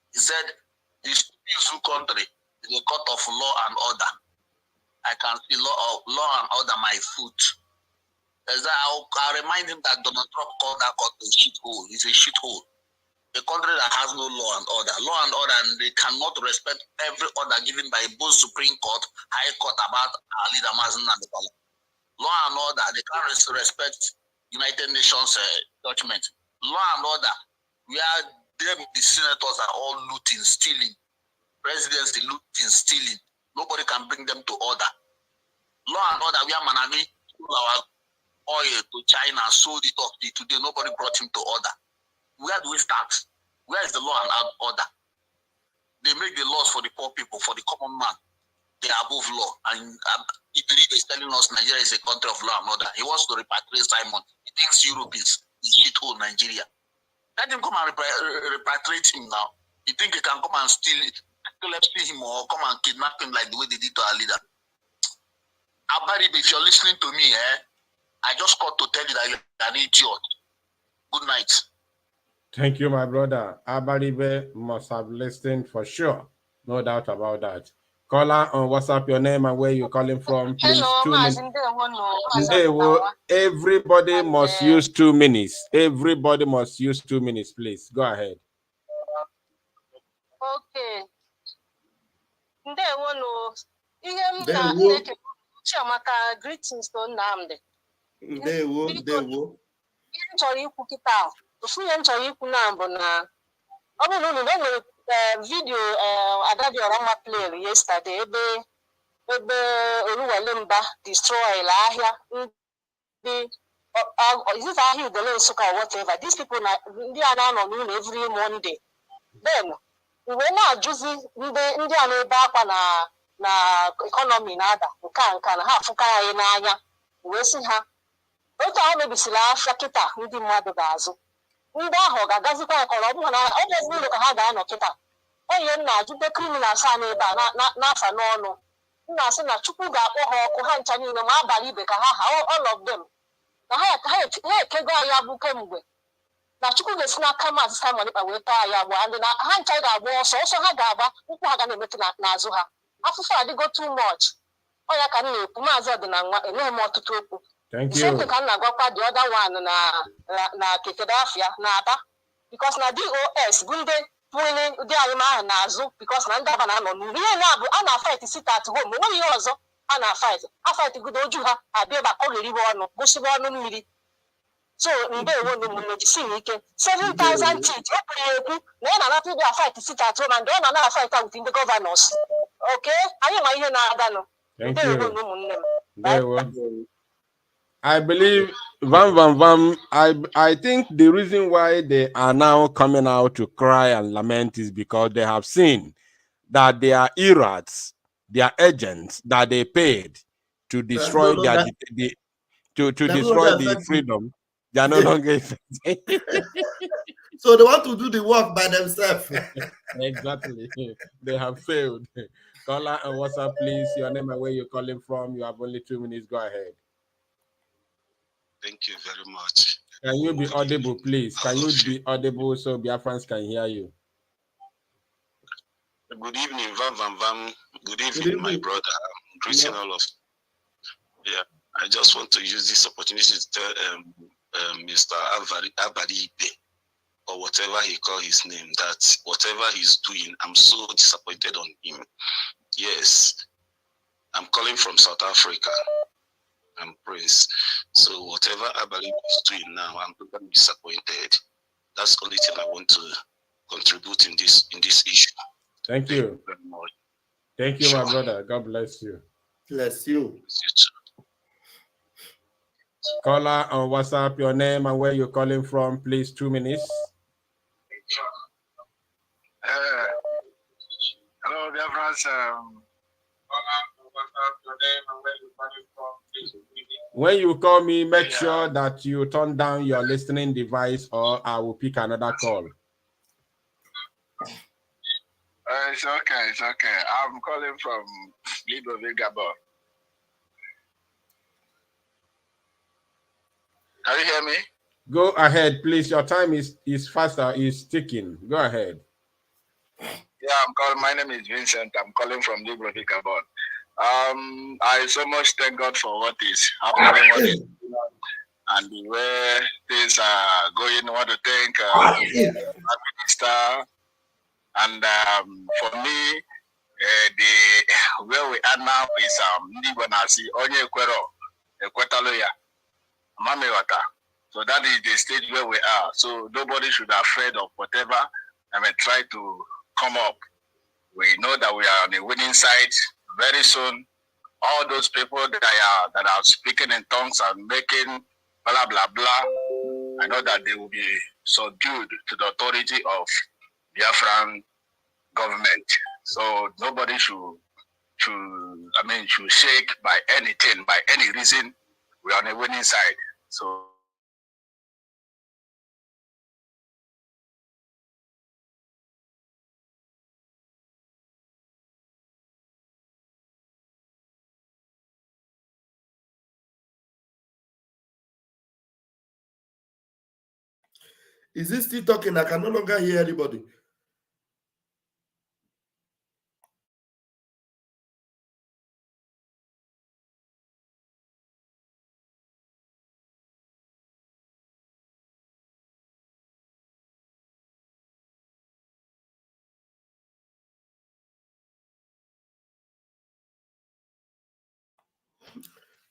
He said, this peaceful country is a court of law and order. I can see law and order my foot. I'll remind him that Donald Trump called that court a shithole. It's a shithole. A country that has no law and order. Law and order, and they cannot respect every order given by both Supreme Court, High Court about our leader Mazen and the color. Law and order, they can't respect United Nations judgment. Law and order, where the senators are all looting, stealing. Presidents, they looting, stealing. Nobody can bring them to order. Law and order, where Manami stole our oil to China, sold it off today. Nobody brought him to order. Where do we start? Where is the law and order? They make the laws for the poor people, for the common man. They are above law. And Iberibe is telling us Nigeria is a country of law and order. He wants to repatriate Simon. He thinks Europe is shithole Nigeria. Let him come and repatriate him now. You think he can come and steal him or come and kidnap him like the way they did to our leader? Abaribe, if you're listening to me, I just called to tell you that you're an idiot. Good night. Thank you, my brother. Abaribe must have listened for sure. No doubt about that. Caller on WhatsApp, your name and where you're calling from, please. Hello, everybody must use 2 minutes. Everybody must use 2 minutes, please. Go ahead. Okay. Greetings to Nnamdi. Video Agadi Orama played yesterday, Oluwalemba destroy Lahia. Is it Ahi the Suka or whatever? These people they are now on noon every Monday. Then we were not using the Indian back na economy nada. We can have Fuka in Aya. We see her. What I may be Silasha Kita, Nidi Madabazo. Ndị ahụ ga-agazikwa ya kọrọ ọbụghị na ọ bụzi ụlọ ka ha ga-anọ kịta onye nna ajụte kriminal sa n'ebe a n'afa n'ọnụ nna asị na Chukwu ga-akpọ ha ọkụ ha ncha niile ma abalị ibe ka ha all of them na ha ekego anyị agbụ kemgbe na Chukwu ga-esi n'aka Maazị Simon Ekpa wee taa ya agbụ ndị na ha ncha ga-agba ọsọ ha ga-agba ụkwụ ha ga na-emetụ n'azụ ha afụfụ adịgo too much ọ ya ka m na-ekwu Maazị Ọdịnanwa enweghị m ọtụtụ okwu. Something can go the other one na Kekedafia na Aba because na DOS Gunde winning the Alima Nazu because Nanda Banano na fight sit at home. No year also ana fight. I fight good ojuha abeba ogiri wono bushibo no miri. So nde wonu mu medicine ike 7,000 teeth opereku na na people fight sit at home and then na fight with the governors. Okay? Ayi ma ihe na ada no. Thank you. I believe I think the reason why they are now coming out to cry and lament is because they have seen that they are irats, they are agents that they paid to destroy destroy the freedom. They are no longer effective. So they want to do the work by themselves. Exactly. They have failed. Caller and WhatsApp, please. Your name and where you're calling from. You have only 2 minutes. Go ahead. Thank you very much. Can you be audible, please? Can you be audible so Biafrans can hear you? Good evening, Vam. Good evening, my brother. I'm greeting all of you. Yeah, I just want to use this opportunity to tell Mr. Abaribe, or whatever he call his name, that whatever he's doing, I'm so disappointed on him. Yes, I'm calling from South Africa. and Prince. So whatever Abalim is doing now, I'm totally disappointed. That's the only thing I want to contribute in this issue. Thank you very much. Thank you, my brother. God bless you. Bless you. You too. Caller on WhatsApp, your name and where you're calling from, please. 2 minutes. Hello, dear friends. When you call me, make sure that you turn down your listening device, or I will pick another call. It's okay. It's okay. I'm calling from Libreville, Gabon. Can you hear me? Go ahead, please. Your time is faster, is ticking. Go ahead. Yeah, I'm calling. My name is Vincent. I'm calling from Libreville, Gabon. I so much thank God for what is happening, and the way things are going. I want to thank the Minister, and for me, where we are now is Nibonasi Onye Kwero Ekwetaloya Mamewata. So that is the stage where we are. So nobody should be afraid of whatever. I mean, try to come up. We know that we are on the winning side. Very soon, all those people that are speaking in tongues and making blah blah blah, I know that they will be subdued to the authority of Biafran government. So nobody should shake by anything, by any reason. We are on the winning side. So Is he still talking? I can no longer hear anybody.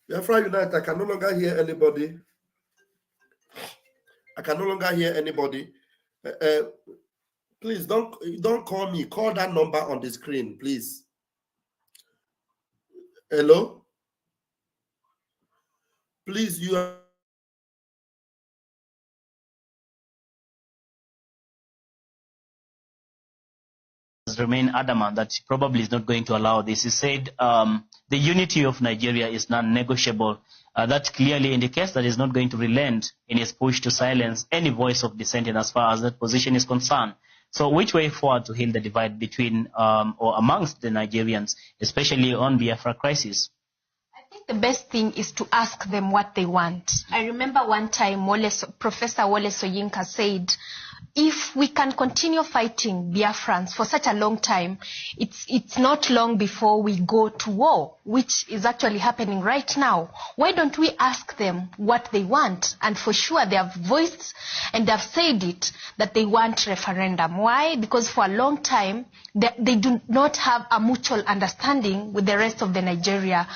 Biafra Unite, I can no longer hear anybody. I can no longer hear anybody. Please don't call me. Call that number on the screen, please. Hello? Please, you are. Remain adamant that he probably is not going to allow this. He said the unity of Nigeria is non-negotiable. That clearly indicates that he's not going to relent in his push to silence any voice of dissenting as far as that position is concerned. So which way forward to heal the divide between or amongst the Nigerians, especially on Biafra crisis? I think the best thing is to ask them what they want. I remember one time Professor Wole Soyinka said, if we can continue fighting Biafrans for such a long time, it's not long before we go to war, which is actually happening right now. Why don't we ask them what they want? And for sure they have voiced and they have said it, that they want referendum. Why? Because for a long time, they do not have a mutual understanding with the rest of the Nigeria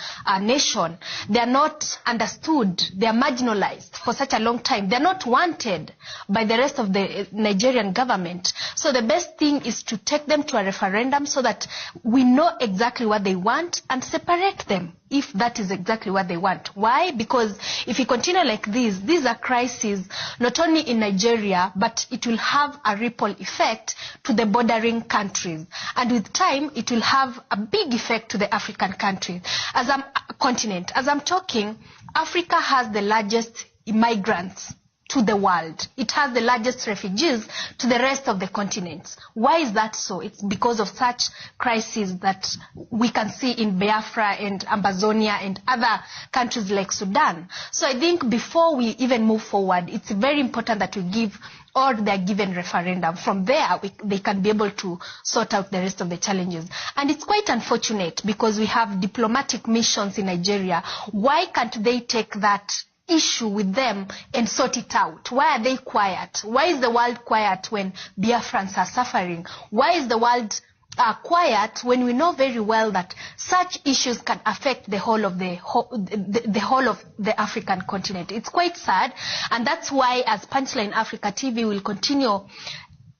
nation. They are not understood. They are marginalized for such a long time. They are not wanted by the rest of the Nigerian government. So the best thing is to take them to a referendum so that we know exactly what they want and separate them if that is exactly what they want. Why? Because if we continue like this, these are crises not only in Nigeria, but it will have a ripple effect to the bordering countries. And with time, it will have a big effect to the African countries. As I'm talking, Africa has the largest immigrants to the world. It has the largest refugees to the rest of the continents. Why is that so? It's because of such crises that we can see in Biafra and Amazonia and other countries like Sudan. So I think before we even move forward, it's very important that we give or they're given referendum. From there, they can be able to sort out the rest of the challenges. And it's quite unfortunate because we have diplomatic missions in Nigeria. Why can't they take that issue with them and sort it out? Why are they quiet? Why is the world quiet when Biafrans are suffering? Why is the world quiet when we know very well that such issues can affect the whole of the whole of the African continent. It's quite sad, and that's why as Punchline Africa TV will continue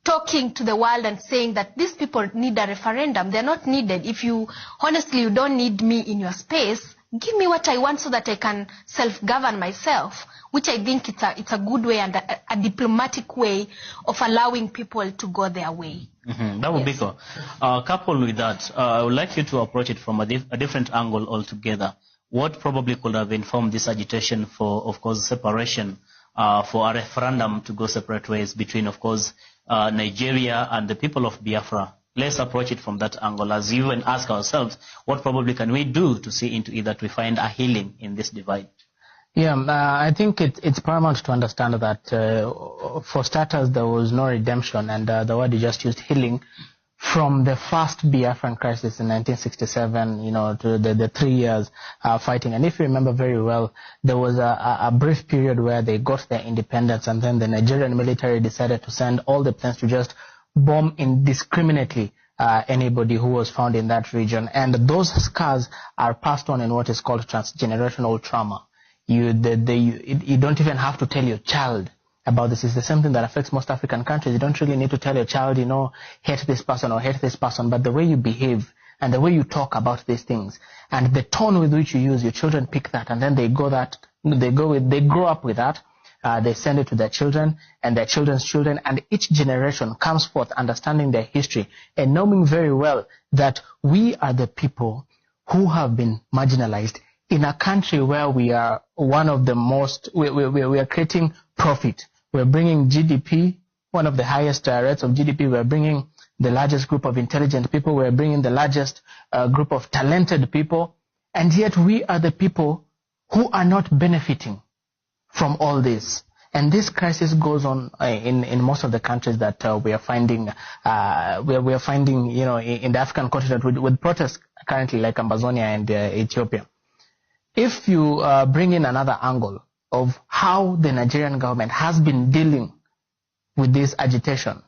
talking to the world and saying that these people need a referendum. They're not needed. If you honestly you don't need me in your space, give me what I want so that I can self-govern myself, which I think it's a good way and a diplomatic way of allowing people to go their way. That would be cool. Coupled with that, I would like you to approach it from a different angle altogether. What probably could have informed this agitation for, of course, separation, for a referendum to go separate ways between, of course, Nigeria and the people of Biafra? Let's approach it from that angle, as you and ask ourselves, what probably can we do to see into it that we find a healing in this divide? Yeah, I think it's paramount to understand that for starters, there was no redemption, and the word you just used, healing, from the first Biafran crisis in 1967, to the 3 years fighting. And if you remember very well, there was a brief period where they got their independence, and then the Nigerian military decided to send all the planes to just bomb indiscriminately anybody who was found in that region. And those scars are passed on in what is called transgenerational trauma. You don't even have to tell your child about this. It's the same thing that affects most African countries. You don't really need to tell your child, hate this person or hate this person, but the way you behave and the way you talk about these things and the tone with which you use, your children pick that, and then they grow up with that. They send it to their children and their children's children, and each generation comes forth understanding their history and knowing very well that we are the people who have been marginalized in a country where we are one of the most, we are creating profit. We're bringing GDP, one of the highest rates of GDP. We're bringing the largest group of intelligent people. We're bringing the largest group of talented people. And yet we are the people who are not benefiting from all this. And this crisis goes on in most of the countries that we are finding, in the African continent with protests currently like Amazonia and Ethiopia. If you bring in another angle of how the Nigerian government has been dealing with this agitation,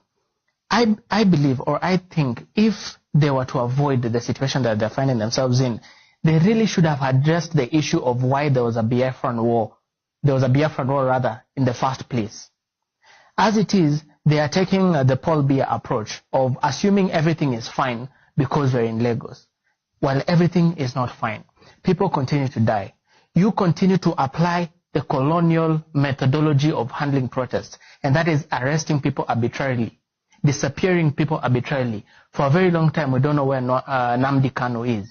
I believe, or I think, if they were to avoid the situation that they're finding themselves in, they really should have addressed the issue of why there was a Biafran war. There was a Biafran war, rather, in the first place. As it is, they are taking the Paul Biya approach of assuming everything is fine because we're in Lagos, while everything is not fine. People continue to die. You continue to apply the colonial methodology of handling protests, and that is arresting people arbitrarily, disappearing people arbitrarily. For a very long time, we don't know where Nnamdi Kanu is.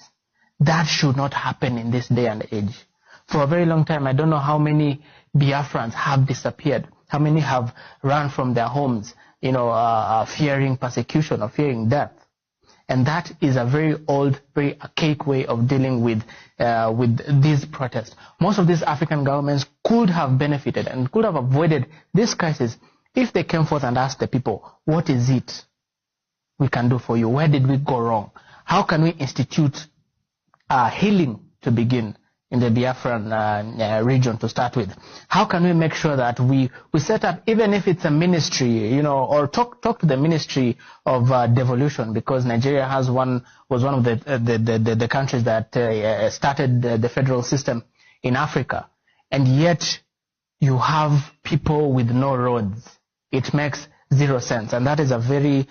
That should not happen in this day and age. For a very long time, I don't know how many Biafrans have disappeared, how many have run from their homes, fearing persecution or fearing death. And that is a very old, very archaic way of dealing with these protests. Most of these African governments could have benefited and could have avoided this crisis if they came forth and asked the people, what is it we can do for you? Where did we go wrong? How can we institute healing to begin in the Biafran region to start with? How can we make sure that we set up, even if it's a ministry, or talk to the Ministry of Devolution, because Nigeria was one of the countries that started the federal system in Africa, and yet you have people with no roads. It makes zero sense, and that is a very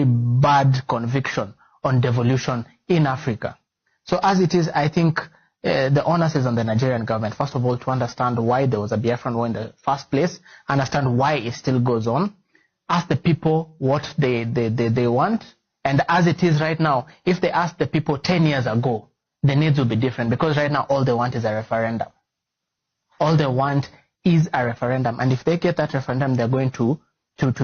bad conviction on devolution in Africa. So as it is, I think the onus is on the Nigerian government, first of all, to understand why there was a Biafran war in the first place, understand why it still goes on, ask the people what they want, and as it is right now, if they asked the people 10 years ago, the needs will be different, because right now all they want is a referendum. All they want is a referendum, and if they get that referendum, they're going to get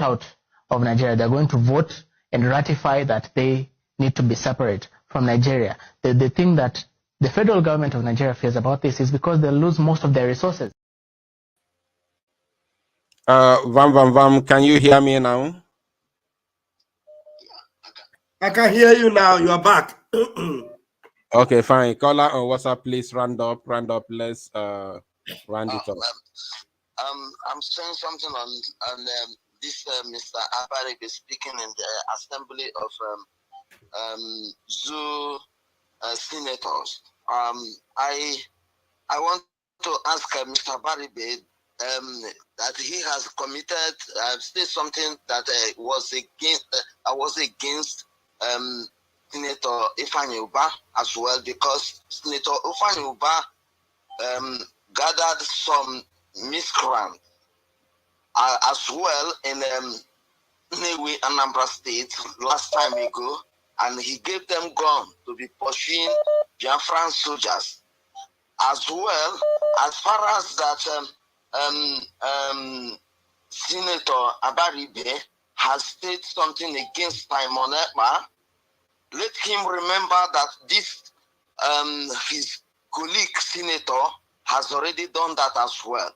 out of Nigeria. They're going to vote and ratify that they need to be separate from Nigeria. The thing that the federal government of Nigeria fears about this is because they'll lose most of their resources. Vam, can you hear me now? I can hear you now. You are back. Okay, fine. Caller on WhatsApp, please round up. Let's round it up. I'm saying something on this Mr. Abari be speaking in the assembly of Zoo senators. I want to ask Mr. Baribe that he has committed, said something that was against Senator Ifeanyi Ubah as well, because Senator Ifeanyi Ubah gathered some miscreants as well in Newe, Anambra State last time ago, and he gave them gun to be pursuing Biafran soldiers. As well, as far as that Senator Abaribe has said something against Simon Ekpa, let him remember that this his colleague senator has already done that as well.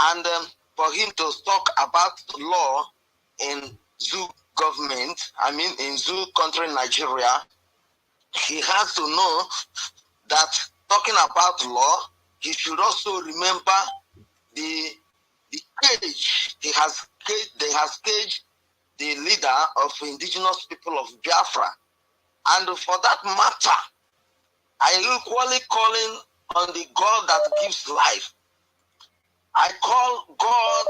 And for him to talk about law in Zoo government, I mean in Zoo country Nigeria, he has to know that talking about law, he should also remember the cage they has caged the leader of indigenous people of Biafra. And for that matter, I am equally calling on the God that gives life. I call God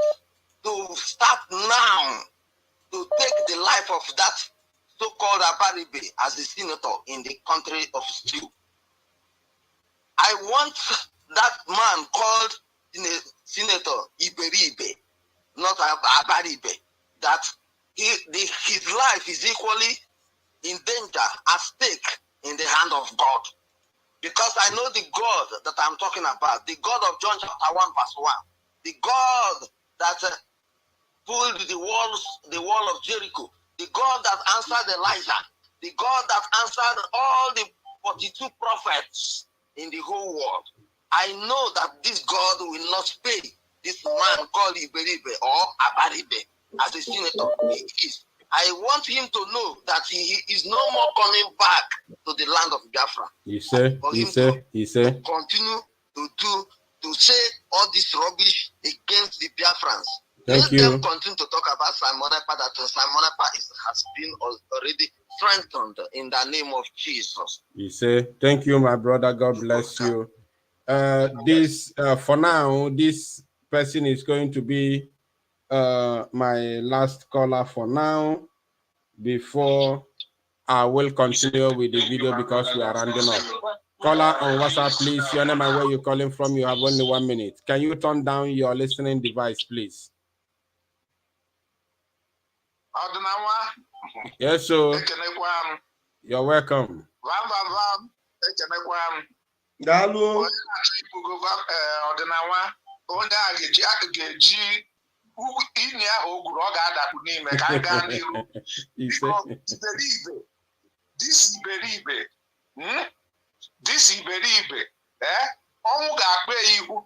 to start now to take the life of that so-called Abaribe as the senator in the country of Stew. I want that man called Senator Iberibe, not Abaribe, that his life is equally in danger, at stake in the hand of God. Because I know the God that I'm talking about, the God of John chapter 1 verse 1, the God that pulled the wall of Jericho, the God that answered Elijah, the God that answered all the 42 prophets in the whole world. I know that this God will not pay this man called Iberibe or Abaribe as a senator. I want him to know that he is no more coming back to the land of Biafra. He said. Continue to say all this rubbish against the Biafrans. Thank Let you. them continue to talk about Simon Ekpa, that Simon Ekpa has been already strengthened in the name of Jesus. He said, thank you, my brother. God bless you. For now, this person is going to be my last caller for now, before I will continue with the video because we are rounding up. Caller on WhatsApp, please. Your name and where you're calling from. You have only 1 minute. Can you turn down your listening device, please? Yes, sir. You're welcome. This Iberibe, ọnwụ ga-akpa ihu,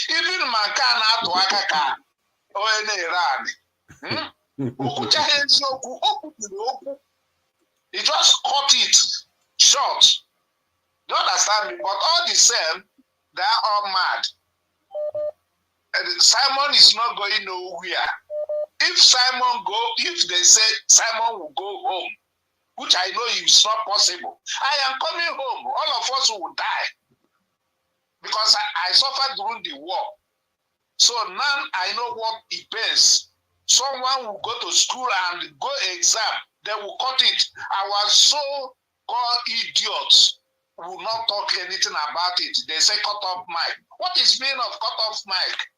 even ma nke a na-atụ aka ka onye na-ere anị. Okwuchaghị eziokwu, o kwupụrụ okwu. He just cut it short. You understand me? But all the same, they are all mad. And Simon is not going nowhere. If they say Simon will go home, which I know is not possible, I am coming home. All of us will die. Because I suffered during the war. So now I know what it pains. Someone will go to school and go exam. They will cut it. Our so-called idiots will not talk anything about it. They say cut off mic. What is mean of cut off mic?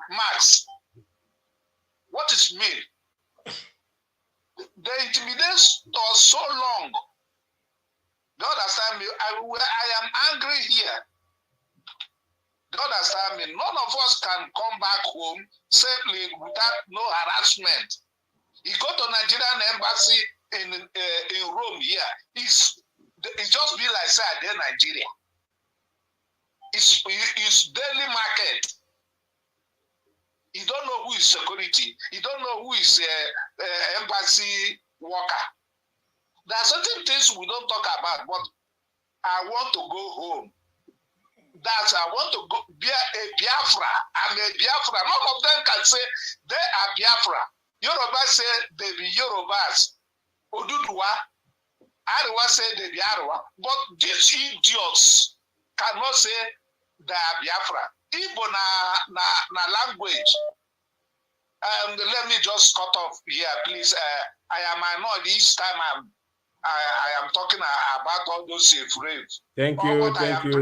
Max. What is mean? The intimidation was so long. You understand me? I am angry here. You understand me? None of us can come back home safely without no harassment. You go to Nigerian embassy in Rome here. It just be like say I Nigeria. It's daily market. You don't know who is security. You don't know who is embassy worker. There are certain things we don't talk about, but I want to go home. I want to go be a Biafra. I'm a Biafra. None of them can say they are Biafra. Yoruba say they be Yorubas. Oduduwa. Ariwa say they be Ariwa. But these idiots cannot say they are Biafra. Igbo na language. Let me just cut off here, please. I know each time I am talking about all those phrases. Thank you, thank you.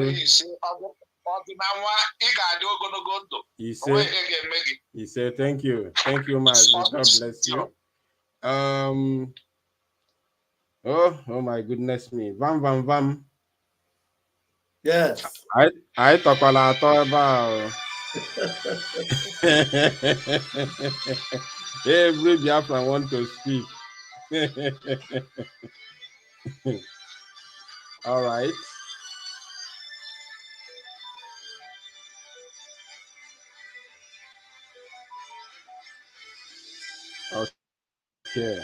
He said, thank you, Mazi. God bless you. Oh my goodness me, vam. Yes. I talk a lot about. Every Biafran want to speak. All right. Okay.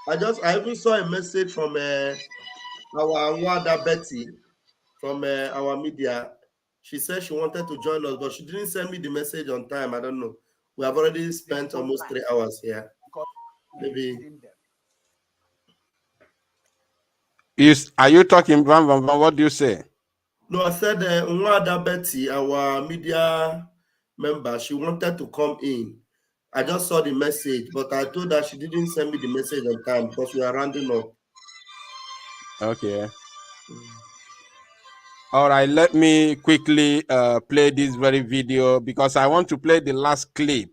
I even saw a message from our N1ger Betty from our media. She said she wanted to join us, but she didn't send me the message on time. I don't know. We have already spent almost 3 hours here. Maybe. Are you talking, Van? What do you say? No, I said N1ger Betty, our media member, she wanted to come in. I just saw the message, but I told her she didn't send me the message on time because we are rounding up. Okay. All right, let me quickly play this very video because I want to play the last clip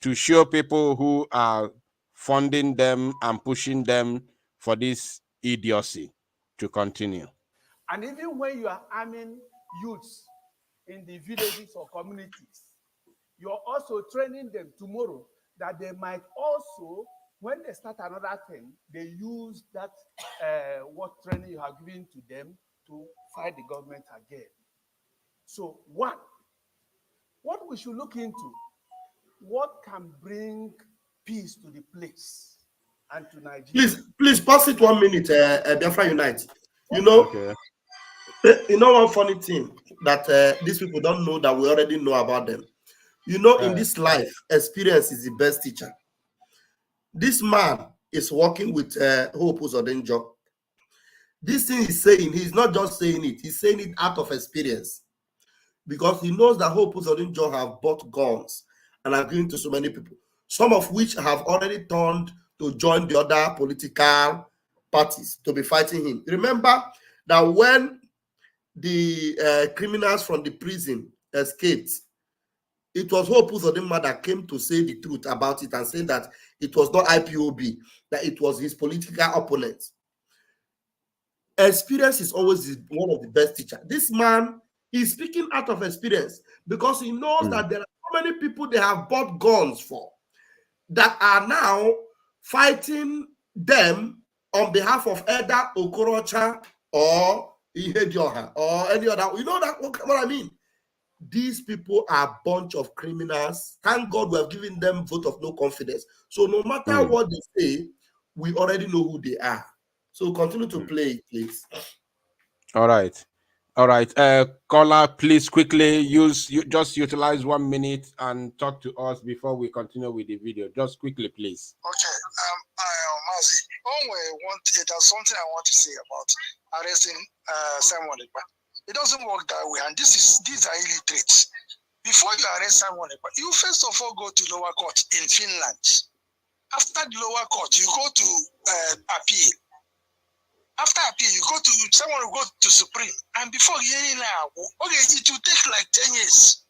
to show people who are funding them and pushing them for this idiocy to continue. And even when you are arming youths in the villages or communities, you're also training them tomorrow that they might also, when they start another thing, they use that what training you have given to them to fight the government again. So one, what we should look into, what can bring peace to the place and to Nigeria. Please pause it 1 minute, Biafra Unite. You know, okay. You know one funny thing that these people don't know that we already know about them. You know, in this life, experience is the best teacher. This man is working with Hope Uzodinjo. This thing he's saying, he's not just saying it, he's saying it out of experience. Because he knows that Hope Uzodinjo have bought guns and are giving to so many people, some of which have already turned to join the other political parties to be fighting him. Remember that when the criminals from the prison escaped, it was Hope Uzodinma that came to say the truth about it and say that it was not IPOB, that it was his political opponents. Experience is always one of the best teachers. This man is speaking out of experience because he knows that there are so many people they have bought guns for that are now fighting them on behalf of either Okorocha or Ihedioha or any other. You know that what I mean? These people are a bunch of criminals. Thank God we have given them vote of no confidence. So no matter what they say, we already know who they are. So continue to play, please. All right. All right. Caller, please quickly just utilize 1 minute and talk to us before we continue with the video. Just quickly, please. Okay. Mazi, there's something I want to say about arresting Simon Ekpa. It doesn't work that way, and these are illiterates. Before you arrest Simon Ekpa, you first of all go to lower court in Finland. After the lower court, you go to appeal. After appeal, someone will go to Supreme, and before hearing now, okay, it will take like 10 years.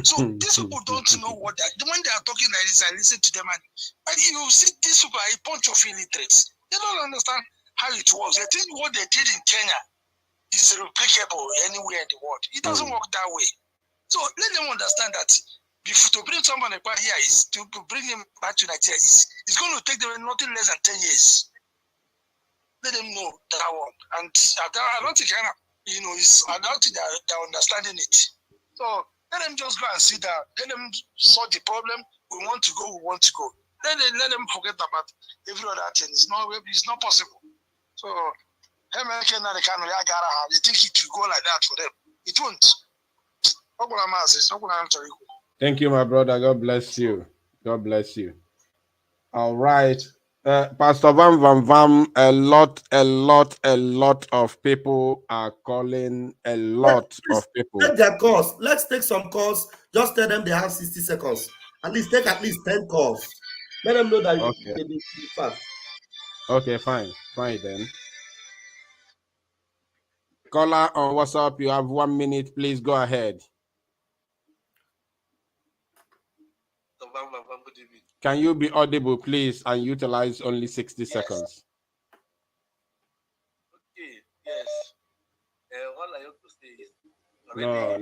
So these people don't know when they are talking like this, I listen to them, and you see these people are a bunch of illiterates. They don't understand how it works. They think what they did in Kenya is replicable anywhere in the world. It doesn't work that way. So let them understand that to bring someone back here is to bring him back to Nigeria it's going to take them nothing less than 10 years. Let them know that one. And I don't think I don't think they're understanding it. So let them just go and sit down. Let them solve the problem. We want to go. Let them forget about every other thing. It's not possible. So you think it will go like that for them? It won't. Thank you, my brother. God bless you. God bless you. All right. Pastor Vam Vam Vam, a lot of people are calling. A lot Please of people. take their calls. Let's take some calls. Just tell them they have 60 seconds. At least take at least 10 calls. Let them know that Okay. they be fast. Okay, fine. Fine then. Caller on WhatsApp, you have 1 minute. Please go ahead. Can you be audible, please, and utilize only 60 seconds? Okay, yes. What I have to say is No.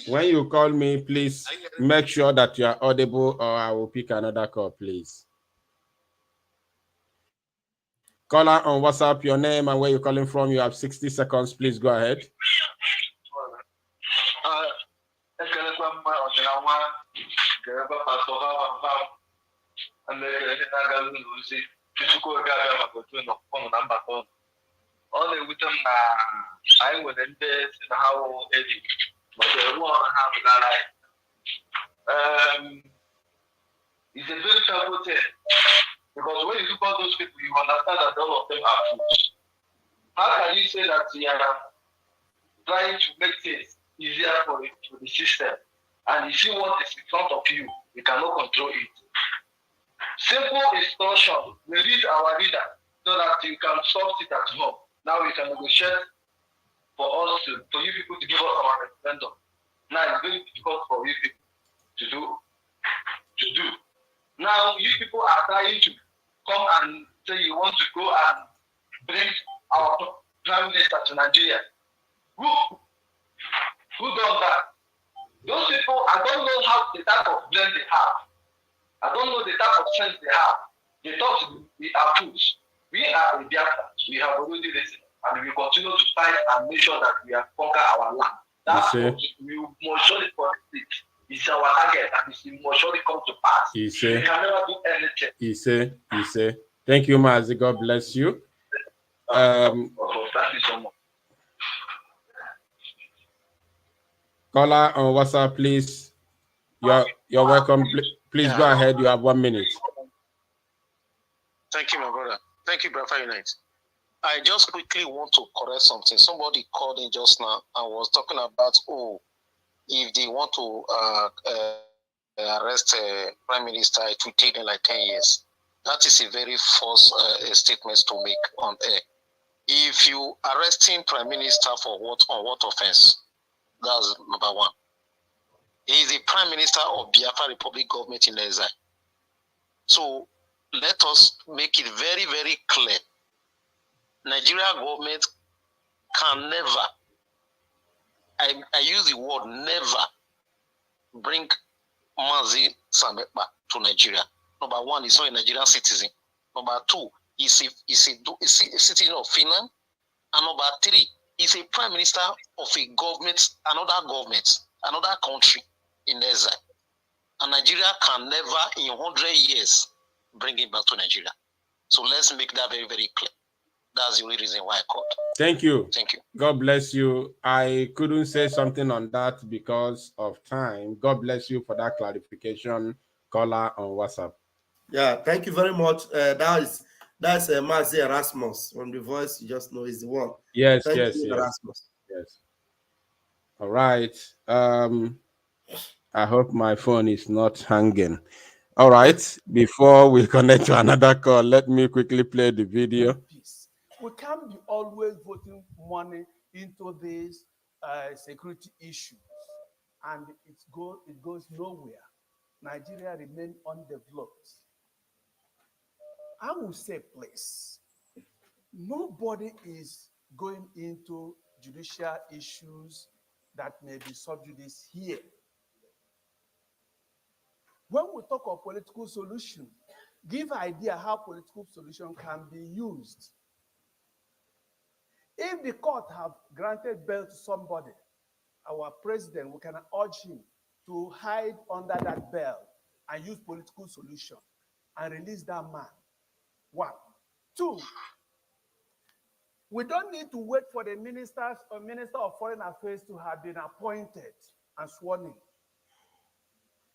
When you call me, please make sure that you are audible, or I will pick another call, please. Caller on WhatsApp, your name and where you're calling from. You have 60 seconds. Please go ahead. Ọ na-ewute m na anyị nwere ndị si na ha edi maka ewu ha bụgara it's a very terrible thing because when you look at those people, you understand that all of them are fools. How can you say that you are trying to make things easier for the system, and you see what is in front of you, you cannot control it? Simple instruction. We read our leader so that you can solve it at home. Now we can negotiate for us for you people to give us our referendum. Now it's very difficult for you people to do. Now you people are trying to come and say you want to go and bring our prime minister to Nigeria. Who done that? Those people, I don't know how the type of blame they have. I don't know the type of sense they have. They thought we are fools. We are a Biafra. We have already listened, and we continue to fight and make sure that we have conquered our land. That's what we must surely complete. It's our target, and it must surely come to pass. We can never do anything. He say. Thank you, Mazi. God bless you. Thank you so much. Caller on WhatsApp, please. You're welcome. Please go ahead. You have 1 minute. Thank you, my brother. Thank you, Biafra Unite. I just quickly want to correct something. Somebody called in just now and was talking about, if they want to arrest a prime minister, it will take them like 10 years. That is a very false statement to make on air. If you arresting prime minister for what, on what offense? That's number one. He is the prime minister of Biafra Republic government in exile. So let us make it very, very clear. Nigeria government can never, I use the word never, bring Mazi Ekpa to Nigeria. Number one, he's not a Nigerian citizen. Number two, he's a citizen of Finland. And number three, he's a prime minister of a government, another country in exile. And Nigeria can never, in 100 years, bring him back to Nigeria. So let's make that very, very clear. That's the only reason why I called. Thank you. Thank you. God bless you. I couldn't say something on that because of time. God bless you for that clarification. Caller on WhatsApp. Yeah, thank you very much. That's Mazi Erasmus. From the voice, you just know he's the one. Yes, thank yes, you, yes. Erasmus. Yes. All right. I hope my phone is not hanging. All right. Before we connect to another call, let me quickly play the video. We can't be always voting money into these security issues, and it goes nowhere. Nigeria remains undeveloped. I will say, please, nobody is going into judicial issues that may be subjudice here. When we talk of political solution, give idea how political solution can be used. If the court have granted bail to somebody, our president, we can urge him to hide under that bail and use political solution and release that man. One. Two, we don't need to wait for the minister of foreign affairs to have been appointed and sworn in.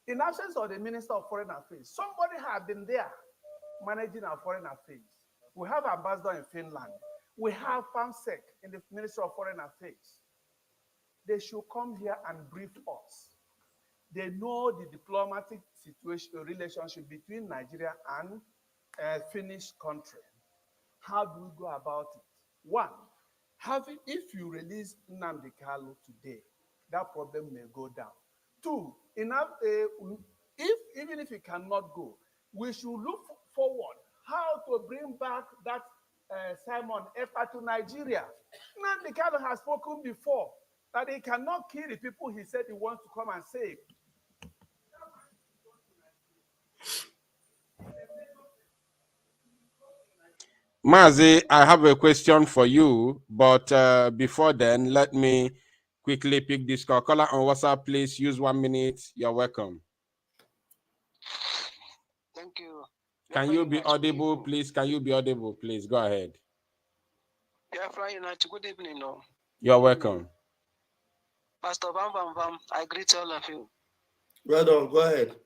In absence of the Minister of Foreign Affairs, somebody had been there managing our foreign affairs. We have ambassador in Finland. We have FAMSEC in the Ministry of Foreign Affairs. They should come here and brief us. They know the diplomatic situation, relationship between Nigeria and a Finnish country. How do we go about it? One, if you release Nnamdi Kanu today, that problem may go down. Two, even if he cannot go, we should look forward how to bring back that Simon Ekpa to Nigeria. Nnamdi Kanu has spoken before that he cannot kill the people he said he wants to come and save. Mazi, I have a question for you, but before then, let me quickly pick this call. Caller on WhatsApp, please use 1 minute. You're welcome. Thank you. Can you be audible, please? Can you be audible, please? Go ahead. Biafra United, good evening. No. You're welcome. Pastor Vam Vam Vam, I greet all of you. Well done, go ahead.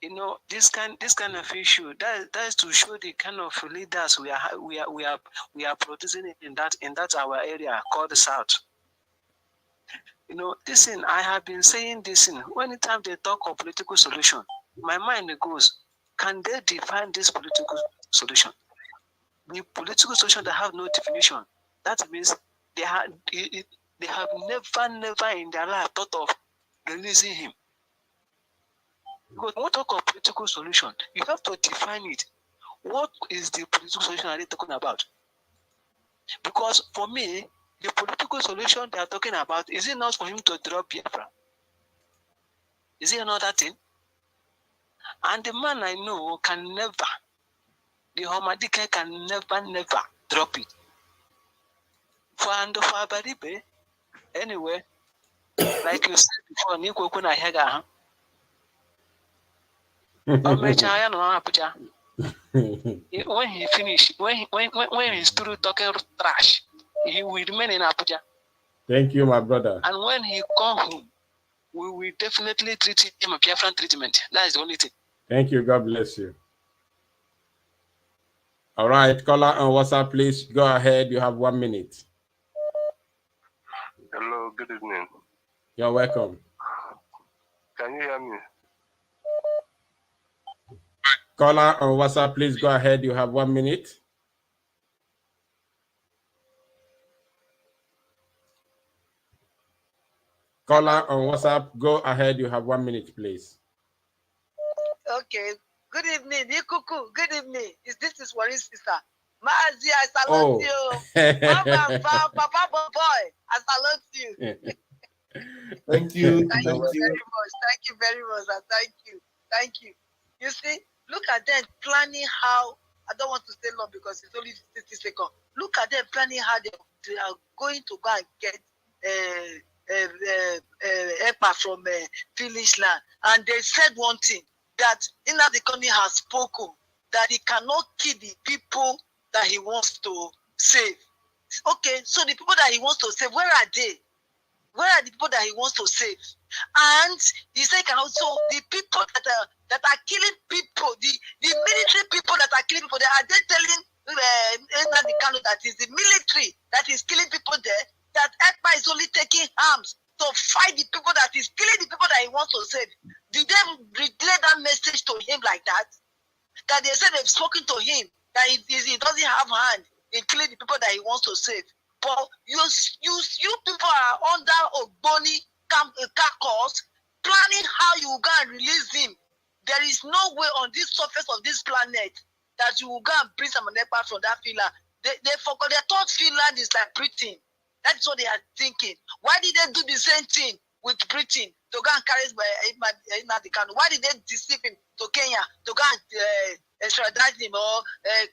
You know, this kind of issue, that is to show the kind of leaders we are producing in that our area called the South. You know, this thing, I have been saying this thing, anytime they talk of political solution, my mind goes, can they define this political solution? The political solution that have no definition, that means they have never in their life thought of releasing him. Because when we talk of political solution, you have to define it. What is the political solution are they talking about? Because for me, the political solution they are talking about, is it not for him to drop Biafra? Is it another thing? And the man I know can never, the Homadike can never drop it. For Abaribe, anyway, like you said before, Niko Kuna Hega, when he finished, when he's through talking trash, he will remain in Abuja. Thank you, my brother. And when he come home, we will definitely treat him a Biafran treatment. That is the only thing. Thank you. God bless you. All right, caller on WhatsApp, please go ahead. You have 1 minute. Hello, good evening. You're welcome. Can you hear me? Caller on WhatsApp, please go ahead. You have 1 minute. Caller on WhatsApp, go ahead. You have 1 minute, please. Okay. Good evening, Ikuku. Good evening. This is Warren's sister. Mazi, I salute you. Mama, Papa, boy, I salute you. Thank you. Thank you very much. Thank you very much. Thank you. Thank you. You see, look at them planning how, I don't want to stay long because it's only 50 seconds. Look at them planning how they are going to go and get Ekpa from Finnish land. And they said one thing, that Nnamdi Kanu has spoken, that he cannot kill the people that he wants to save. Okay, so the people that he wants to save, where are they? Where are the people that he wants to save? And he said, can also the people that are killing people, the military people that are killing people, are they telling Nnamdi Kanu that is the military that is killing people there, that Ekpa is only taking arms to fight the people that is killing the people that he wants to save? Did they relay that message to him like that? That they said they've spoken to him, that he doesn't have hand in killing the people that he wants to save. But you people are under Ogboni caucus, planning how you go and release him. There is no way on this surface of this planet that you will go and bring some Ekpa from that Finland. They forgot. They thought Finland is like Britain. That's what they are thinking. Why did they do the same thing with Britain to go and carry Nnamdi Kanu? Why did they deceive him to Kenya to go and extradite him or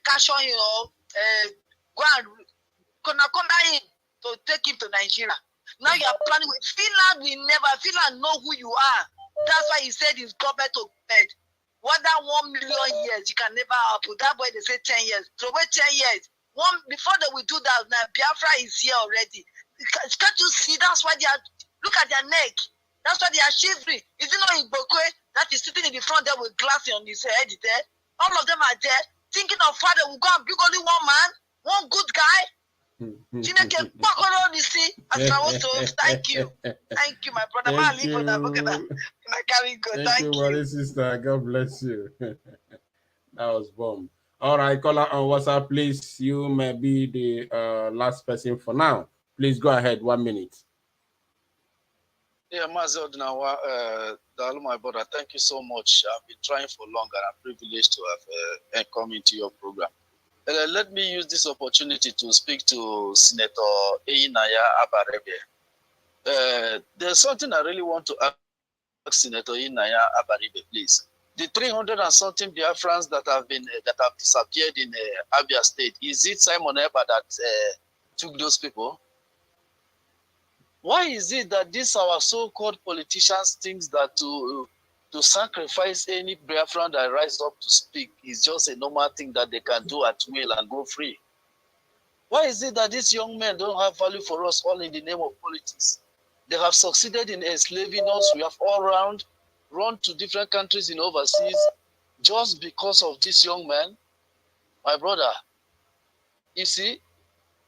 cash on him or go and corner him to take him to Nigeria? Now you are planning with Finland. Finland know who you are. That's why he said his government to bed. Whether 1 million years, you can never happen. That boy, they say 10 years. So wait 10 years. Before they will do that, now Biafra is here already. Can't you see? That's why they are. Look at their neck. That's why they are shivering. Is it not Igbokwe that is sitting in the front there with glass on his head there? All of them are there, thinking of how they will go and bring only one man, one good guy. Chineke, thank you. Thank you, my brother. Thank you. Thank you, you. my sister. God bless you. That was bomb. All right, caller on WhatsApp, please. You may be the last person for now. Please go ahead. 1 minute. Yeah, Mazel Dinawa, my brother, thank you so much. I've been trying for long and I'm privileged to have come into your program. Let me use this opportunity to speak to Senator Eyinaya Abarebe. There's something I really want to ask Senator Eyinaya Abarebe, please. The 300 and something Biafrans that have disappeared in Abia State, is it Simon Ekpa that took those people? Why is it that these our so-called politicians think that to sacrifice any Biafran that rise up to speak is just a normal thing that they can do at will and go free? Why is it that these young men don't have value for us all in the name of politics? They have succeeded in enslaving us. We have all run to different countries in overseas just because of these young men. My brother, you see,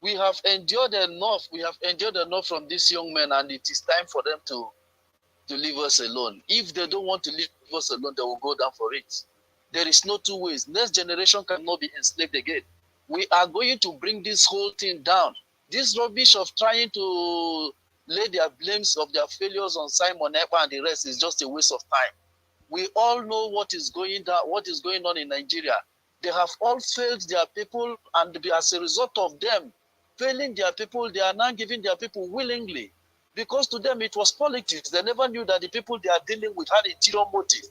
we have endured enough. We have endured enough from these young men, and it is time for them to leave us alone. If they don't want to leave us alone, they will go down for it. There is no two ways. Next generation cannot be enslaved again. We are going to bring this whole thing down. This rubbish of trying to lay their blames of their failures on Simon Ekpa and the rest is just a waste of time. We all know what is going on in Nigeria. They have all failed their people, and as a result of them failing their people, they are now giving their people willingly. Because to them it was politics. They never knew that the people they are dealing with had interior motive.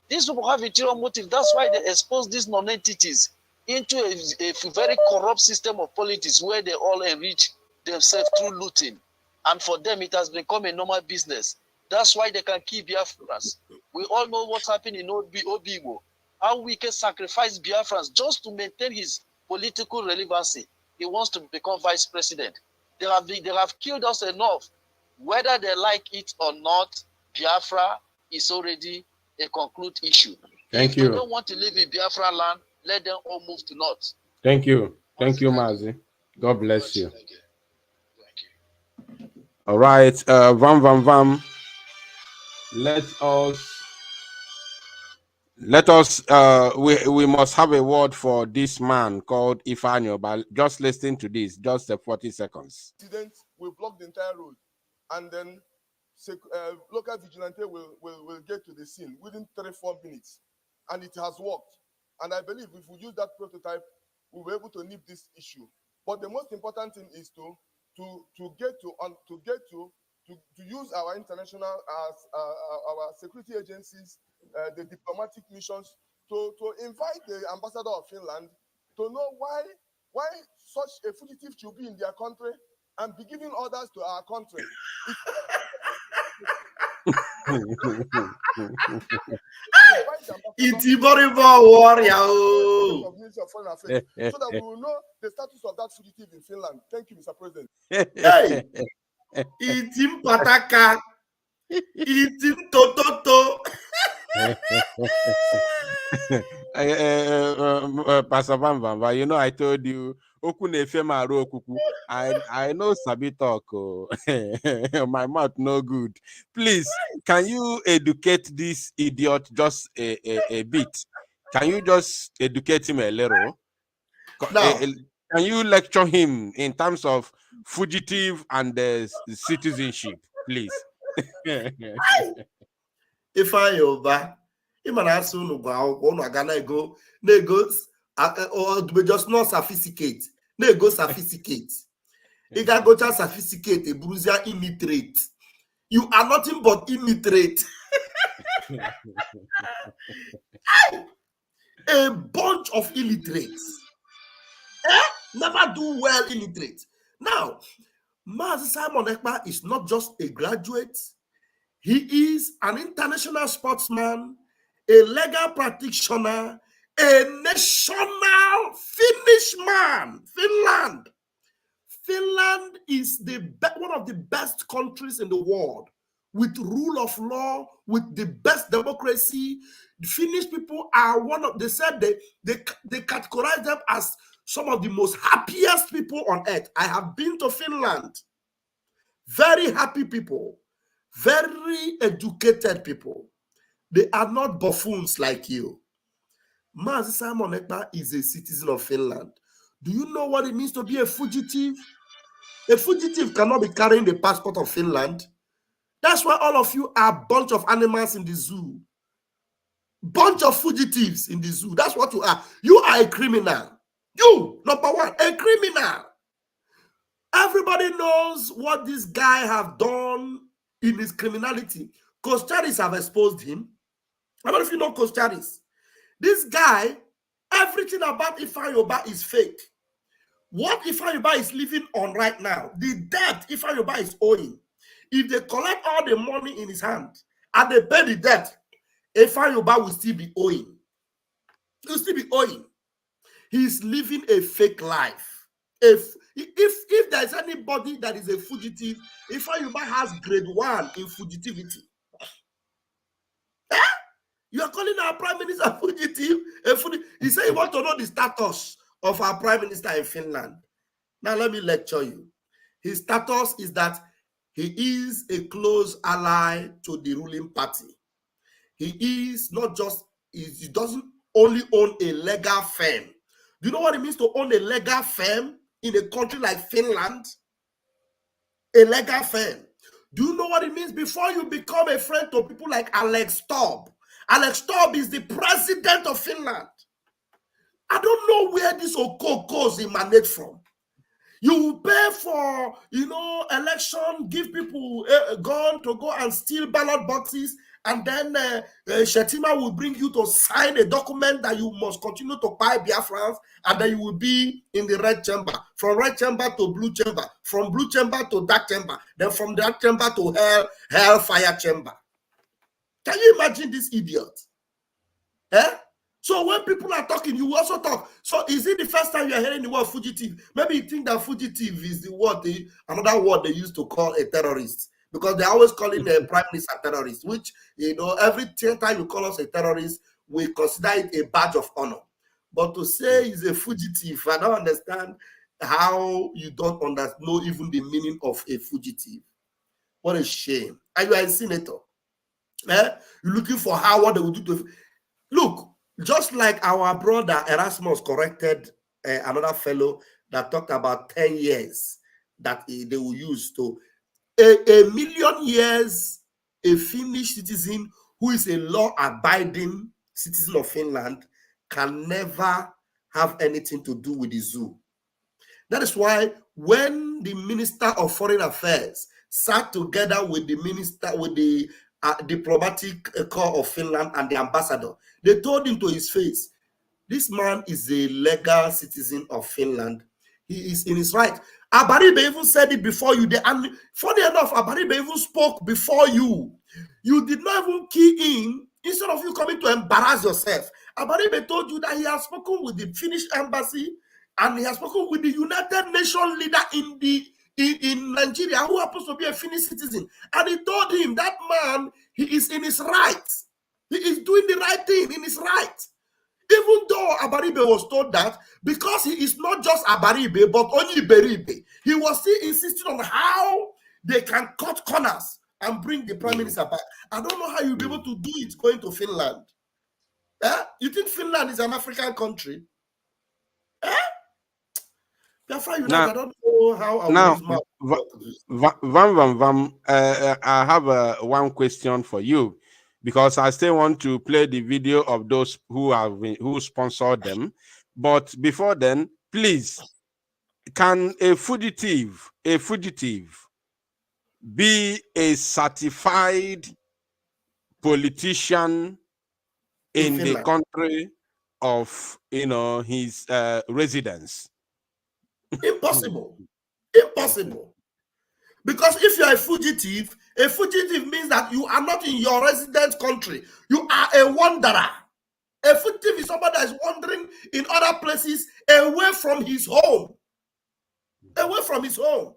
These people have interior motive. That's why they expose these non-entities into a very corrupt system of politics where they all enrich themselves through looting. And for them, it has become a normal business. That's why they can keep Biafrans. We all know what's happening in Obibo. How Wike sacrificed Biafrans just to maintain his political relevancy. He wants to become vice president. They have killed us enough. Whether they like it or not, Biafra is already a concluded issue. Thank you. If they don't want to live in Biafra land, let them all move to north. Thank you. Thank you, Mazi. God bless you. All right. Vam. Let us we must have a word for this man called Ifanyo, but just listen to this, just 40 seconds. We block the entire road, and then local vigilante will get to the scene within 3-4 minutes, and it has worked. And I believe if we use that prototype, we'll be able to nip this issue. But the most important thing is to use our international our security agencies, the diplomatic missions, to invite the ambassador of Finland to know why such a fugitive should be in their country and be giving orders to our country. warrior. So that we will know the status of that fugitive in Finland. Thank you, Mr. President. Hey, Itim Pataka, Itim Tototo. Pastor Van, you know, I told you, I know Sabi talk. My mouth no good. Please, can you educate this idiot just a bit? Can you just educate him a little? No. Can you lecture him in terms of fugitive and citizenship, please? If I over, just not sophisticate. Go sophisticate. You can go to sophisticate, a bruiser illiterate. You are nothing but illiterate. A bunch of illiterates. Never do well illiterate. Now, Mazi Simon Ekpa is not just a graduate. He is an international sportsman, a legal practitioner, a national Finnish man. Finland is one of the best countries in the world with rule of law, with the best democracy. The Finnish people are one of, they said they categorize them as some of the most happiest people on earth. I have been to Finland. Very happy people, very educated people. They are not buffoons like you. Mazi Simon Ekpa is a citizen of Finland. Do you know what it means to be a fugitive? A fugitive cannot be carrying the passport of Finland. That's why all of you are a bunch of animals in the zoo. Bunch of fugitives in the zoo. That's what you are. You are a criminal. You, number one, a criminal. Everybody knows what this guy have done in his criminality. Kostaris have exposed him. I don't know if you know Kostaris. This guy, everything about Ifeanyi Ubah is fake. What Ifeanyi Ubah is living on right now, the debt Ifeanyi Ubah is owing, if they collect all the money in his hand and they pay the debt, Ifeanyi Ubah will still be owing. He'll still be owing. He's living a fake life. If there's anybody that is a fugitive, Ifeanyi Ubah has grade 1 in fugitivity. You are calling our prime minister a fugitive? He said he wants to know the status of our prime minister in Finland. Now let me lecture you. His status is that he is a close ally to the ruling party. He is not just, he doesn't only own a legal firm. Do you know what it means to own a legal firm in a country like Finland? A legal firm. Do you know what it means before you become a friend to people like Alex Stubb? Alex Stubb is the president of Finland. I don't know where this okokos emanate from. You will pay for, election, give people a gun to go and steal ballot boxes, and then Shetima will bring you to sign a document that you must continue to buy Biafrans, and then you will be in the red chamber. From red chamber to blue chamber, from blue chamber to dark chamber, then from dark chamber to hellfire chamber. Can you imagine this idiot? So when people are talking, you also talk. So is it the first time you are hearing the word fugitive? Maybe you think that fugitive is the word, another word they used to call a terrorist, because they're always calling a prime minister terrorist, which, every time you call us a terrorist, we consider it a badge of honor. But to say he's a fugitive, I don't understand how you don't know even the meaning of a fugitive. What a shame. And you are a senator. You're looking for what they will do to... Look, just like our brother Erasmus corrected another fellow that talked about 10 years that they will use to... A million years, a Finnish citizen who is a law-abiding citizen of Finland can never have anything to do with the zoo. That is why when the Minister of Foreign Affairs sat together with the diplomatic corps of Finland and the ambassador, they told him to his face, this man is a legal citizen of Finland. He is in his right. Abaribe even said it before you. And funny enough, Abaribe even spoke before you. You did not even key in. Instead of you coming to embarrass yourself, Abaribe told you that he has spoken with the Finnish embassy and he has spoken with the United Nations leader in Nigeria, who happens to be a Finnish citizen. And he told him that man, he is in his right. He is doing the right thing in his right. Even though Abaribe was told that, because he is not just Abaribe, but only Iberibe, he was still insisting on how they can cut corners and bring the prime minister back. I don't know how you'll be able to do it going to Finland. You think Finland is an African country? Biafra United, I don't know how I will use my... I have one question for you, because I still want to play the video of those who sponsored them. But before then, please, can a fugitive be a certified politician in the country of his residence? Impossible. Impossible. Because if you are a fugitive means that you are not in your resident country. You are a wanderer. A fugitive is somebody that is wandering in other places away from his home. Away from his home.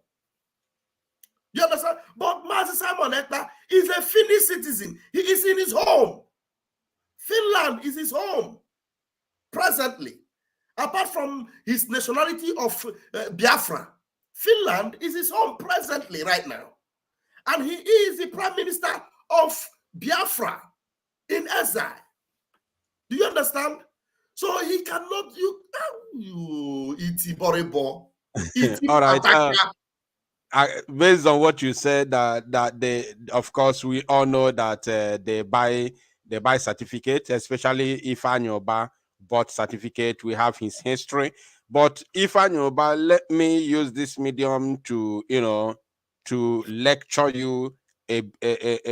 You understand? But Mazi Simon Ekpa is a Finnish citizen. He is in his home. Finland is his home presently. Apart from his nationality of Biafra, Finland is his home presently right now. And he is the prime minister of Biafra in exile. Do you understand? So he cannot, All right. Based on what you said, that they, of course, we all know that they buy certificate, especially N1ger bought certificate. We have his history, but N1ger, let me use this medium to to lecture you a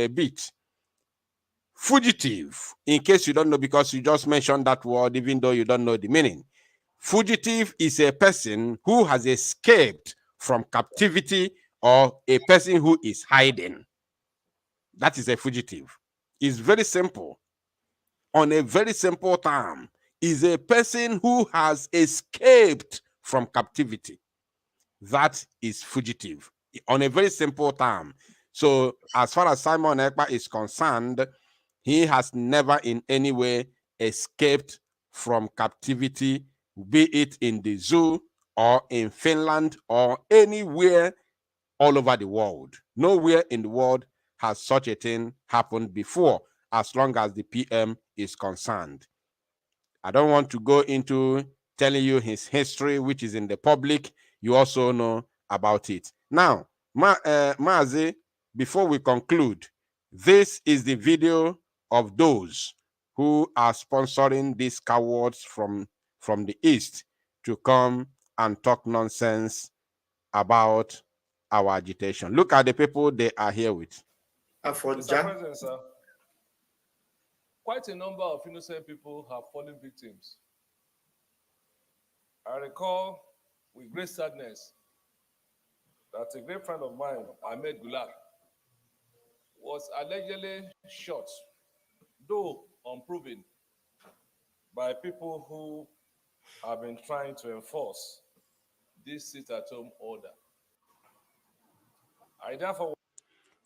bit. Fugitive, in case you don't know, because you just mentioned that word, even though you don't know the meaning. Fugitive is a person who has escaped from captivity or a person who is hiding. That is a fugitive. It's very simple. On a very simple term, is a person who has escaped from captivity. That is fugitive. On a very simple term. So as far as Simon Ekpa is concerned, he has never in any way escaped from captivity, be it in the zoo or in Finland or anywhere all over the world. Nowhere in the world has such a thing happened before, as long as the PM is concerned. I don't want to go into telling you his history, which is in the public. You also know about it. Now, Mazi, before we conclude, this is the video of those who are sponsoring these cowards from the East to come and talk nonsense about our agitation. Look at the people they are here with. Mr. President, sir, quite a number of innocent people have fallen victims. I recall with great sadness that a great friend of mine, Ahmed Gulag, was allegedly shot, though unproven, by people who have been trying to enforce this sit-at-home order. I therefore...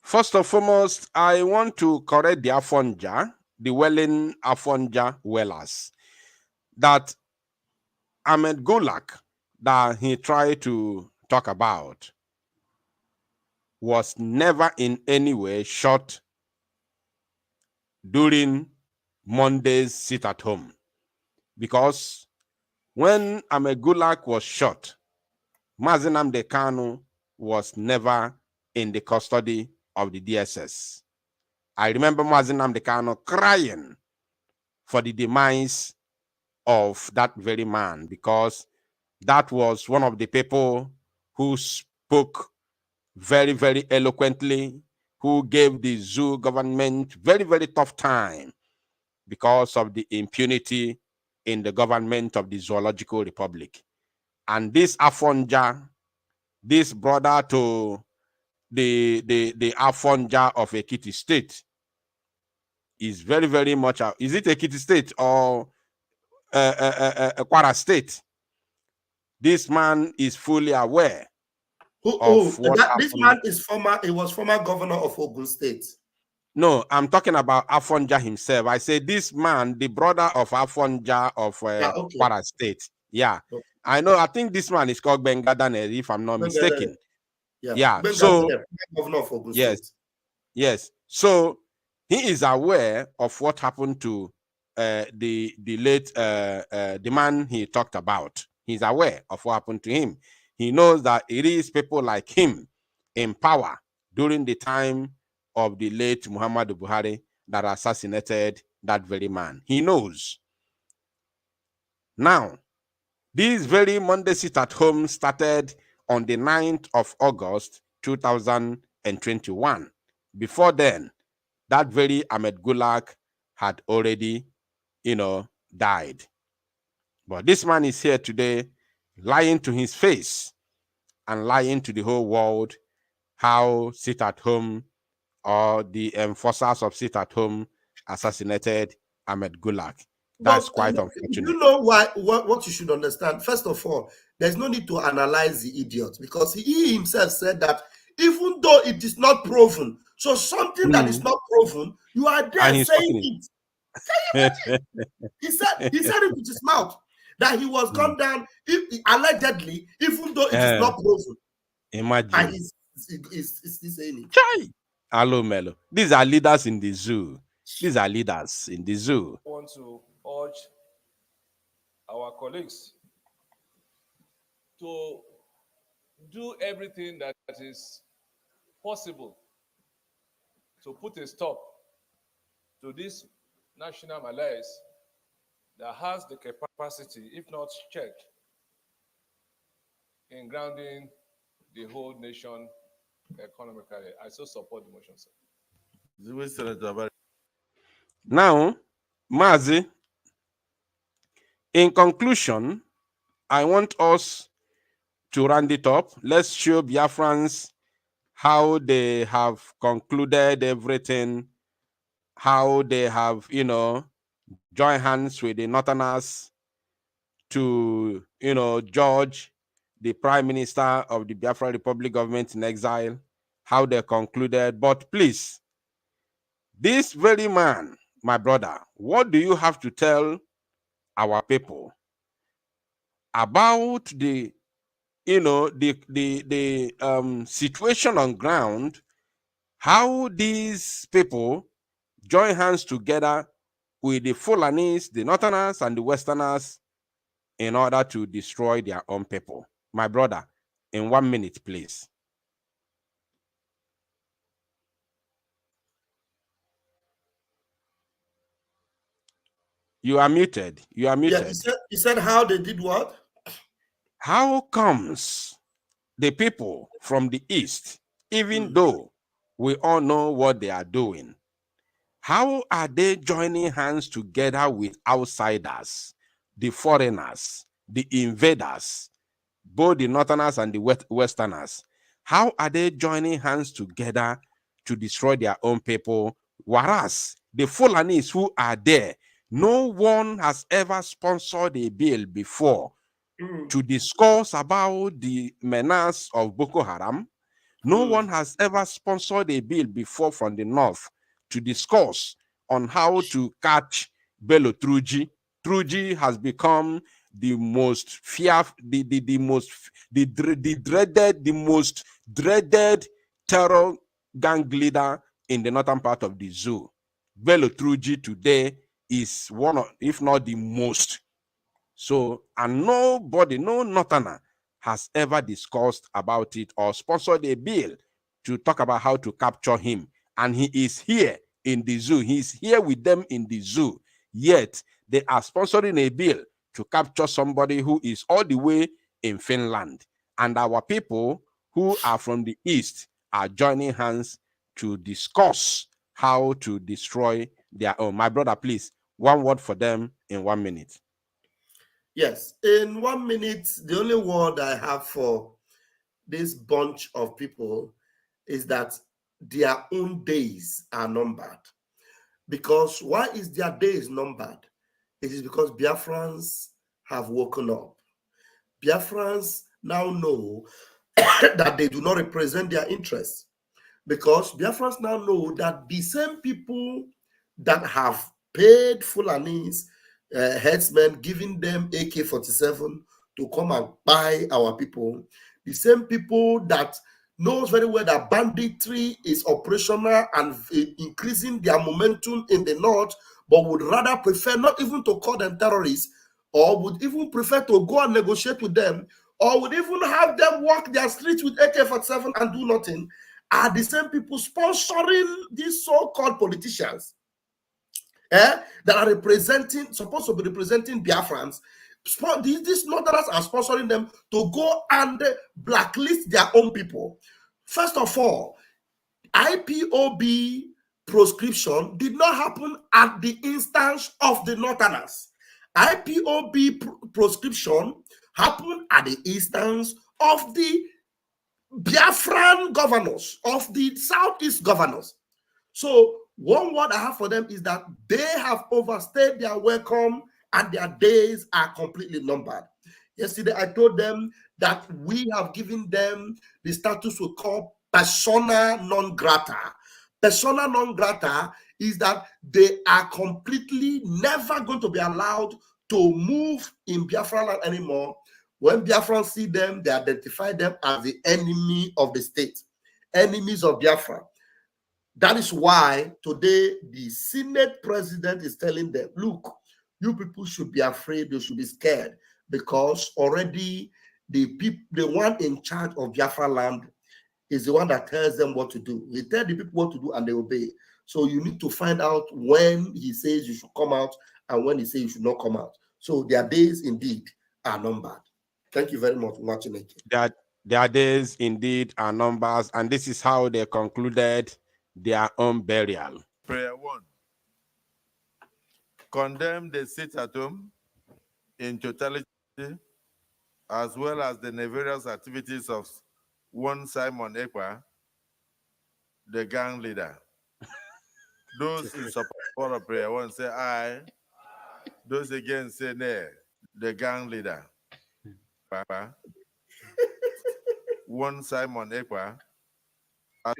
First and foremost, I want to correct the N1ger, the Welling N1ger Wellers, that Ahmed Gulag that he tried to talk about was never in any way shot during Monday's sit-at-home. Because when Ahmed Gulag was shot, Mazi Nnamdi Kanu was never in the custody of the DSS. I remember Mazi Nnamdi Kanu crying for the demise of that very man, because that was one of the people who spoke very, very eloquently, who gave the zoo government very, very tough time because of the impunity in the government of the Zoological Republic. And this N1ger, this brother to the N1ger of Ekiti State, is very, very much, is it Ekiti State or Kwara State? This man is fully aware of what happened. This man is he was former governor of Ogun State. No, I'm talking about N1ger himself. I say this man, the brother of N1ger of Kwara State. Yeah. Okay. I know, I think this man is called Bengadane, if I'm not mistaken. Yeah. So, governor of Ogun State. Yes. So, he is aware of what happened to the late, the man he talked about. He's aware of what happened to him. He knows that it is people like him in power during the time of the late Muhammadu Buhari that assassinated that very man. He knows. Now, this very Monday sit-at-home started on the 9th of August, 2021. Before then, that very Ahmed Gulag had already, died. But this man is here today lying to his face and lying to the whole world how sit-at-home or the enforcers of sit-at-home assassinated Ahmed Gulag. That's quite unfortunate. You know what you should understand? First of all, there's no need to analyze the idiot, because he himself said that even though it is not proven. So something that is not proven, you are there And he's saying talking it. Can you imagine? He said it with his mouth that he was gone down allegedly, even though it is not proven. Imagine. And he's saying it. Chai. Hello, Melo. These are leaders in the zoo. These are leaders in the zoo. I want to urge our colleagues to do everything that is possible to put a stop to this national malaise that has the capacity, if not checked, in grounding the whole nation economically. I so support the motion, sir. Now, Mazi, in conclusion, I want us to round it up. Let's show Biafrans how they have concluded everything, how they have, joined hands with the Northerners to, judge the Prime Minister of the Biafra Republic government in exile, how they concluded. But please, this very man, my brother, what do you have to tell our people about the situation on ground, how these people join hands together with the Fulanis, the Northerners, and the Westerners in order to destroy their own people? My brother, in 1 minute, please. You are muted. You are muted. Yeah, you said how they did what? How comes the people from the East, even though we all know what they are doing, how are they joining hands together with outsiders, the foreigners, the invaders, both the Northerners and the Westerners? How are they joining hands together to destroy their own people? Whereas the Fulanis who are there, no one has ever sponsored a bill before to discuss about the menace of Boko Haram. No one has ever sponsored a bill before from the North to discuss on how to catch Bello Truji. Truji has become the most most dreaded terror gang leader in the northern part of the zoo. Bello Truji today is one of, if not the most. So, and nobody, no Northerner has ever discussed about it or sponsored a bill to talk about how to capture him. And he is here in the zoo. He's here with them in the zoo. Yet, they are sponsoring a bill to capture somebody who is all the way in Finland. And our people who are from the East are joining hands to discuss how to destroy their own. My brother, please, one word for them in 1 minute. Yes, in 1 minute, the only word I have for this bunch of people is that their own days are numbered. Because why is their days numbered? It is because Biafrans have woken up. Biafrans now know that they do not represent their interests. Because Biafrans now know that the same people that have paid Fulanis, headsmen, giving them AK-47 to come and buy our people, the same people that knows very well that banditry is operational and increasing their momentum in the north, but would rather prefer not even to call them terrorists, or would even prefer to go and negotiate with them, or would even have them walk their streets with AK-47 and do nothing, are the same people sponsoring these so-called politicians that are supposed to be representing Biafrans. These Northerners are sponsoring them to go and blacklist their own people. First of all, IPOB proscription did not happen at the instance of the Northerners. IPOB proscription happened at the instance of the Biafran governors, of the Southeast governors. So one word I have for them is that they have overstayed their welcome and their days are completely numbered. Yesterday, I told them that we have given them the status we call persona non grata. Persona non grata is that they are completely never going to be allowed to move in Biafra land anymore. When Biafrans see them, they identify them as the enemy of the state, enemies of Biafra. That is why today the Senate president is telling them, look, you people should be afraid, you should be scared, because already the one in charge of Biafra land is the one that tells them what to do. He tells the people what to do and they obey. So you need to find out when he says you should come out and when he says you should not come out. So their days indeed are numbered. Thank you very much for watching it. Their days indeed are numbers, and this is how they concluded their own burial. Prayer 1. Condemn the sit-at-home in totality, as well as the nefarious activities of one Simon Ekpa, the gang leader. Those in support of prayer 1 say aye. Those against say nay. The gang leader. One Simon Ekpa,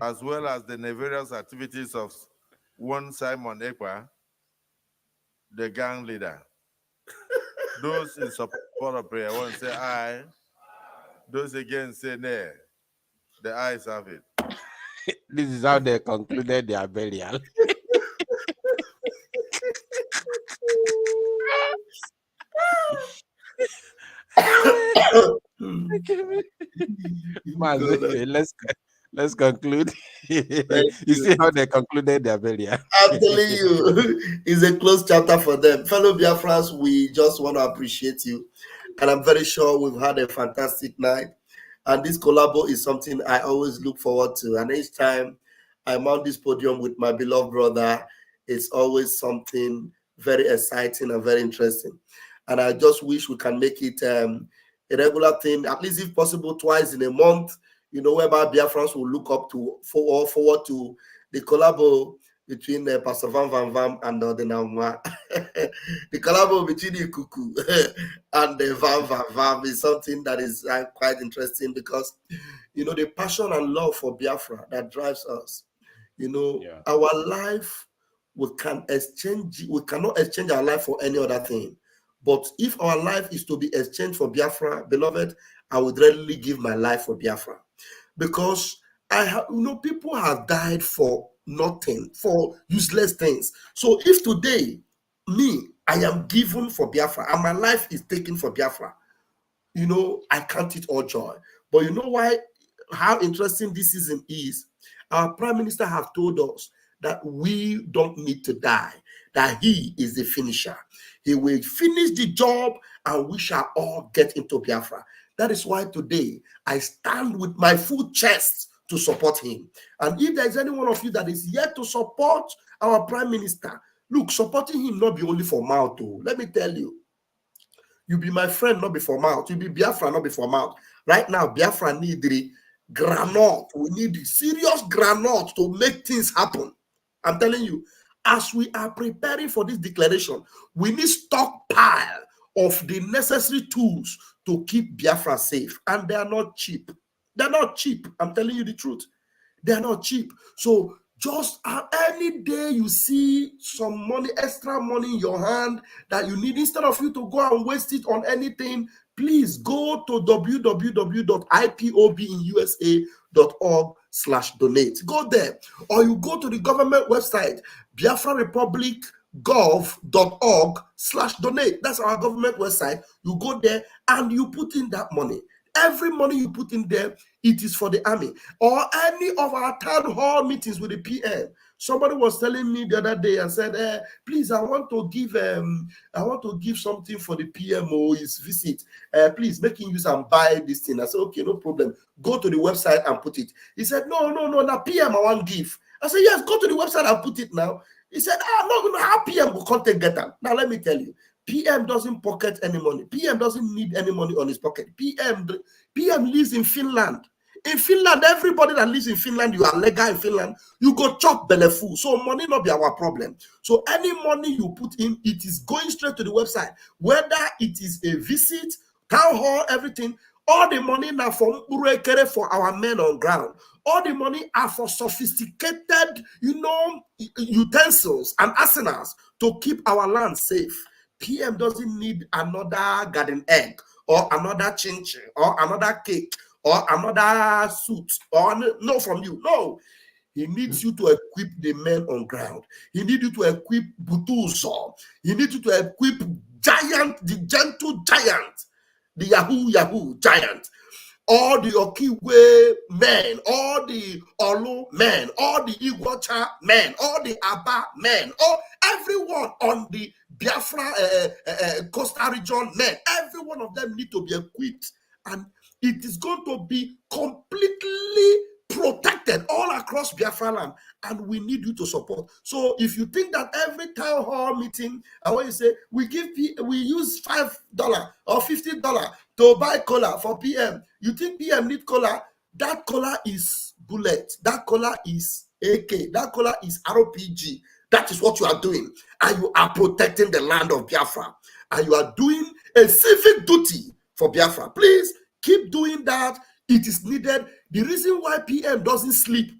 as well as the nefarious activities of one Simon Ekpa, the gang leader. Those in support of prayer 1 say aye. Those against say nay. The ayes have it. This is how they concluded their burial. Let's conclude. You see how they concluded their burial. I'm telling you, it's a closed chapter for them. Fellow Biafrans, we just want to appreciate you. And I'm very sure we've had a fantastic night. And this collabo is something I always look forward to. And each time I'm on this podium with my beloved brother, it's always something very exciting and very interesting. And I just wish we can make it a regular thing, at least if possible, twice in a month, you know, whereby Biafrans will look up to forward to the collabo between Pastor Van and the N1ger. The collabo between the Cuckoo and the Van is something that is quite interesting, because, you know, the passion and love for Biafra that drives us. You know, our life, we cannot exchange our life for any other thing. But if our life is to be exchanged for Biafra, beloved, I would readily give my life for Biafra, because people have died for nothing, for useless things. So if today, I am given for Biafra and my life is taken for Biafra, you know, I count it all joy. But you know how interesting this season is? Our Prime Minister has told us that we don't need to die, that he is the finisher. He will finish the job and we shall all get into Biafra. That is why today I stand with my full chest to support him. And if there is any one of you that is yet to support our Prime Minister, look, supporting him not be only for mouth. Let me tell you, you be my friend, not be for mouth. You be Biafra, not be for mouth. Right now, Biafra need the granite. We need the serious granite to make things happen. I'm telling you, as we are preparing for this declaration, we need stockpile of the necessary tools to keep Biafra safe. And they are not cheap. They're not cheap. I'm telling you the truth. They're not cheap. So just any day you see some money, extra money in your hand that you need, instead of you to go and waste it on anything, please go to www.ipobinusa.org/donate. Go there. Or you go to the government website, biafrarepublic.gov.org/donate. That's our government website. You go there and you put in that money. Every money you put in there, it is for the army. Or any of our town hall meetings with the PM. Somebody was telling me the other day and said, please, I want to give something for the PMO his visit. Please make him use and buy this thing. I said, okay, no problem. Go to the website and put it. He said, no, now PM I want give. I said, yes, go to the website and put it now. He said, no, how PM will contact get them. Now let me tell you. PM doesn't pocket any money. PM doesn't need any money on his pocket. PM lives in Finland. In Finland, everybody that lives in Finland, you are legal in Finland, you go chop belly full. So money not be our problem. So any money you put in, it is going straight to the website. Whether it is a visit, town hall, everything, All the money now for Mburekere for our men on ground. All the money are for sophisticated, utensils and arsenals to keep our land safe. PM doesn't need another garden egg or another chin-chin or another cake or another suit or no from you. No. He needs you to equip the men on ground. He needs you to equip Butuzo. He needs you to equip the gentle giant, the Yahoo giant, all the Okiwe men, all the Olu men, all the Iguacha men, all the Aba men, everyone on the Biafra coastal region men, every one of them need to be equipped, and it is going to be completely protected all across Biafra land, and we need you to support. So if you think that every town hall meeting, and when you say we use $5 or $50 to buy cola for PM, you think PM need cola? That cola is bullet, that cola is AK, that cola is RPG. That is what you are doing, and you are protecting the land of Biafra, and you are doing a civic duty for Biafra. Please keep doing that. It is needed. The reason why PM doesn't sleep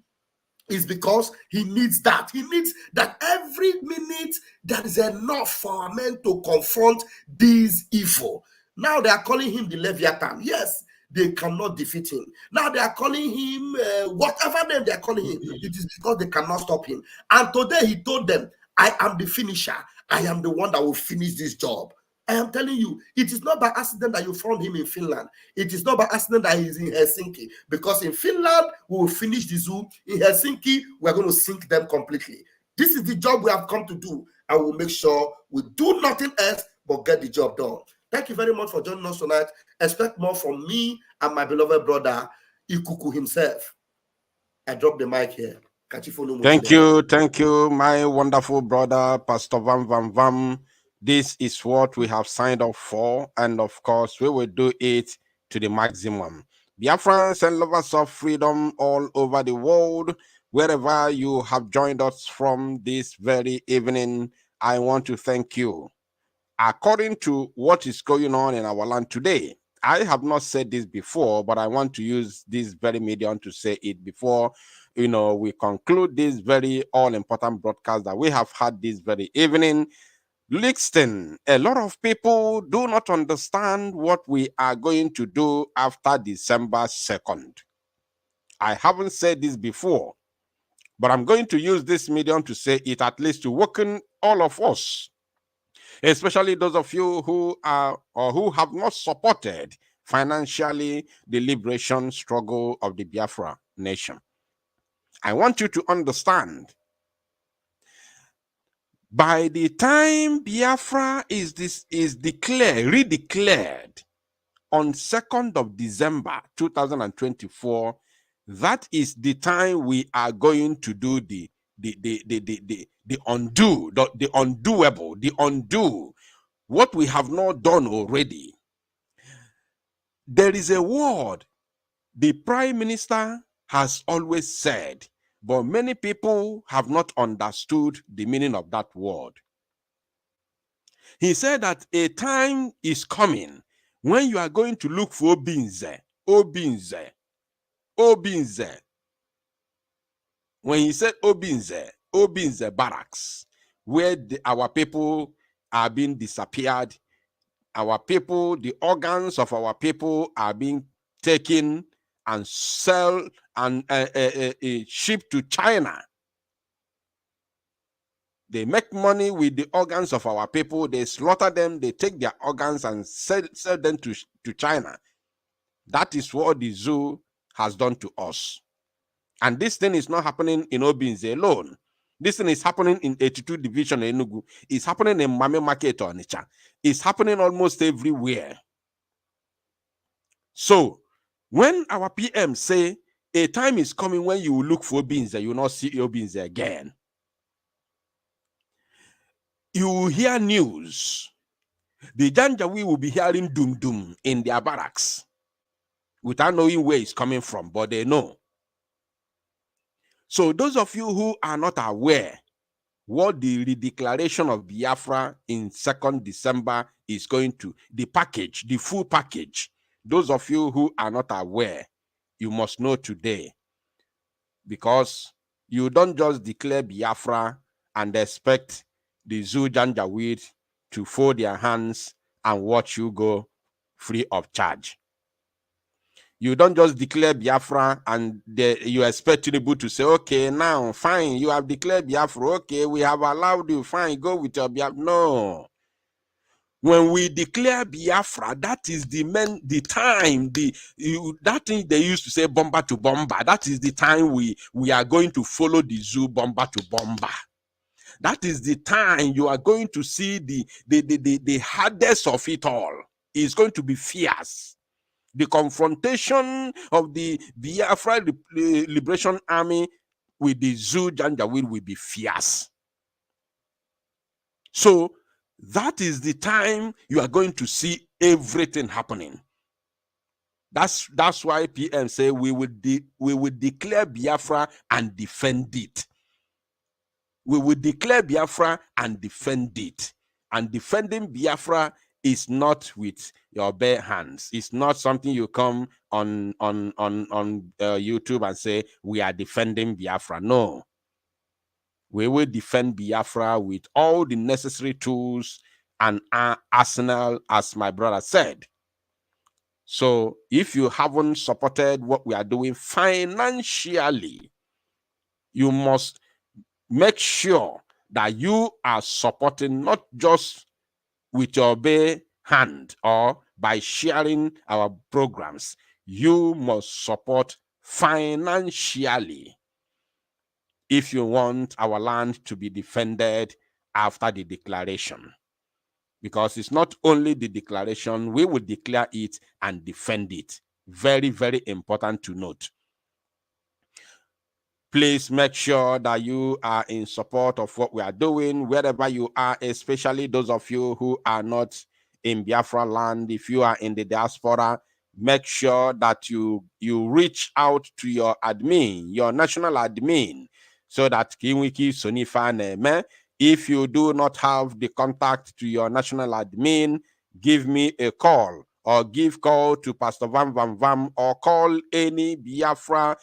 is because he needs that. He needs that every minute there is enough for our men to confront this evil. Now they are calling him the Leviathan. Yes, they cannot defeat him. Now they are calling him whatever name they are calling him. It is because they cannot stop him. And today he told them, I am the finisher. I am the one that will finish this job. I am telling you, it is not by accident that you found him in Finland. It is not by accident that he is in Helsinki. Because in Finland, we will finish the zoo. In Helsinki, we are going to sink them completely. This is the job we have come to do. And we'll make sure we do nothing else but get the job done. Thank you very much for joining us tonight. Expect more from me and my beloved brother, Ikuku himself. I drop the mic here. Thank you, my wonderful brother, Pastor Vam. This is what we have signed up for, and of course, we will do it to the maximum. Biafrans and lovers of freedom all over the world, wherever you have joined us from this very evening, I want to thank you. According to what is going on in our land today, I have not said this before, but I want to use this very medium to say it before we conclude this very all-important broadcast that we have had this very evening. Listen, a lot of people do not understand what we are going to do after December 2nd. I haven't said this before, but I'm going to use this medium to say it, at least to awaken all of us, especially those of you who are or who have not supported financially the liberation struggle of the Biafra nation. I want you to understand, by the time Biafra is redeclared on 2nd of December 2024, that is the time we are going to do the undo what we have not done already. There is a word the Prime Minister has always said, but many people have not understood the meaning of that word. He said that a time is coming when you are going to look for Obinze. When he said Obinze barracks, where our people are being disappeared, our people, the organs of our people are being taken and sell and shipped to China. They make money with the organs of our people. They slaughter them. They take their organs and sell them to China. That is what the zoo has done to us. And this thing is not happening in Obinze alone. This thing is happening in 82 Division Enugu. It's happening in Mame Market or Onitsha. It's happening almost everywhere. So, when our PM say a time is coming when you will look for Obinze, you will not see Obinze again. You will hear news. The Janjaweed will be hearing doom in their barracks without knowing where it's coming from, but they know. So those of you who are not aware what the redeclaration of Biafra in 2nd December is going to, the package, the full package, Those of you who are not aware, you must know today, because you don't just declare Biafra and expect the Zoo Janjaweed to fold their hands and watch you go free of charge. You don't just declare Biafra and you expect Tinubu to say, okay, now, fine, you have declared Biafra, okay, we have allowed you, fine, go with your Biafra. No. When we declare Biafra, that is the time, that thing they used to say bomber to bomber, that is the time we are going to follow the zoo bomber to bomber. That is the time you are going to see the hardest of it all. It's going to be fierce. The confrontation of the Biafra Liberation Army with the Zoo Janjaweed will be fierce. So that is the time you are going to see everything happening. That's why PM say we will declare Biafra and defend it. We will declare Biafra and defend it. And defending Biafra is not with your bare hands. It's not something you come on YouTube and say we are defending Biafra. No. We will defend Biafra with all the necessary tools and arsenal, as my brother said. So if you haven't supported what we are doing financially, you must make sure that you are supporting, not just with your bare hand or by sharing our programs. You must support financially if you want our land to be defended after the declaration. Because it's not only the declaration, we will declare it and defend it. Very, very important to note. Please make sure that you are in support of what we are doing, wherever you are, especially those of you who are not in Biafra land. If you are in the diaspora, make sure that you reach out to your admin, your national admin, so that Kinwiki Sonifa Neme. If you do not have the contact to your national admin, give me a call or give call to Pastor Vam Vam Vam or call any Biafra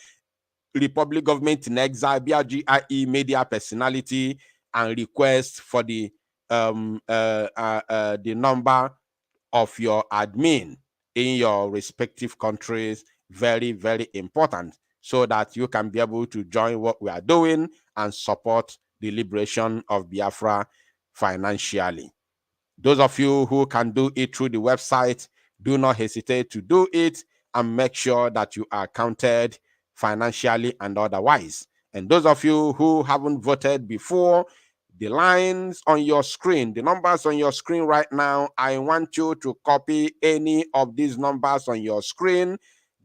Republic Government in Exile, BRGIE media personality, and request for the number of your admin in your respective countries. Very, very important, so that you can be able to join what we are doing and support the liberation of Biafra financially. Those of you who can do it through the website, do not hesitate to do it and make sure that you are counted financially and otherwise. And those of you who haven't voted before, the lines on your screen, the numbers on your screen right now, I want you to copy any of these numbers on your screen,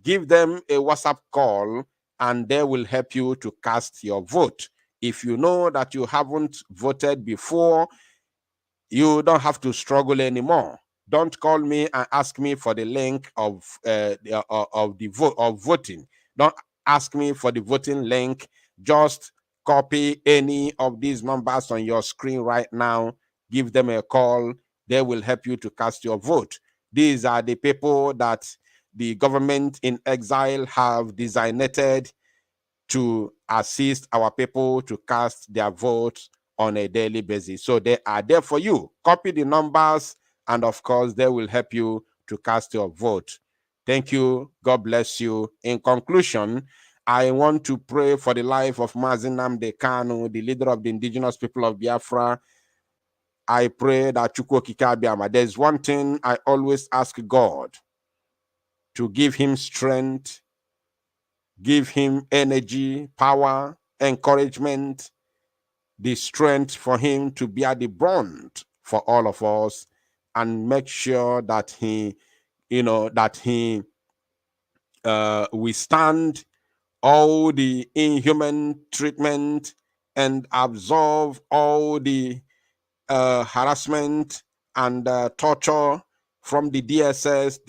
give them a WhatsApp call, and they will help you to cast your vote. If you know that you haven't voted before, you don't have to struggle anymore. Don't call me and ask me for the link of voting. Don't ask me for the voting link. Just copy any of these numbers on your screen right now. Give them a call. They will help you to cast your vote. These are the people that the government in exile have designated to assist our people to cast their votes on a daily basis. So they are there for you. Copy the numbers, and of course, they will help you to cast your vote. Thank you. God bless you. In conclusion, I want to pray for the life of Mazi Nnamdi Kanu, the leader of the indigenous people of Biafra. I pray that Chukwu Okike Abiama, there's one thing I always ask God: to give him strength, give him energy, power, encouragement, the strength for him to bear the brunt for all of us, and make sure that he withstand all the inhuman treatment and absorb all the harassment and torture from the DSS,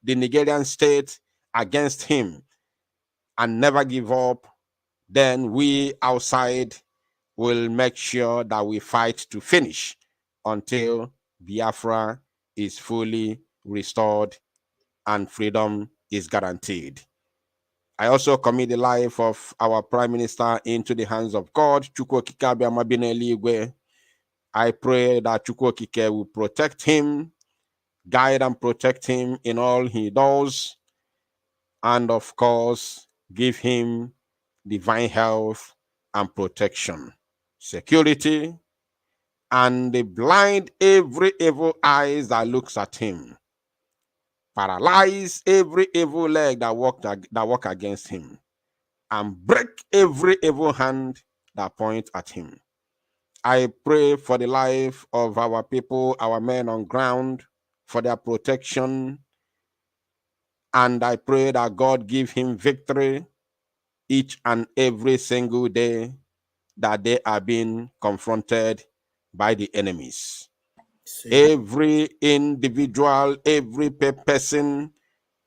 the Nigerian state against him, and never give up. Then we outside will make sure that we fight to finish until Biafra is fully restored and freedom is guaranteed. I also commit the life of our Prime Minister into the hands of God. I pray that Chukwokike will protect him, guide and protect him in all he does, and of course, give him divine health and protection, security, and blind every evil eyes that looks at him. Paralyze every evil leg that walk against him, and break every evil hand that points at him. I pray for the life of our people, our men on ground, for their protection. And I pray that God give him victory each and every single day that they are being confronted by the enemies. Every individual, every person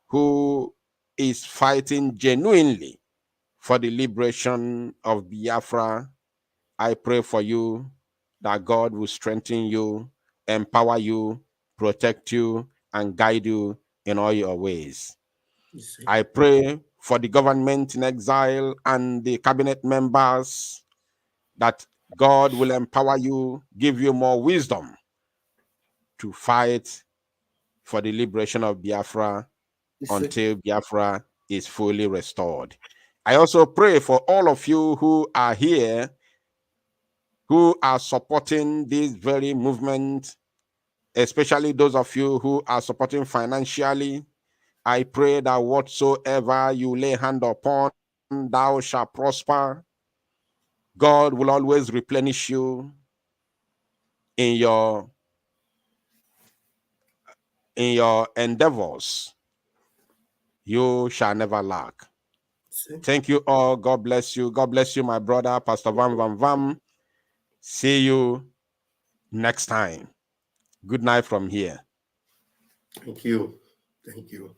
who is fighting genuinely for the liberation of Biafra, I pray for you that God will strengthen you, empower you, protect you, and guide you in all your ways. I pray for the government in exile and the cabinet members that God will empower you, give you more wisdom to fight for the liberation of Biafra until Biafra is fully restored. I also pray for all of you who are here, who are supporting this very movement, especially those of you who are supporting financially. I pray that whatsoever you lay hand upon, thou shalt prosper. God will always replenish you in your endeavors. You shall never lack. Thank you all. God bless you. God bless you, my brother, Pastor Vam Vam Vam. See you next time. Good night from here. Thank you. Thank you.